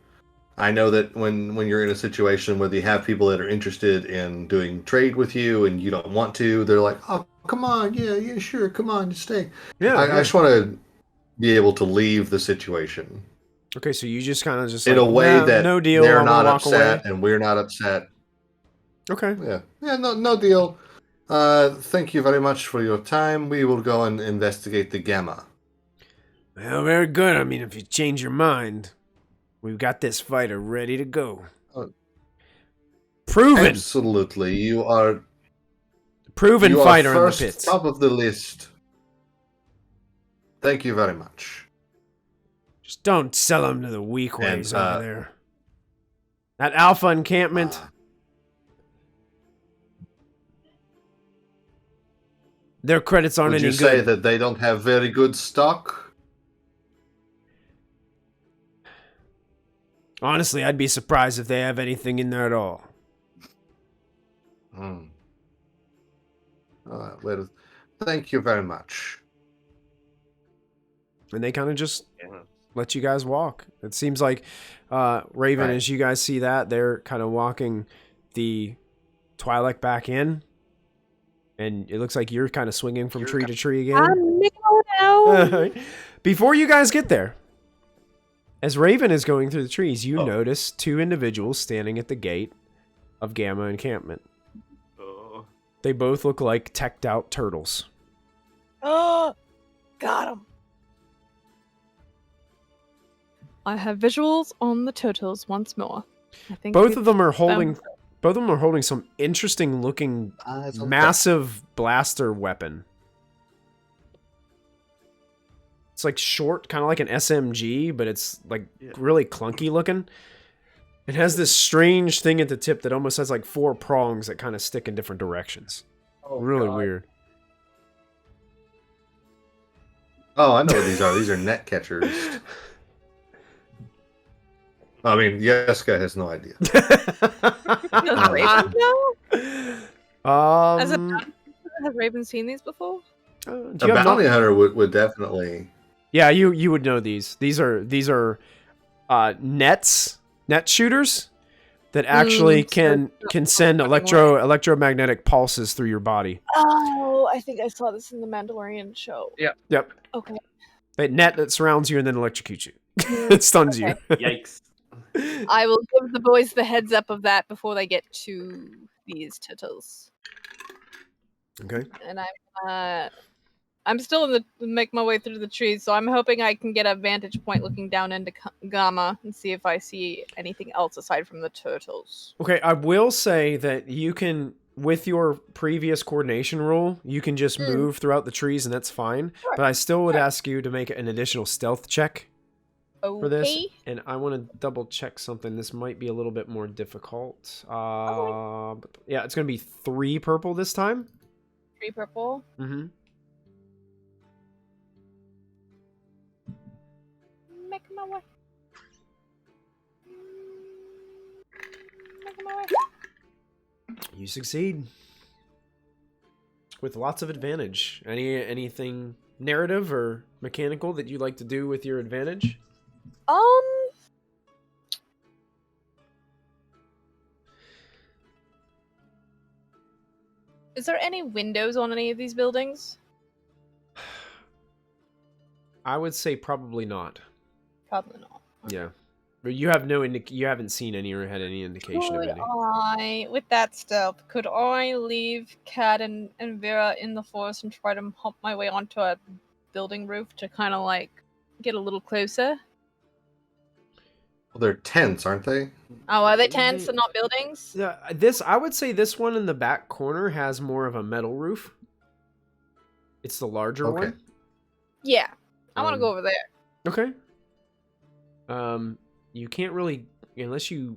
I know that when you're in a situation where you have people that are interested in doing trade with you and you don't want to, they're like, oh, come on, yeah, sure, come on, just stay. Yeah, I just want to be able to leave the situation. Okay, so you just kind of just in like, a way that no deal, they're I'm gonna not walk upset away. and we're not upset. Okay. Yeah, no deal. Thank you very much for your time. We will go and investigate the Gamma. Well, very good. I mean, if you change your mind, we've got this fighter ready to go. Proven Absolutely, you are fighter in the first, pits. top of the list. Thank you very much. Just don't sell them to the weak And, ways over there. That Alpha encampment. Their credits aren't Would any you say good. that they don't have very good stock? Honestly, I'd be surprised if they have anything in there at all. Well, thank you very much. And they kind of just let you guys walk. It seems like Raven, Right. as you guys see that, they're kind of walking the Twi'lek back in. And it looks like you're kind of swinging from tree to tree again. Before you guys get there, as Raven is going through the trees, you notice 2 individuals standing at the gate of Gamma encampment. Oh. They both look like teched out turtles. Oh, got him. I have visuals on the turtles once more. I think Both of them are holding some interesting looking massive blaster weapon. It's like short, kind of like an SMG, but it's like really clunky looking. It has this strange thing at the tip that almost has like 4 prongs that kind of stick in different directions. Oh, really God. weird. Oh, I know what these are. These are net catchers. I mean, Yeska has no idea. Does Raven know? As a Um, has Raven seen these before? do A you have bounty hunter would definitely. Yeah, you would know these. These are net shooters that actually can send electromagnetic pulses through your body. Oh, I think I saw this in the Mandalorian show. Yep. Okay. A net that surrounds you and then electrocutes you. It stuns you. Yikes. I will give the boys the heads up of that before they get to these turtles. Okay. And I'm still in the make my way through the trees, so I'm hoping I can get a vantage point looking down into Gamma and see if I see anything else aside from the turtles. Okay, I will say that you can, with your previous coordination roll, you can just move throughout the trees and that's fine. Sure. But I still would ask you to make an additional stealth check Okay. for this. And I want to double check something. This might be a little bit more difficult. But yeah, it's going to be 3 purple this time. 3 purple. Mm-hmm. Making my way. Making my way. You succeed. With lots of advantage. Anything narrative or mechanical that you'd like to do with your advantage? Is there any windows on any of these buildings? I would say probably not. Probably not. Yeah. But you have you haven't seen any or had any indication of any. With that stealth, could I leave Kat and Vera in the forest and try to hump my way onto a building roof to kind of like get a little closer? Well, they're tents, aren't they? Oh, are they tents and not buildings? Yeah, I would say this one in the back corner has more of a metal roof. It's the larger one. Yeah. I want to go over there. Okay. You can't really, unless you.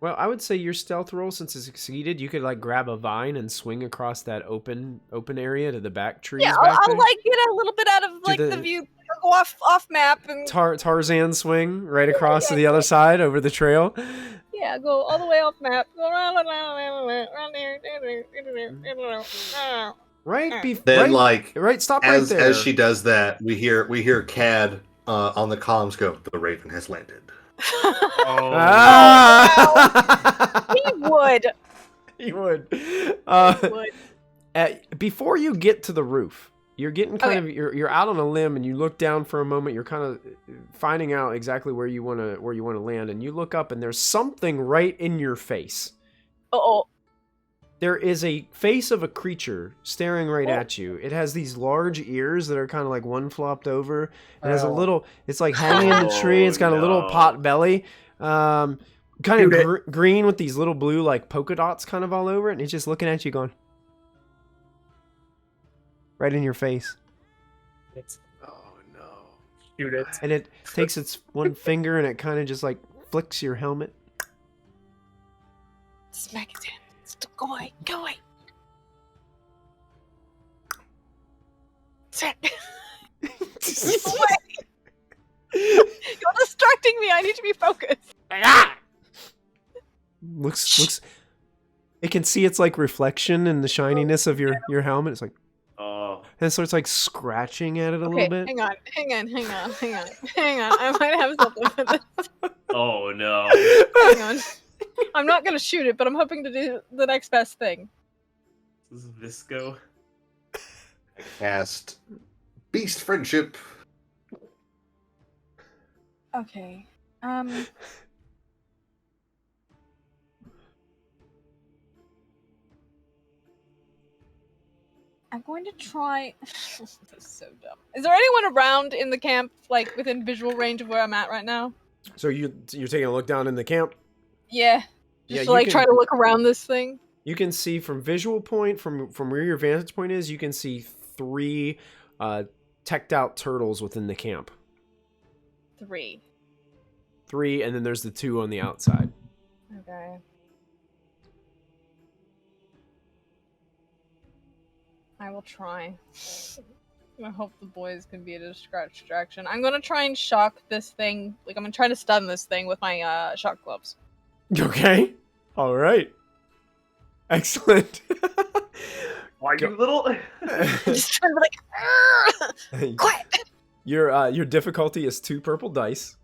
Well, I would say your stealth roll, since it succeeded, you could like grab a vine and swing across that open area to the back trees. Yeah, back I'll there. like get a little bit out of like the view, go off map and Tarzan swing right across to the other side over the trail. Yeah, go all the way off map. Go around there. Right. Then, right. Stop right there. As she does that, we hear Cad on the comms go, "The Raven has landed." He would. Before you get to the roof, you're getting you're out on a limb and you look down for a moment. You're kind of finding out exactly where you want to land, and you look up and there's something right in your face. Uh-oh. There is a face of a creature staring right at you. It has these large ears that are kind of like one flopped over. It has a little. It's like hanging in the tree. It's got a little pot belly. Kind of green with these little blue like polka dots kind of all over it, and it's just looking at you going right in your face. Oh no. Shoot it. And it takes its one finger and it kind of just like flicks your helmet. Smack his hand. Go away. Go away. Sit. Go away. You're distracting me. I need to be focused. Looks. It can see its like reflection in the shininess of your helmet. It's like, and it starts like scratching at it a little bit. Hang on. I might have something for this. Oh no. Hang on. I'm not gonna shoot it, but I'm hoping to do the next best thing. This is Visco. I cast Beast Friendship. Okay. I'm going to try. This is so dumb. Is there anyone around in the camp, like within visual range of where I'm at right now? So you're taking a look down in the camp? Yeah. Just try to look around this thing. You can see from visual point, from where your vantage point is, you can see 3 teched out turtles within the camp. 3, and then there's the 2 on the outside. Okay. I will try. I hope the boys can be a distraction. I'm gonna try and shock this thing. Like, I'm gonna try to stun this thing with my shock gloves. Okay. All right. Excellent. Why you little? Just trying to be like, quiet. Your difficulty is 2 purple dice,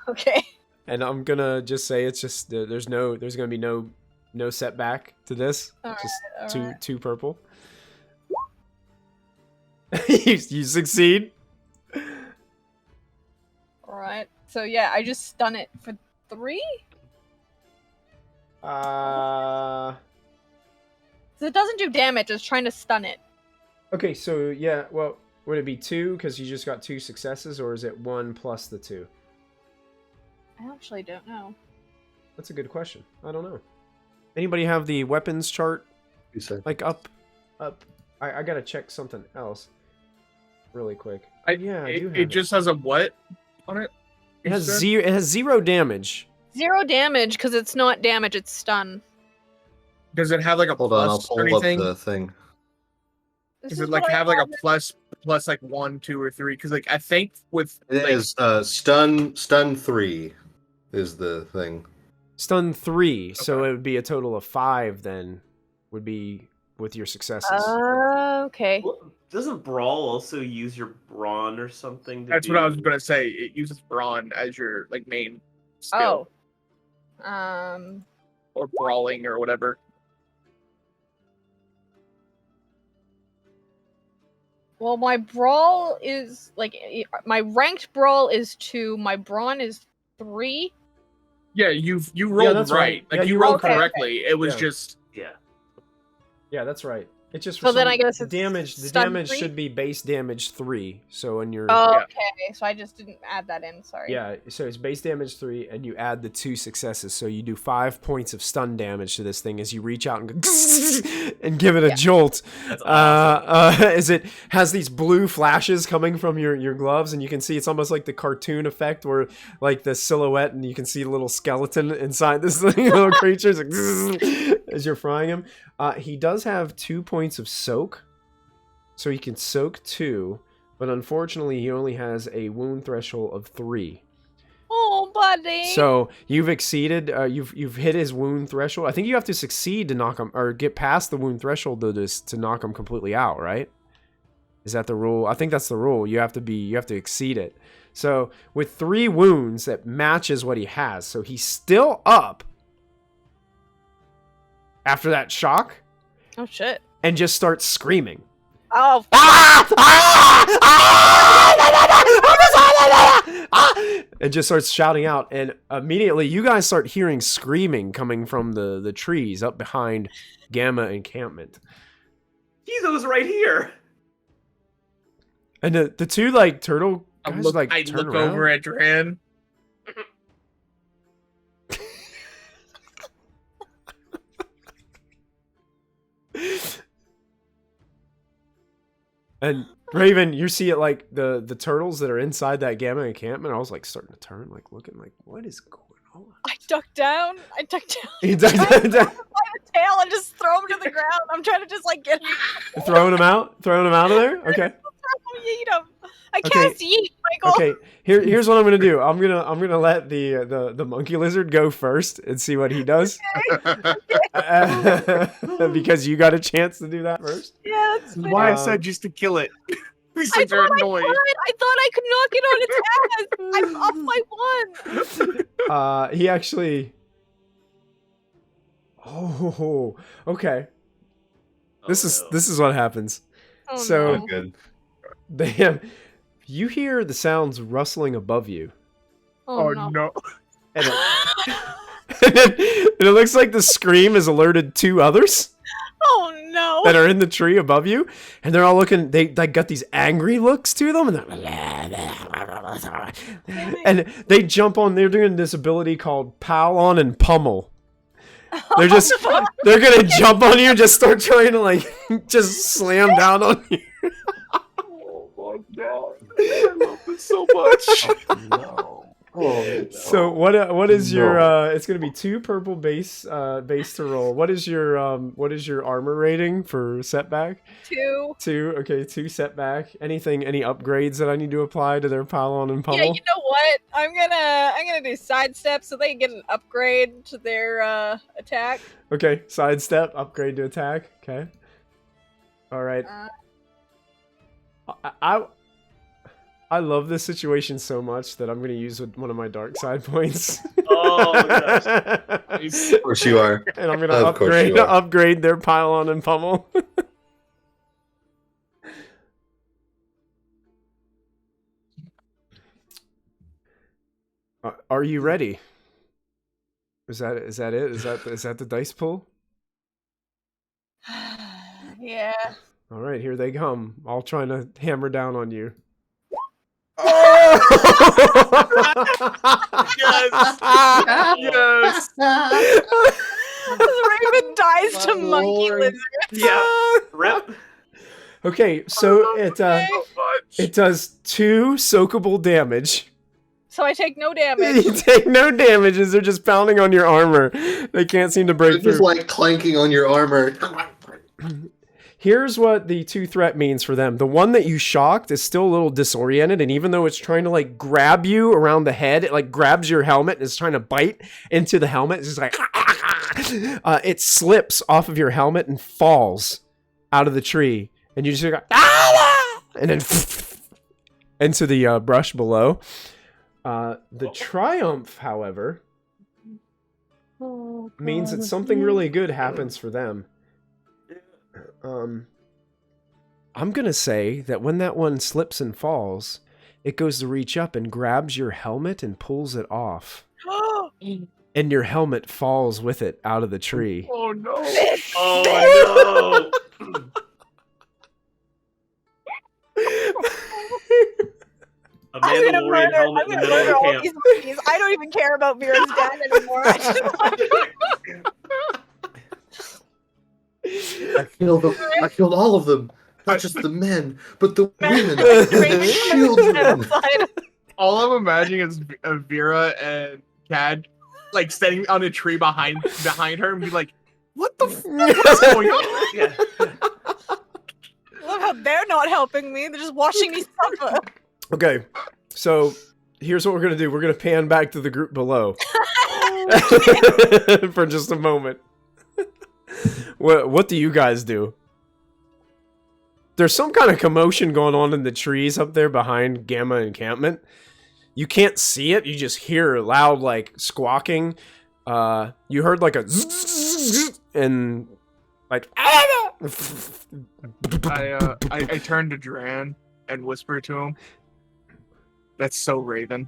Okay. and I'm gonna just say it's just there's gonna be no setback to this. All Just right. two purple. you succeed. All right. So yeah, I just stun it for 3. So it doesn't do damage. It's trying to stun it. Okay, so yeah, well, would it be 2 because you just got 2 successes, or is it 1 plus the 2? I actually don't know. That's a good question. I don't know. Anybody have the weapons chart? You said. Like up. I gotta check something else really quick. I do have It just has a what on it? It has 0 damage. 0 damage because it's not damage. It's stun. Does it have like a Hold on, I'll plus pull or anything? up the thing. Does it like have like a plus like 1, 2, or 3? Because like I think with It like, is stun 3 is the thing. Stun 3, so Okay. it would be a total of 5 then, would be with your successes. Okay. Well, doesn't Brawl also use your brawn or something? that's what I was gonna say. It uses brawn as your like main skill Oh. or brawling or whatever. Well, my brawl is like my ranked brawl is 2. My brawn is 3. Yeah, you rolled that's right. right. Like Yeah, you you rolled rolled right. correctly. It was Yeah. just Yeah. Yeah, that's right. It's just So then I guess the it's damage. The stun damage 3? should be base damage 3. So when you're Oh, Yeah. okay. So I just didn't add that in. Sorry. yeah, so it's base damage 3, and you add the 2 successes. So you do 5 points of stun damage to this thing as you reach out and go and give it a jolt. That's awesome. As it has these blue flashes coming from your gloves, and you can see it's almost like the cartoon effect where like the silhouette, and you can see a little skeleton inside this thing, little creatures as you're frying him. He does have 2 points of soak, so he can soak 2, but unfortunately he only has a wound threshold of 3. Oh, buddy. So you've exceeded, you've hit his wound threshold. I think you have to succeed to knock him, or get past the wound threshold to knock him completely out, right? Is that the rule? I think that's the rule. You have to exceed it. So with 3 wounds, that matches what he has. So he's still up after that shock, Oh shit. and just starts screaming. Oh. And just starts shouting out, and immediately you guys start hearing screaming coming from the trees up behind Gamma encampment. He's was right here. And the 2 like turtle I guys look, like I turn look around. over at Dran. And Raven, you see it like the turtles that are inside that Gamma encampment are also like starting to turn, like looking like, what is going on? I duck down. Throwing By the tail and just throw him to the ground. I'm trying to just like get him. him out of there. Okay. Yeet him. I Okay. cast yeet, Michael. Okay. Here's what I'm gonna do. I'm gonna let the monkey lizard go first and see what he does. Because you got a chance to do that first. Yeah, that's fair. Why I Um, said just to kill it. These I things are thought I annoying. could. I thought I could knock it on its ass. I'm up by 1. He actually. Oh, okay. This is what happens. Oh, So- no. Good. You hear the sounds rustling above you, Oh no. no. and it looks like the scream has alerted 2 others Oh no. that are in the tree above you, and they're all looking. They got these angry looks to them, and they jump on. They're doing this ability called Pal on and Pummel. They're just they're gonna jump on you and just start trying to like just slam down on you. Oh my god. I love this so much. Oh, So what is your it's gonna be 2 purple base to roll. What is your armor rating for setback? 2. 2. Okay, 2 setback. Any upgrades that I need to apply to their pylon and pummel? Yeah, you know what? I'm gonna do sidestep so they get an upgrade to their attack. Okay, sidestep, upgrade to attack. Okay. All right. I love this situation so much that I'm going to use one of my dark side points. Oh, gosh. Of course you are. And I'm going to upgrade their pylon and pummel. Are you ready? Is that it? Is that the dice pull? Yeah. All right, here they come. All trying to hammer down on you. Yes. Yes. Raven dies to monkey Lord. lizard. Yeah. Rip. Okay, so it does 2 soakable damage. So I take no damage. You take no damage as they're just pounding on your armor. They can't seem to break It's through. just like clanking on your armor. Here's what the 2 threat means for them. The one that you shocked is still a little disoriented, and even though it's trying to like grab you around the head, it like grabs your helmet and is trying to bite into the helmet. It's just like it slips off of your helmet and falls out of the tree, and you just go and then into the brush below. The triumph, however, means that something really good happens for them. I'm gonna say that when that one slips and falls, it goes to reach up and grabs your helmet and pulls it off. And your helmet falls with it out of the tree. Oh no. Oh no. A I'm gonna Mandalorian helmet in the middle of all camp. these monkeys. I don't even care about Vera's dad anymore. I just want I killed all of them. Not just the men, but the women, Raven the children. outside. All I'm imagining is Vera and Cad like standing on a tree behind her and be like, "What the what's going on?" Yeah. Love how they're not helping me. They're just watching me suffer. Okay, so here's what we're gonna do. We're gonna pan back to the group below for just a moment. What do you guys do? There's some kind of commotion going on in the trees up there behind Gamma Encampment. You can't see it. You just hear loud like squawking. You heard like a and like I turned to Duran and whispered to him, "That's so Raven."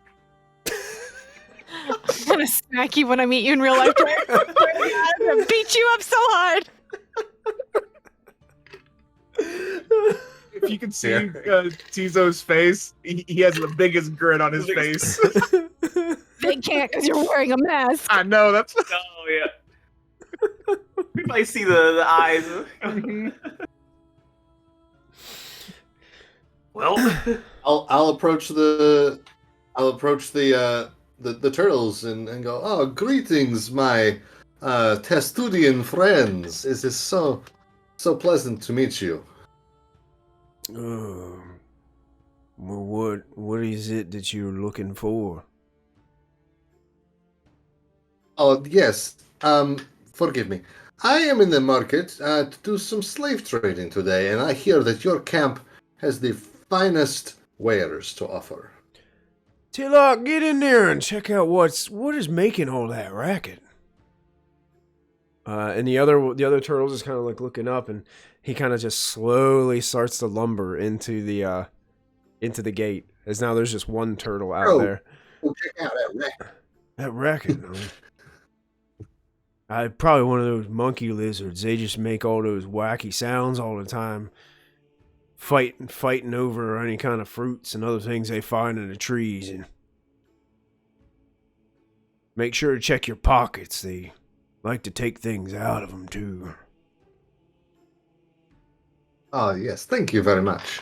I'm gonna smack you when I meet you in real life. I'm gonna beat you up so hard. If you can see Tizo's face, he has the biggest grin on his face. They can't because you're wearing a mask. I know, that's... Oh yeah. We might see the eyes. Well, I'll approach the turtles and go, "Oh, greetings, my Testudian friends. It is so pleasant to meet you." Well, what is it that you're looking for? Oh, yes. Forgive me. I am in the market to do some slave trading today, and I hear that your camp has the finest wares to offer. Tilok, get in there and check out what is making all that racket. And the other turtle just kind of like looking up, and he kind of just slowly starts to lumber into the gate. As now there's just one turtle out there. Well, check out that racket. That racket. Probably one of those monkey lizards. They just make all those wacky sounds all the time. Fighting over any kind of fruits and other things they find in the trees. And make sure to check your pockets. They like to take things out of them too. Oh, yes. Thank you very much.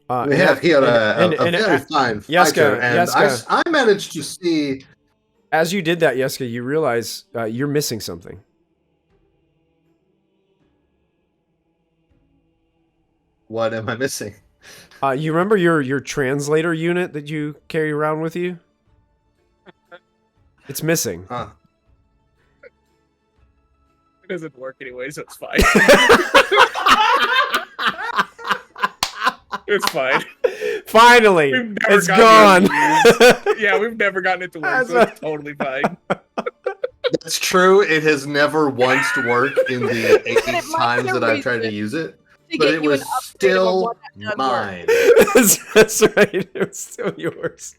We have here a very fine fighter, and I managed to see... As you did that, Yeska, you realize you're missing something. What am I missing? You remember your translator unit that you carry around with you? It's missing. Huh. It doesn't work anyway, so it's fine. It's fine. Finally, it's gone. Yeah, we've never gotten it to work, so it's totally fine. That's true. It has never once worked in the 8 times that I've tried to use it. But it was still mine. That's right. It was still yours.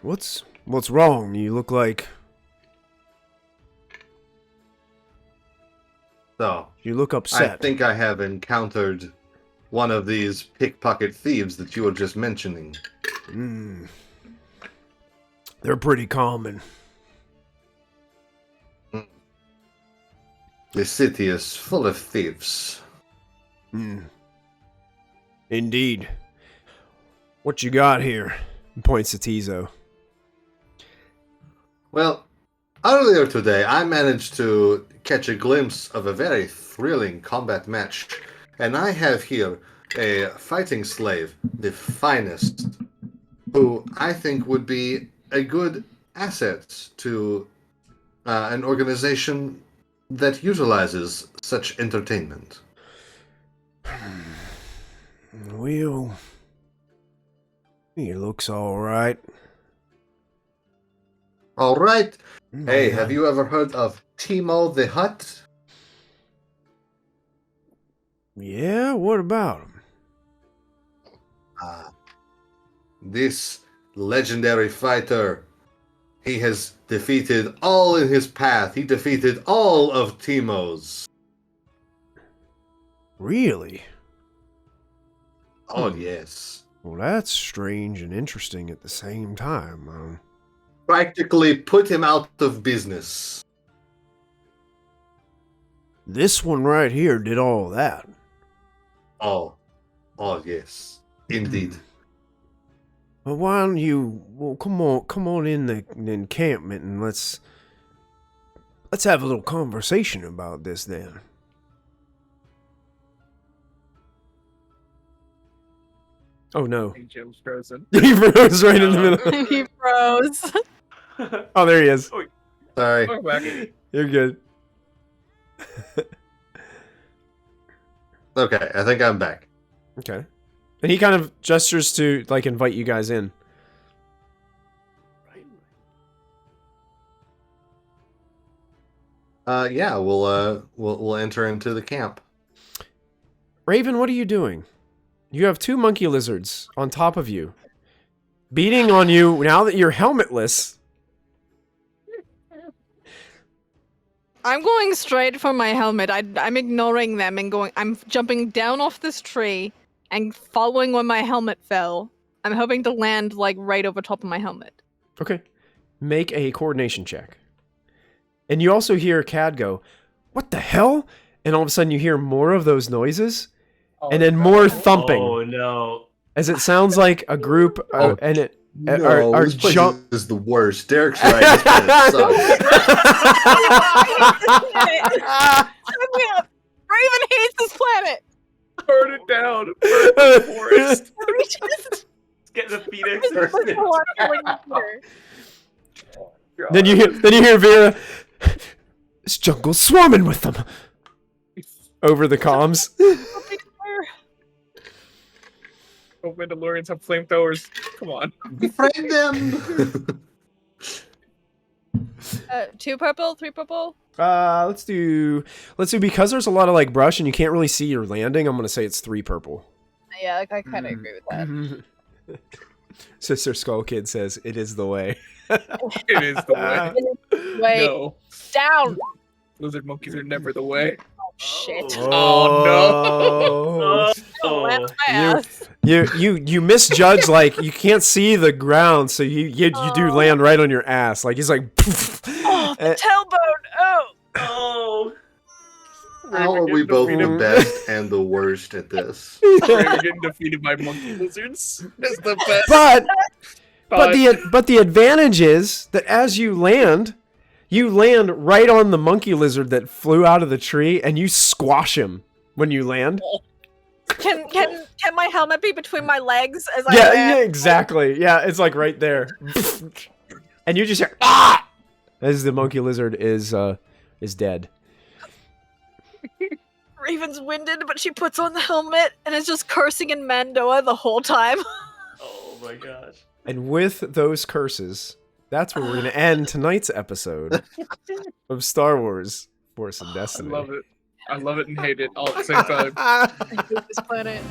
What's wrong? You look like... So, you look upset. I think I have encountered one of these pickpocket thieves that you were just mentioning. They're pretty common. The city is full of thieves. Indeed. What you got here? He points to Tizo. Well, earlier today, I managed to catch a glimpse of a very thrilling combat match, and I have here a fighting slave, the finest, who I think would be a good asset to an organization that utilizes such entertainment. Well, he looks all right. All right. Hey, have you ever heard of Timo the Hutt? Yeah, what about him? This legendary fighter, he has defeated all in his path. He defeated all of Timo's. Really? Oh, yes. Well, that's strange and interesting at the same time. Practically put him out of business. This one right here did all that. Oh, yes, indeed. Well, why don't you? Well, come on in the encampment and let's have a little conversation about this then. Oh no! Jim's frozen. He froze right in the middle. He froze. Oh, there he is. Sorry. Welcome back. You're good. Okay, I think I'm back. Okay. And he kind of gestures to like invite you guys in. Yeah, we'll enter into the camp. Raven, what are you doing? You have 2 monkey lizards on top of you, beating on you now that you're helmetless. I'm going straight for my helmet. I'm ignoring them and going. I'm jumping down off this tree and following where my helmet fell. I'm hoping to land like right over top of my helmet. Okay. Make a coordination check. And you also hear Cad go, "What the hell?" And all of a sudden you hear more of those noises, and then more thumping. Oh no! As it sounds like a group, and it No, are this place jump. is the worst. Derek's right. This place sucks. Raven hates this planet. Burn it down. Burn the forest. Let's get the phoenix. Then you hear Vera. This jungle's swarming with them. Over the comms. Oh, Mandalorians have flamethrowers. Come on. Befriend them. 2 purple, 3 purple. Let's do because there's a lot of like brush and you can't really see your landing. I'm gonna say it's 3 purple. Yeah, I kind of agree with that. Sister Skull Kid says it is the way. It is the way. Wait, No. down. Lizard monkeys are never the way. Shit. Oh, Oh, That's my ass. You misjudge, like you can't see the ground, so you do land right on your ass. Like he's like Oh, the tailbone. Oh. How are we both the best and the worst at this? Raven getting defeated by monkey lizards is the best. But the advantage is that as you land right on the monkey lizard that flew out of the tree, and you squash him when you land. Can my helmet be between my legs as I Yeah, land? yeah, exactly. Yeah, it's like right there, and you just hear ah as the monkey lizard is dead. Raven's winded, but she puts on the helmet and is just cursing in Mandoa the whole time. Oh my gosh. And with those curses, that's where we're going to end tonight's episode of Star Wars Force and Destiny. I love it and hate it all at the same time. I hate this planet.